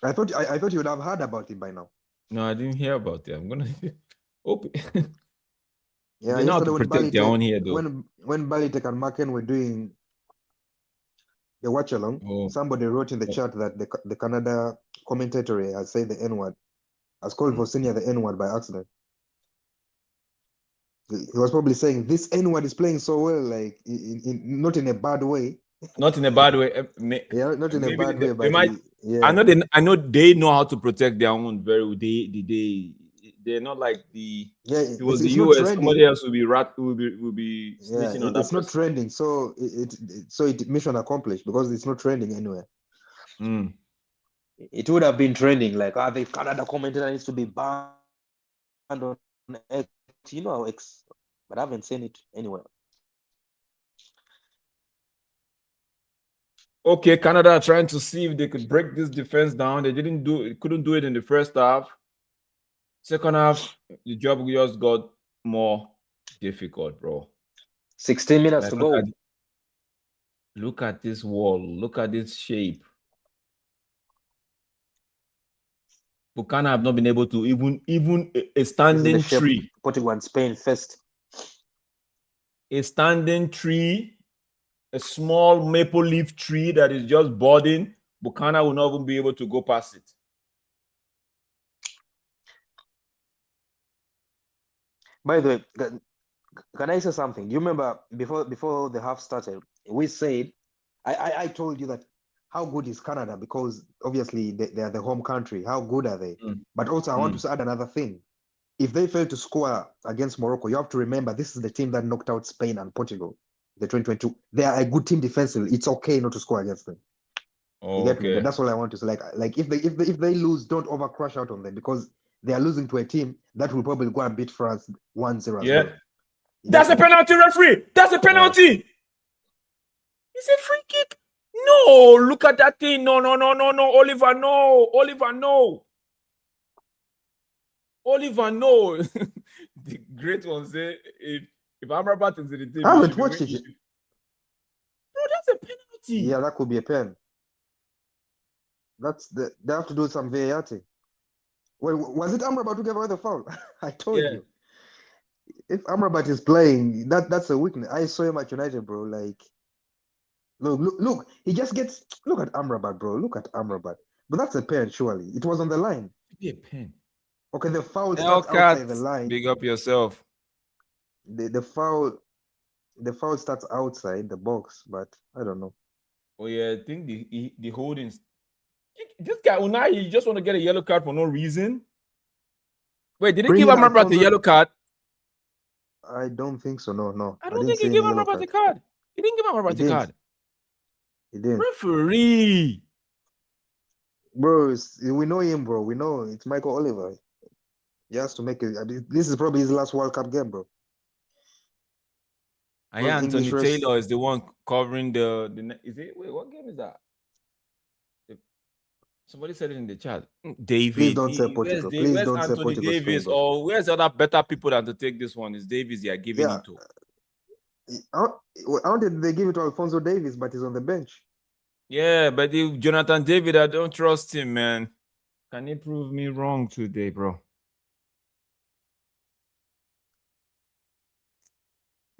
I thought you would have heard about it by now. No, I didn't hear about it. I'm gonna hope. Yeah, they know how yesterday to when protect their own here, though. when Balitek and Maken were doing the watch along, somebody wrote in the chat that the Canada commentator has said the N-word, has called Vossinia the N-word by accident. He was probably saying this N-word is playing so well, like not in a bad way. Not in a bad way. Yeah, not in a bad way, they but might. Yeah. I know they know how to protect their own very well. They're not like the. Yeah, if it was it's the not US. trending. Somebody else will be snitching on that. It's not trending, so it mission accomplished because it's not trending anywhere. Mm. It would have been trending, like the Canada commentator needs to be banned on X, X, but I haven't seen it anywhere. Okay, Canada are trying to see if they could break this defense down. They couldn't do it in the first half. Second half, the job just got more difficult, bro. 16 minutes to go. Look at this wall. Look at this shape. Buchanan have not been able to even a standing tree. Portugal and Spain first. A standing tree, a small maple leaf tree that is just budding. Buchanan will not even be able to go past it. By the way, can I say something? Do you remember before the half started, we said, I told you that how good is Canada, because obviously they are the home country. How good are they? But also I want to add another thing. If they fail to score against Morocco, you have to remember this is the team that knocked out Spain and Portugal, the 2022. They are a good team defensively. It's okay not to score against them. You get me? But that's all I want to say. Like if they lose, don't over crash out on them, because they are losing to a team that will probably go and beat France 1-0 as well. That's a penalty, referee. That's a penalty. Yeah. It's a free kick. No, look at that thing. No. Oliver, no. Oliver, no. The great one say if Amrabat is in the team, I haven't watched it. Bro, that's a penalty. Yeah, that could be a pen. They have to do some VAR thing. Well, was it Amrabat who gave away the foul? I told you. If Amrabat is playing, that's a weakness. I saw him at United, bro. Like, look. He just gets. Look at Amrabat, bro. Look at Amrabat. But that's a pen, surely. It was on the line. Be a pen. Okay, the foul starts outside the line. Big up yourself. The foul starts outside the box, but I don't know. Oh yeah, I think the holdings. This guy Unai, he just want to get a yellow card for no reason. Wait, did he give Amrabat the yellow card? I don't think so. No. I don't think he gave Amrabat the card. He didn't give Amrabat the card. He didn't. Referee. Bro, we know him, bro. We know it's Michael Oliver. He has to make it. This is probably his last World Cup game, bro. Anthony Taylor is the one covering the. Is it? Wait, what game is that? Somebody said it in the chat. David. Please don't say Portugal. Please don't say Portugal. Davies, or where's the other better people than to take this one? Is Davies they are giving it to? How did they give it to Alphonso Davies, but he's on the bench? Yeah, but Jonathan David, I don't trust him, man. Can he prove me wrong today, bro?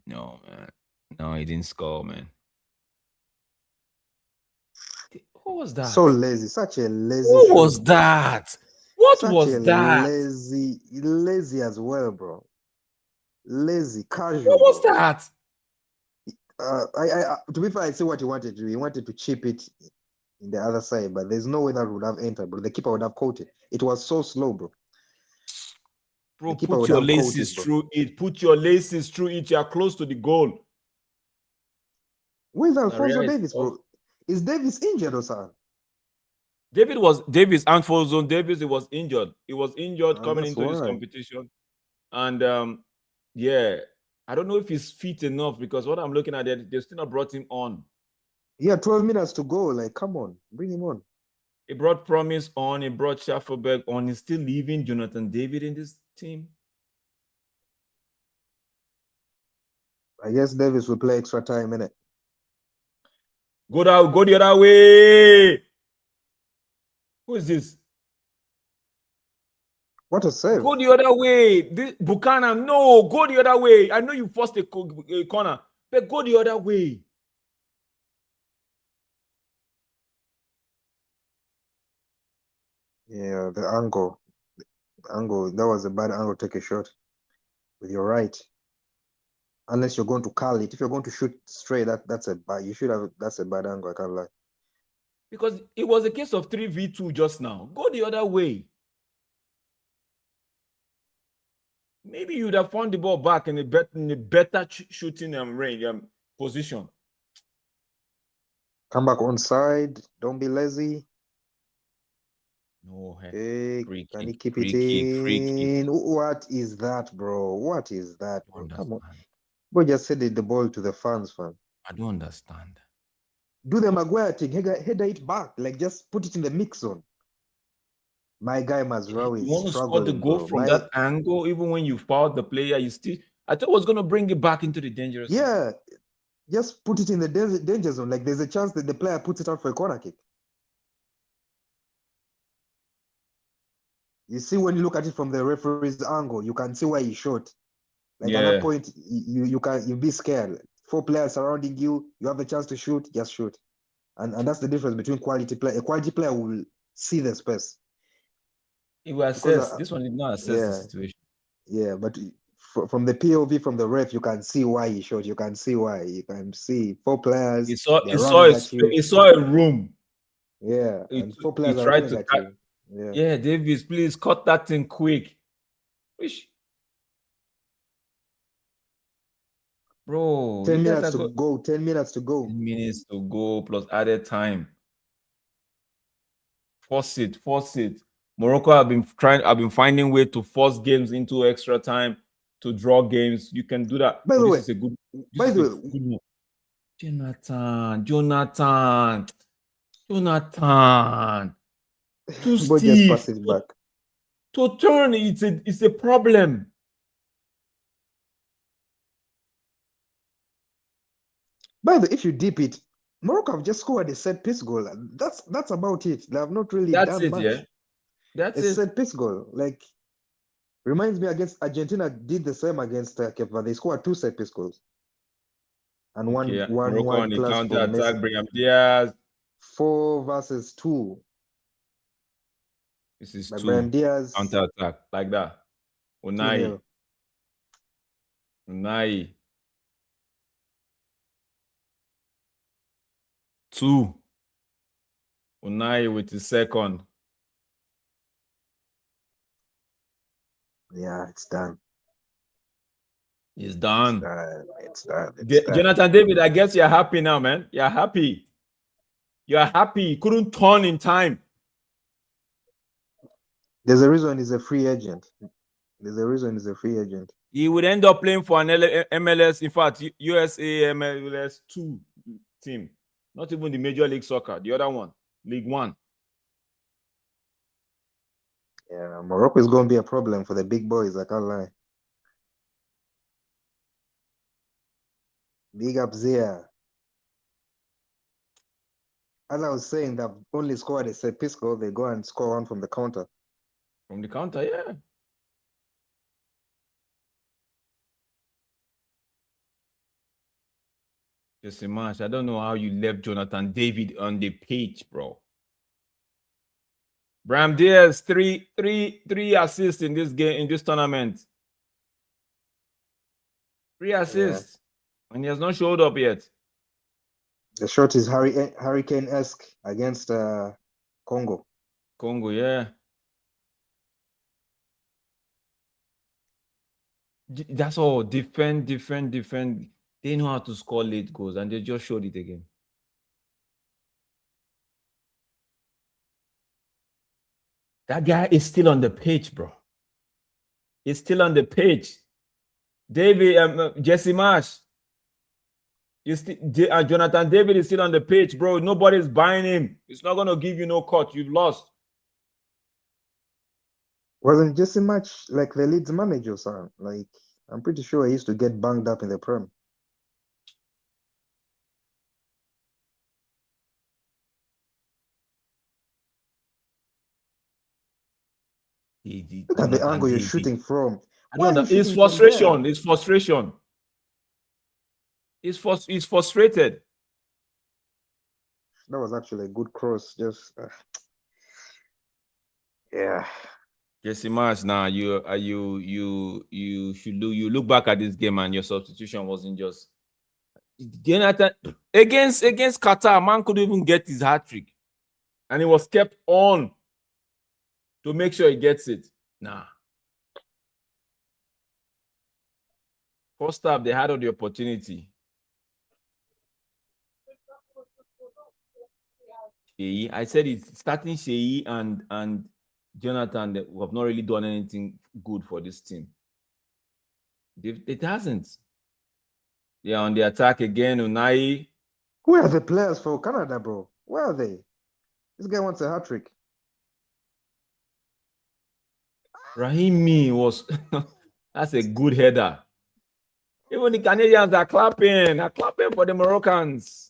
No, man. No, he didn't score, man. Who was that? So lazy, such a lazy. Who was that? What was that? Lazy as well, bro. Lazy, casual. What was that? To be fair, I see what he wanted to do. He wanted to chip it in the other side, but there's no way that would have entered, bro. The keeper would have caught it. It was so slow, bro. Bro, The keeper put would your have caught laces it, bro. through it. Put your laces through it. You're close to the goal. Where's Alphonso Maria is Davies, off. bro? Is Davies injured or something? Davies, Alphonso Davies, he was injured. He was injured coming That's into this why. competition. And yeah, I don't know if he's fit enough because what I'm looking at, they still not brought him on. Yeah, 12 minutes to go. Like, come on, bring him on. He brought Promise on. He brought Schafferberg on. He's still leaving Jonathan David in this team. I guess Davies will play extra time, innit? Go the other way. Who is this? What a save. Go the other way. Buchanan, no, go the other way. I know you forced a corner, but go the other way. Yeah, the angle. That was a bad angle. Take a shot with your right. Unless you're going to curl it. If you're going to shoot straight, that's a bad. You should have. That's a bad angle. I can't lie. Because it was a case of 3v2 just now. Go the other way. Maybe you'd have found the ball back in a better shooting range position. Come back on side. Don't be lazy. No, Hey, free can he kick, keep free it kick, free kick. in? What is that, bro? What is that, I don't bro? Come on. understand. Bro, just send the ball to the fans, fam. I don't understand. Do the Maguire thing. Header it back. Like, just put it in the mix zone. My guy Mazraoui You is want to score the struggling, goal bro. from that angle, even when you fouled the player, you still. I thought it was going to bring it back into the dangerous zone. Yeah, just put it in the danger zone. Like, there's a chance that the player puts it out for a corner kick. You see, when you look at it from the referee's angle, you can see why he shot. Like, at that point, you be scared. 4 players surrounding you, you have a chance to shoot, just shoot. And that's the difference between quality player. A quality player will see the space. It will assess. This one did not assess the situation. Yeah, but from the POV from the ref, you can see why he shot. You can see why. You can see 4 players. He saw a room. Yeah, and 4 players are running at you. Yeah, Davies, please cut that thing quick. Bro, 10 minutes to go. 10 minutes to go. 10 minutes to go plus added time. Force it. Morocco have been finding way to force games into extra time, to draw games. You can do that. By the way, this is a good move. Jonathan. Too just stiff. pass it back. To turn, it's a problem. By the way, if you dip it, Morocco have just scored a set piece goal. That's about it. They have not really done much. Yeah. That's a set piece goal. Like, reminds me against Argentina did the same against Cape Verde. They scored 2 set piece goals. And Morocco on the plus counter attack. Messi. Diaz. 4 versus 2. This is like 2. Diaz. Counter attack like that. Unai. 2. Unai with his second. Yeah, it's done. It's done. It's done. Jonathan David, I guess you're happy now, man. You're happy. You're happy. You couldn't turn in time. There's a reason he's a free agent. He would end up playing for an MLS, in fact, USA MLS 2 team. Not even the Major League Soccer. The other one, League 1. Yeah, Morocco is going to be a problem for the big boys. I can't lie. Big up there. As I was saying, they've only scored a set piece goal. They go and score one from the counter. From the counter, yeah. Just a match. I don't know how you left Jonathan David on the pitch, bro. Bram Diaz, three assists in this game, in this tournament. 3 assists. And he has not showed up yet. The shot is Hurricane-esque against Congo. Congo, yeah. That's all. Defend. They know how to score late goals, and they just showed it again. That guy is still on the pitch, bro. He's still on the pitch. David, Jesse Marsh. Jonathan David is still on the pitch, bro. Nobody's buying him. It's not going to give you no cut. You've lost. Wasn't Jesse Marsh like the Leeds manager, son? Like, I'm pretty sure he used to get banged up in the Prem. Look at the angle you're shooting from. It's frustration. It's frustration. He's frustrated. That was actually a good cross. Just yeah. Jesse Marsh, now you look back at this game and your substitution wasn't just Jonathan against Qatar. Man couldn't even get his hat trick, and he was kept on to make sure he gets it. Nah. First half, they had all the opportunity. I said it's starting Sheyi and Jonathan that have not really done anything good for this team. It hasn't. They are on the attack again. Unai. Where are the players for Canada, bro? Where are they? This guy wants a hat trick. Rahimi was that's a good header. Even the Canadians are clapping. Are clapping for the Moroccans.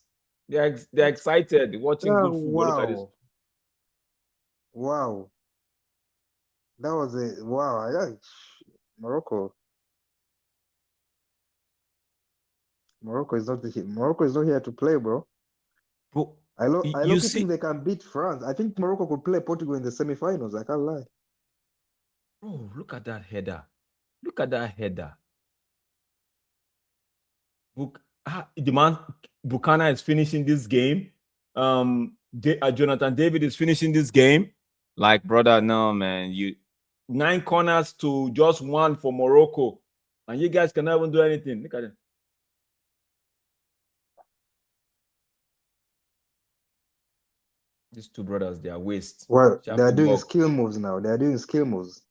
They're excited watching good football. Wow. Look at this. Wow. That was a wow. Yeah. Morocco is not here to play, bro. Bro, I look think they can beat France. I think Morocco could play Portugal in the semi-finals. I can't lie. Bro, look at that header. Look at that header. The man Buchanan is finishing this game. Jonathan David is finishing this game. Like, brother, no, man. 9 corners to just 1 for Morocco. And you guys cannot even do anything. Look at it. These two brothers, they are waste. Well, they are doing skill moves now. They are doing skill moves.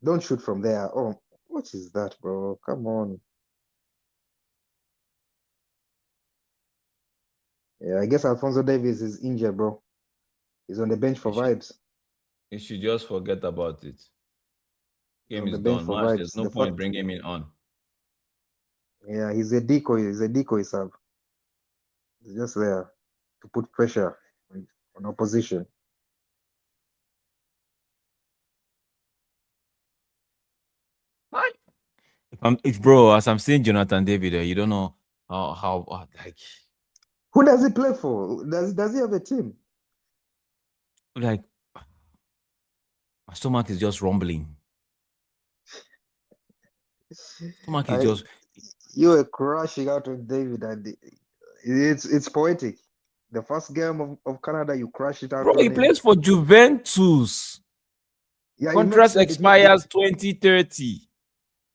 Don't shoot from there. Oh, what is that, bro? Come on. Yeah, I guess Alphonso Davies is injured, bro. He's on the bench for vibes. You should just forget about it. Game is done. There's no point bringing him in on. Yeah, he's a decoy. He's a decoy sub. He's just there to put pressure on opposition. Bro, as I'm seeing Jonathan David, you don't know how like. Who does he play for? Does he have a team? Like, my stomach is just rumbling. Stomach is just. You were crashing out with David, and it's poetic. The first game of Canada, you crash it out. Bro, he plays for Juventus. Yeah, contract expires 2030.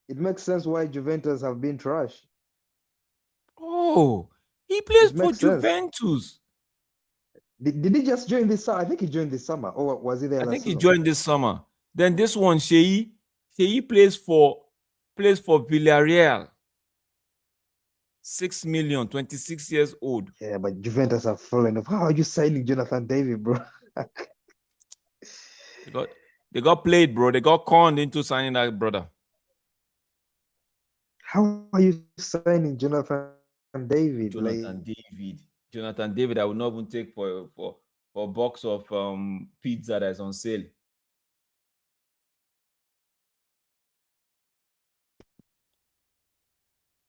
It makes sense why Juventus have been trash. Oh, he plays for Juventus. Did he just join this summer? I think he joined this summer. Or was he there last season? I think he joined this summer. Then this one, Sheyi plays for Villarreal. 6 million, 26 years old. Yeah, but Juventus have fallen off. How are you signing Jonathan David, bro? They got played, bro. They got conned into signing that brother. How are you signing Jonathan David? Jonathan David, I would not even take for a box of pizza that's on sale.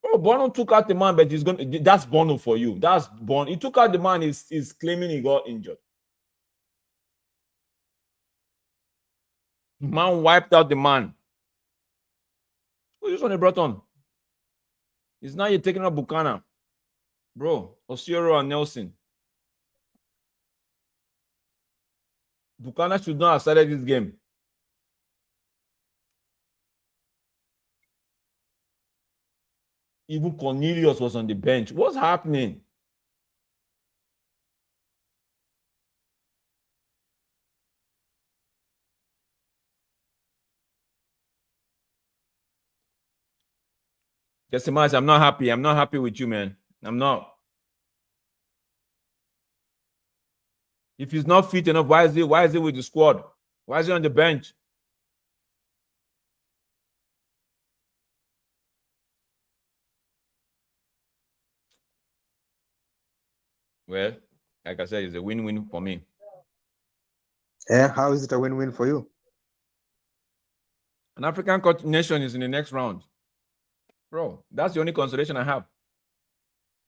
Oh, Bono took out the man, but that's Bono for you. That's Bono. He took out the man, he's claiming he got injured. Man wiped out the man. Who's this one they brought on? It's now you're taking up Buchanan. Bro, Osioro and Nelson. Buchanan should not have started this game. Even Cornelius was on the bench. What's happening? Just imagine, I'm not happy. I'm not happy with you, man. I'm not. If he's not fit enough, why is he with the squad? Why is he on the bench? Well, like I said, it's a win-win for me. Yeah, how is it a win-win for you? An African nation is in the next round. Bro, that's the only consolation I have.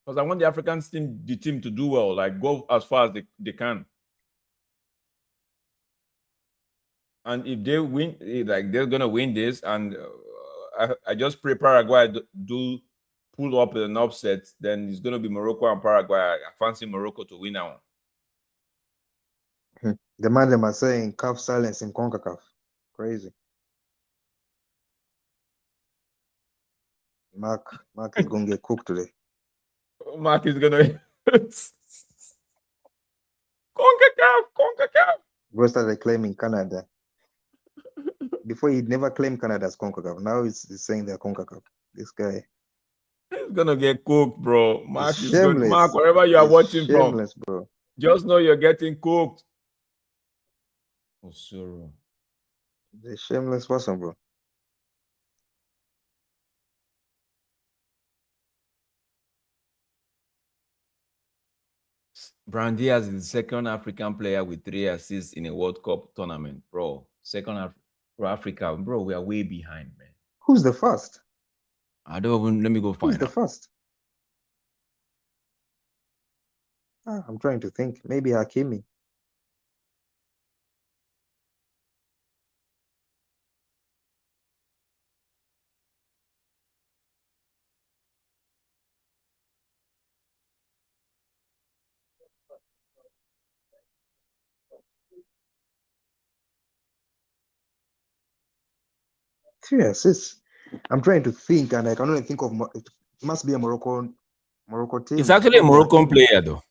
Because I want the African team, to do well, like go as far as they can. And if they win, like they're gonna win this, and I just pray Paraguay do pull up an upset, then it's gonna be Morocco and Paraguay. I fancy Morocco to win now. The man them are saying CAF silence in CONCACAF. Crazy. Mark is gonna get cooked today. Mark is gonna CONCACAF. Bro started claiming Canada. Before he'd never claimed Canada as CONCACAF. Now he's saying they're CONCACAF. This guy. He's gonna get cooked, bro. Mark is shameless. good. Mark, wherever you are watching shameless, from, bro. Just know you're getting cooked. Oh, sorry. The shameless person, bro. Brahim Diaz is the second African player with 3 assists in a World Cup tournament, bro. Second for Africa, bro. We are way behind, man. Who's the first? I don't even. Let me go find. Who's the first? I'm trying to think. Maybe Hakimi. Three assists. I'm trying to think, and I can only think of it must be a Morocco team. It's actually a Moroccan player, though.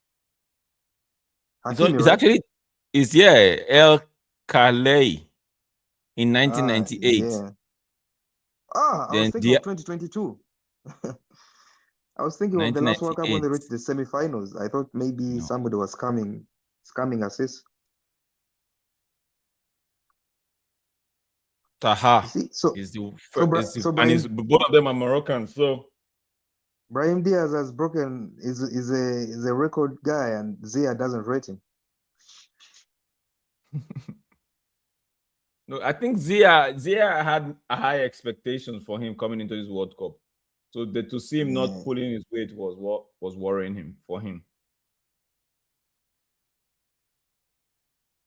Hakimi, It's right? actually El Khalei in 1998. Yeah. I was thinking of 2022. I was thinking of the last World Cup when they reached the semi-finals. I thought maybe somebody was scamming assists. Taha is the first, and both of them are Moroccan. So Brahim Diaz has broken is a record guy, and Zia doesn't rate him. No, I think Zia had a high expectations for him coming into this World Cup. So to see him not pulling his weight was what was worrying him for him.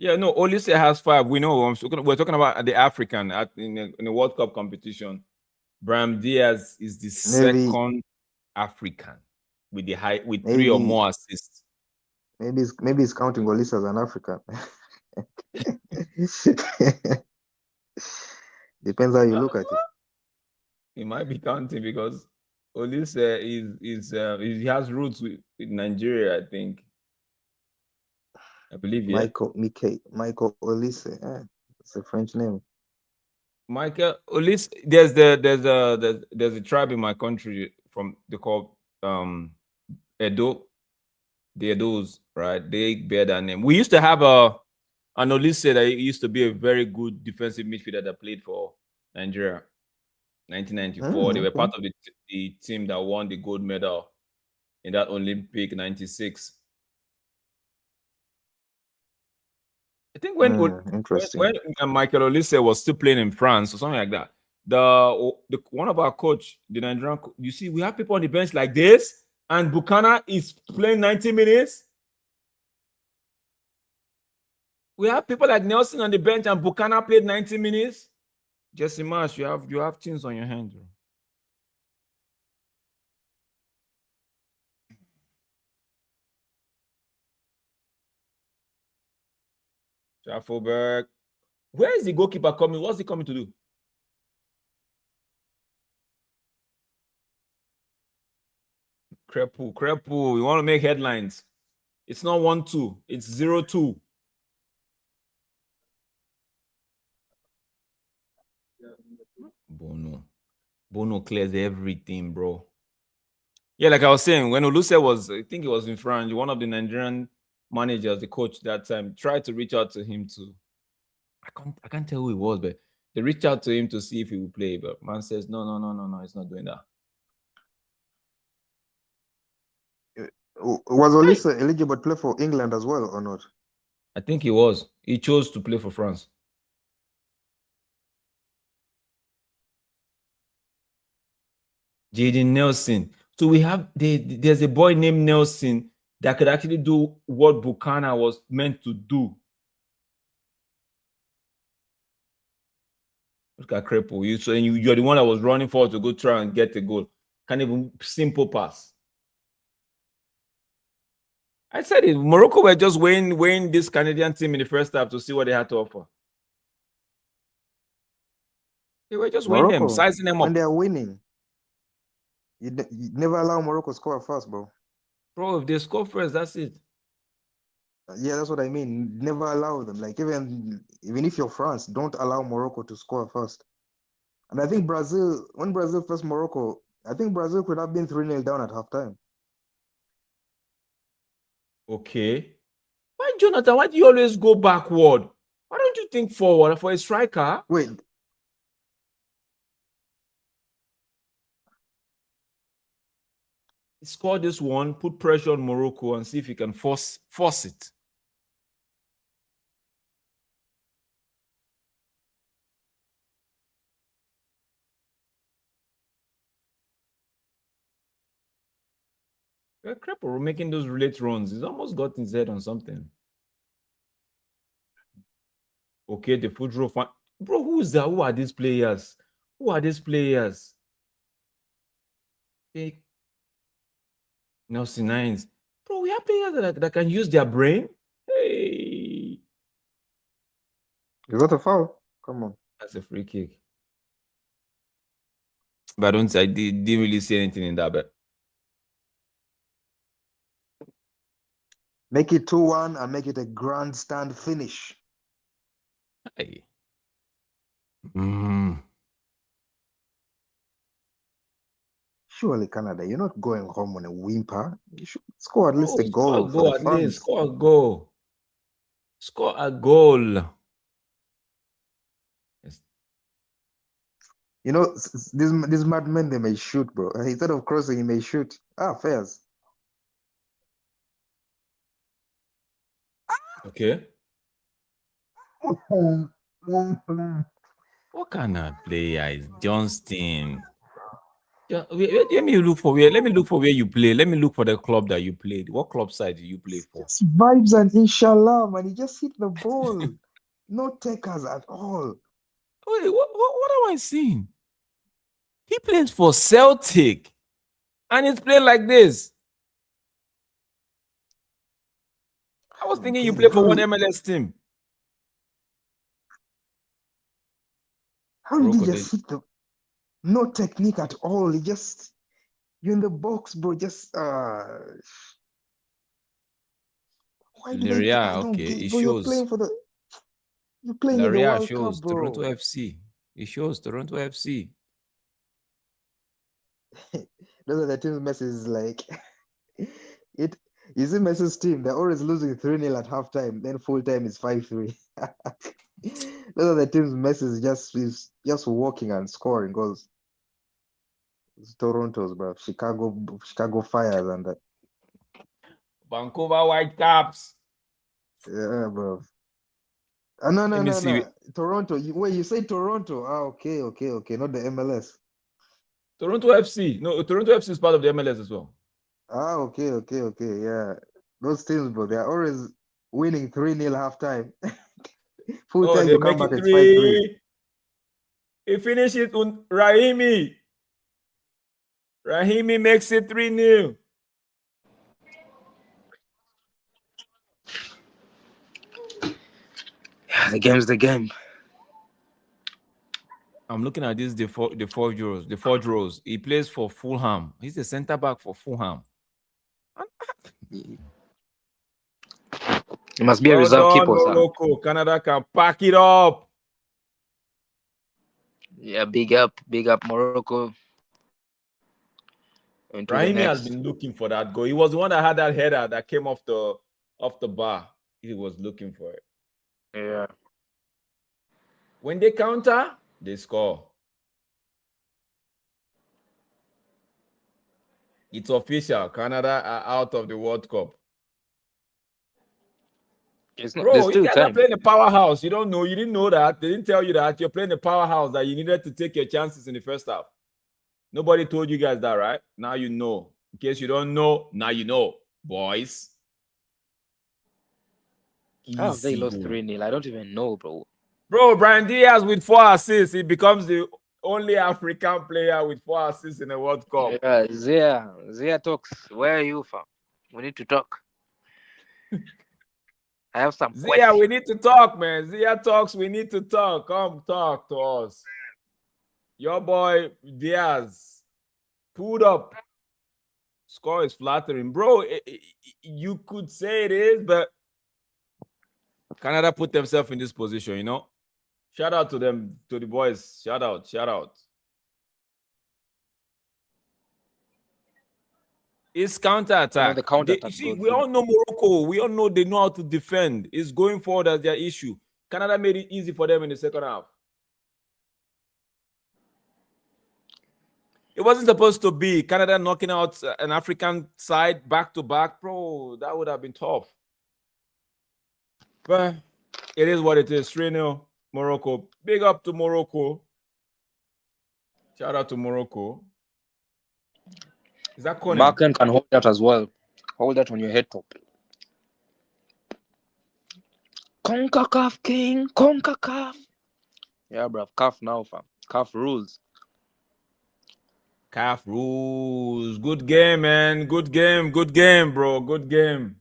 Yeah, no, Olise has 5. We know. We're talking about the African in the World Cup competition. Brahim Diaz is the second African with 3 or more assists. Maybe he's counting Olise as an African. Depends how you look at it. He might be counting because Olise he has roots with Nigeria, I think. I believe, yeah. Michael Olise. It's a French name. Michael Olise. There's a tribe in my country they call Edo. The Edos, right? They bear that name. We used to have an Olise that used to be a very good defensive midfielder that played for Nigeria. 1994. They were part of the team that won the gold medal in that Olympic 96. I think when Michael Olise was still playing in France or something like that, the one of our coach, the Nigerian, you see, we have people on the bench like this, and Buchanan is playing 90 minutes. We have people like Nelson on the bench, and Buchanan played 90 minutes. Just imagine you have things on your hands, bro. Tafelberg. Where is the goalkeeper coming? What's he coming to do? Crepu. You want to make headlines. It's not 1-2. It's 0-2. Bono clears everything, bro. Yeah, like I was saying, when Oluse was, I think it was in France, one of the Nigerian managers, the coach that time, tried to reach out to him to, I can't tell who it was, but they reached out to him to see if he would play. But man says, no, he's not doing that. Was Olise eligible to play for England as well or not? I think he was. He chose to play for France. Jaden Nelson. So we have there's a boy named Nelson that could actually do what Buchanan was meant to do. Look at Crepo. You're the one that was running forward to go try and get a goal. Can't even simple pass. I said it. Morocco were just weighing this Canadian team in the first half to see what they had to offer. They were just weighing them, sizing them up. When they are winning, you never allow Morocco to score first, bro. Bro, if they score first, that's it. Yeah, that's what I mean. Never allow them. Like even if you're France, don't allow Morocco to score first. And I think Brazil, when Brazil faced Morocco, I think Brazil could have been 3-0 down at halftime. Okay. Why, Jonathan? Why do you always go backward? Why don't you think forward for a striker? Wait. Score this one, put pressure on Morocco and see if he can force it. Crepo making those relate runs. He's almost got his head on something. Okay, the foot row fan. Bro, who's that? Who are these players? Hey. Nelson Nines. Bro, we have players that can use their brain. Hey. Is that a foul? Come on. That's a free kick. But I didn't really see anything in that bet. Make it 2-1 and make it a grandstand finish. Hey. Surely, Canada, you're not going home on a whimper. You should score at least a goal for the fans. Score a goal. Score a goal. Yes. You know, these madmen, they may shoot, bro. Instead of crossing, he may shoot. Fairs. Okay. What kind of player is Johnston? Let me look for where you play. Let me look for the club that you played. What club side did you play for? Just vibes and inshallah, man. He just hit the ball. No takers at all. Wait, what am I seeing? He plays for Celtic, and he's playing like this. I was thinking you play for one MLS team. How did he just hit the... No technique at all. He just... You're in the box, bro. Just... Why did I don't get... Bro, you're playing for the... You're playing in the World Cup, bro. Toronto FC. It shows Toronto FC. Those are the teams Messi is like... You see Messi's team, they're always losing 3-0 at halftime, then full time is 5-3. Those are the teams Messi is just walking and scoring goals. It's Toronto's, bro. Chicago Fires and that. Vancouver Whitecaps. Yeah, bro. No. Toronto. You say Toronto. Okay. Not the MLS. Toronto FC. No, Toronto FC is part of the MLS as well. Okay. Yeah. Those teams, bro, they are always winning 3-0 halftime. Full time, you come back at 5-3. He finished it on Rahimi. Rahimi makes it 3-0. The game's the game. I'm looking at this, the four rows. He plays for Fulham. He's a center back for Fulham. He must be a Well reserve done, keeper, sir. Morocco. Canada can pack it up. Yeah, big up Morocco. Into the Raimi has next. been looking for that goal. He was the one that had that header that came off the bar. He was looking for it. Yeah. When they counter, they score. It's official. Canada are out of the World Cup. It's not. Bro, There's you still guys are time. playing a powerhouse. You don't know. You didn't know that. They didn't tell you that. You're playing a powerhouse that you needed to take your chances in the first half. Nobody told you guys that, right? Now you know. In case you don't know, now you know, boys. How have they Easy. lost 3-0? I don't even know, bro. Bro, Brian Diaz with 4 assists. He becomes the only African player with 4 assists in the World Cup. Yeah, Zia talks. Where are you from? We need to talk. I have some Zia, questions. we need to talk, man. Zia talks, we need to talk. Come talk to us. Your boy Diaz pulled up. Score is flattering. Bro, you could say it is, but Canada put themselves in this position, you know? Shout out to them, to the boys. Shout out, shout out. It's counter-attack. The counter-attack. See, we all know Morocco. We all know they know how to defend. It's going forward as their issue. Canada made it easy for them in the second half. It wasn't supposed to be Canada knocking out an African side back-to-back. Bro, that would have been tough. But it is what it is. 3-0, Morocco. Big up to Morocco. Shout out to Morocco. Is that Conan? Marken can hold that as well. Hold that on your head top. CONCACAF King. CONCACAF. Yeah, bruv. CAF now, fam. CAF rules. CAF rules. Good game, man. Good game. Good game, bro. Good game.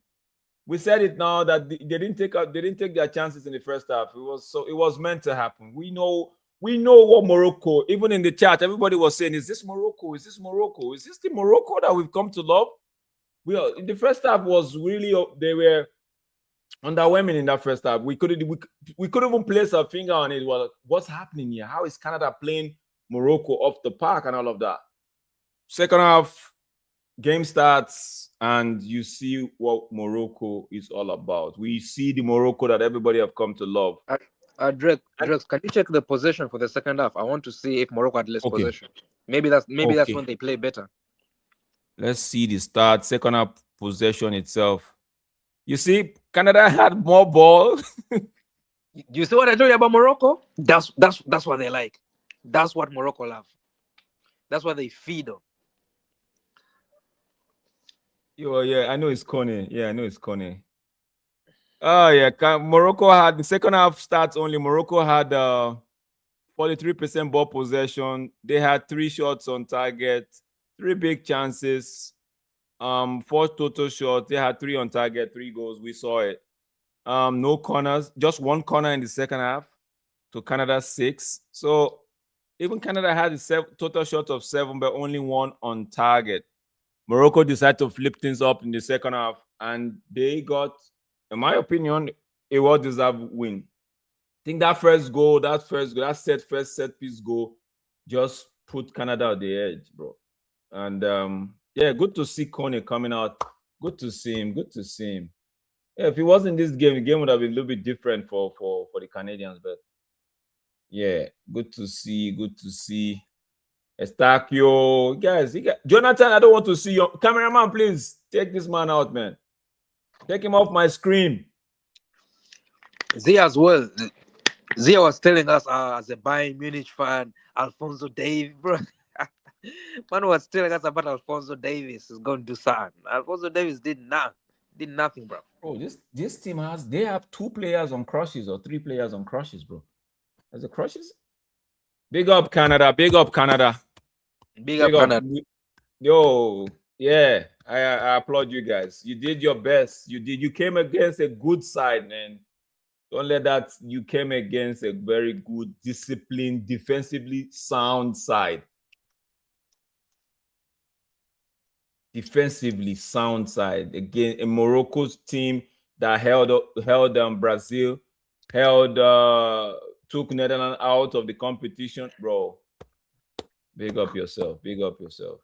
We said it now that they didn't take their chances in the first half. It was meant to happen. We know what Morocco, even in the chat, everybody was saying, is this Morocco? Is this Morocco? Is this the Morocco that we've come to love? In the first half was really, they were underwhelming in that first half. We couldn't even place our finger on it. Well, what's happening here? How is Canada playing Morocco off the park and all of that? Second half, game starts, and you see what Morocco is all about. We see the Morocco that everybody have come to love. Drex, can you check the possession for the second half? I want to see if Morocco had less possession. Maybe that's when they play better. Let's see the start. Second half possession itself. You see, Canada had more ball. You see what I told you about Morocco? That's what they like. That's what Morocco love. That's what they feed on. Yeah, I know it's Connie. Yeah, I know it's Connie. Oh, yeah. Morocco had the second half starts only. Morocco had 43% ball possession. They had 3 shots on target, 3 big chances, 4 total shots. They had 3 on target, 3 goals. We saw it. No corners, just 1 corner in the second half to Canada's 6. So even Canada had a total shot of 7, but only 1 on target. Morocco decided to flip things up in the second half, and they got, in my opinion, a well-deserved win. I think that first set piece goal, just put Canada on the edge, bro. And yeah, good to see Kone coming out. Good to see him. Good to see him. Yeah, if he wasn't in this game, the game would have been a little bit different for the Canadians. But yeah, good to see. Good to see. Estacio, guys, Jonathan, I don't want to see your cameraman. Please take this man out, man. Take him off my screen. Zia as well. Zia was telling us as a Bayern Munich fan, Alphonso Davies, bro. Man was telling us about Alphonso Davies is going to do something. Alphonso Davies did nothing, bro. Bro, this team they have 2 players on crushes or 3 players on crushes, bro. Has the crushes? Big up Canada. Big up Canada. Big up Canada. Yo, yeah, I applaud you guys. You did your best. You came against a good side, man. Don't let that. You came against a very good, disciplined, defensively sound side. Defensively sound side. Again, a Morocco's team that held Brazil, took Netherlands out of the competition, bro. Big up yourself. Big up yourself.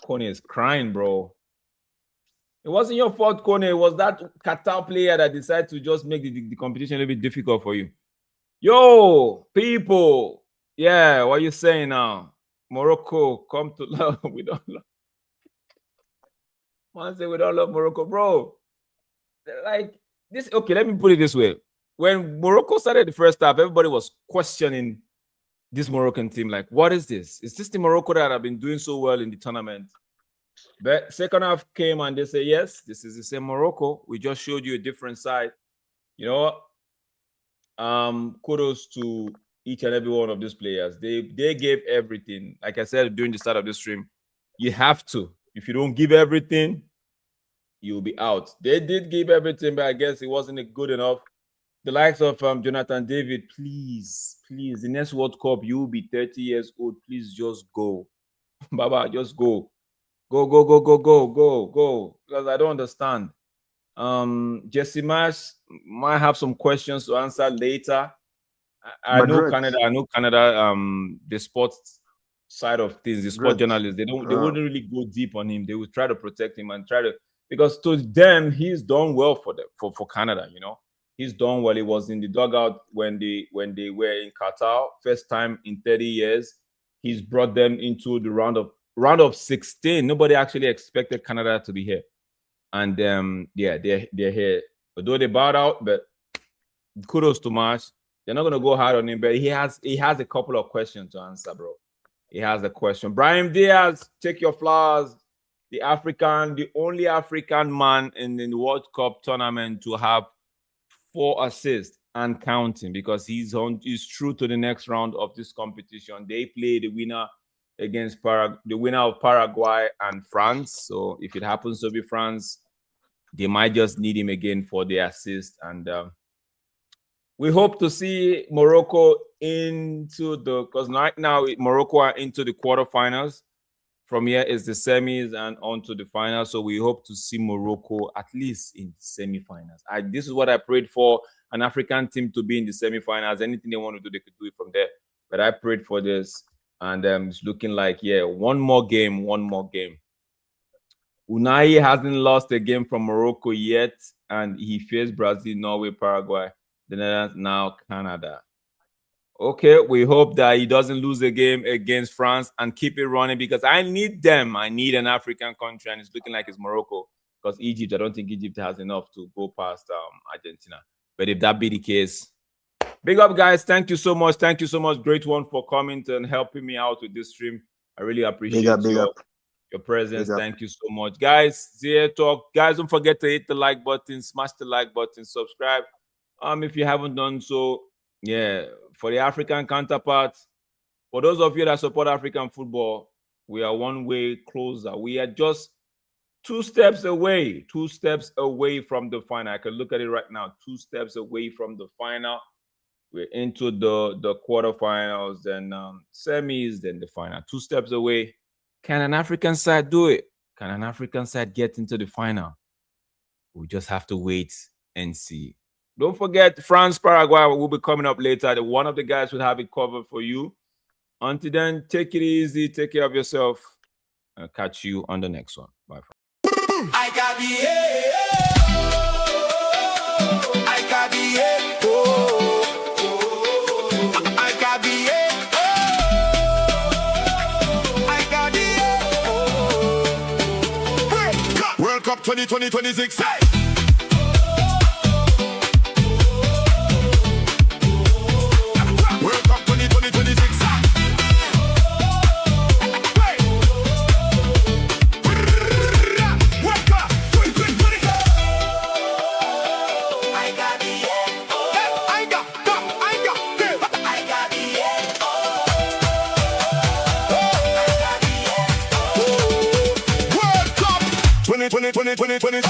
Kone is crying, bro. It wasn't your fault, Kone. It was that Qatar player that decided to just make the competition a little bit difficult for you. Yo, people. Yeah, what are you saying now? Morocco, come to love. We don't love. Man say we don't love Morocco, bro. Like this. Okay, let me put it this way. When Morocco started the first half, everybody was questioning this Moroccan team. Like, what is this? Is this the Morocco that have been doing so well in the tournament? But second half came and they say, yes, this is the same Morocco. We just showed you a different side. You know what? Kudos to each and every one of these players. They gave everything. Like I said during the start of the stream, you have to. If you don't give everything, you'll be out. They did give everything, but I guess it wasn't good enough. The likes of Jonathan David, please, the next World Cup, you'll be 30 years old. Please just go. Baba, just go. Go. Because I don't understand. Jesse Marsh might have some questions to answer later. I know Canada, the sports side of things, the sport journalists, they wouldn't really go deep on him. They would try to protect him and because to them, he's done well for them, for Canada, you know. He's done well. He was in the dugout when they were in Qatar, first time in 30 years. He's brought them into the round of 16. Nobody actually expected Canada to be here, and yeah, they're here. Although they bowed out, but kudos to Marsh. They're not gonna go hard on him, but he has a couple of questions to answer, bro. He has a question. Brahim Diaz, take your flowers. The only African man in the World Cup tournament to have 4 assists and counting, because he's true to the next round of this competition. They play the winner against the winner of Paraguay and France. So if it happens to be France, they might just need him again for the assist. And we hope to see Morocco because right now Morocco are into the quarterfinals. From here is the semis and on to the finals. So we hope to see Morocco at least in the semifinals. This is what I prayed for, an African team to be in the semifinals. Anything they want to do, they could do it from there. But I prayed for this, and it's looking like, yeah, one more game. Unai hasn't lost a game from Morocco yet, and he faced Brazil, Norway, Paraguay, the Netherlands, now Canada. Okay, we hope that he doesn't lose a game against France and keep it running, because I need them. I need an African country, and it's looking like it's Morocco, because Egypt, I don't think Egypt has enough to go past Argentina. But if that be the case, big up, guys. Thank you so much. Thank you so much. Great one for coming and helping me out with this stream. I really appreciate your presence. Thank you so much, guys. Zia Talk. Guys, don't forget to hit the like button, smash the like button, subscribe. If you haven't done so. Yeah, for the African counterparts, for those of you that support African football, we are one way closer. We are just 2 steps away from the final. I can look at it right now, 2 steps away from the final. We're into the quarterfinals, then semis, then the final. 2 steps away. Can an African side do it? Can an African side get into the final? We just have to wait and see. Don't forget, France, Paraguay will be coming up later. One of the guys will have it covered for you. Until then, take it easy. Take care of yourself. I'll catch you on the next one. Bye. I got World Cup 2026. Hey! Twenty.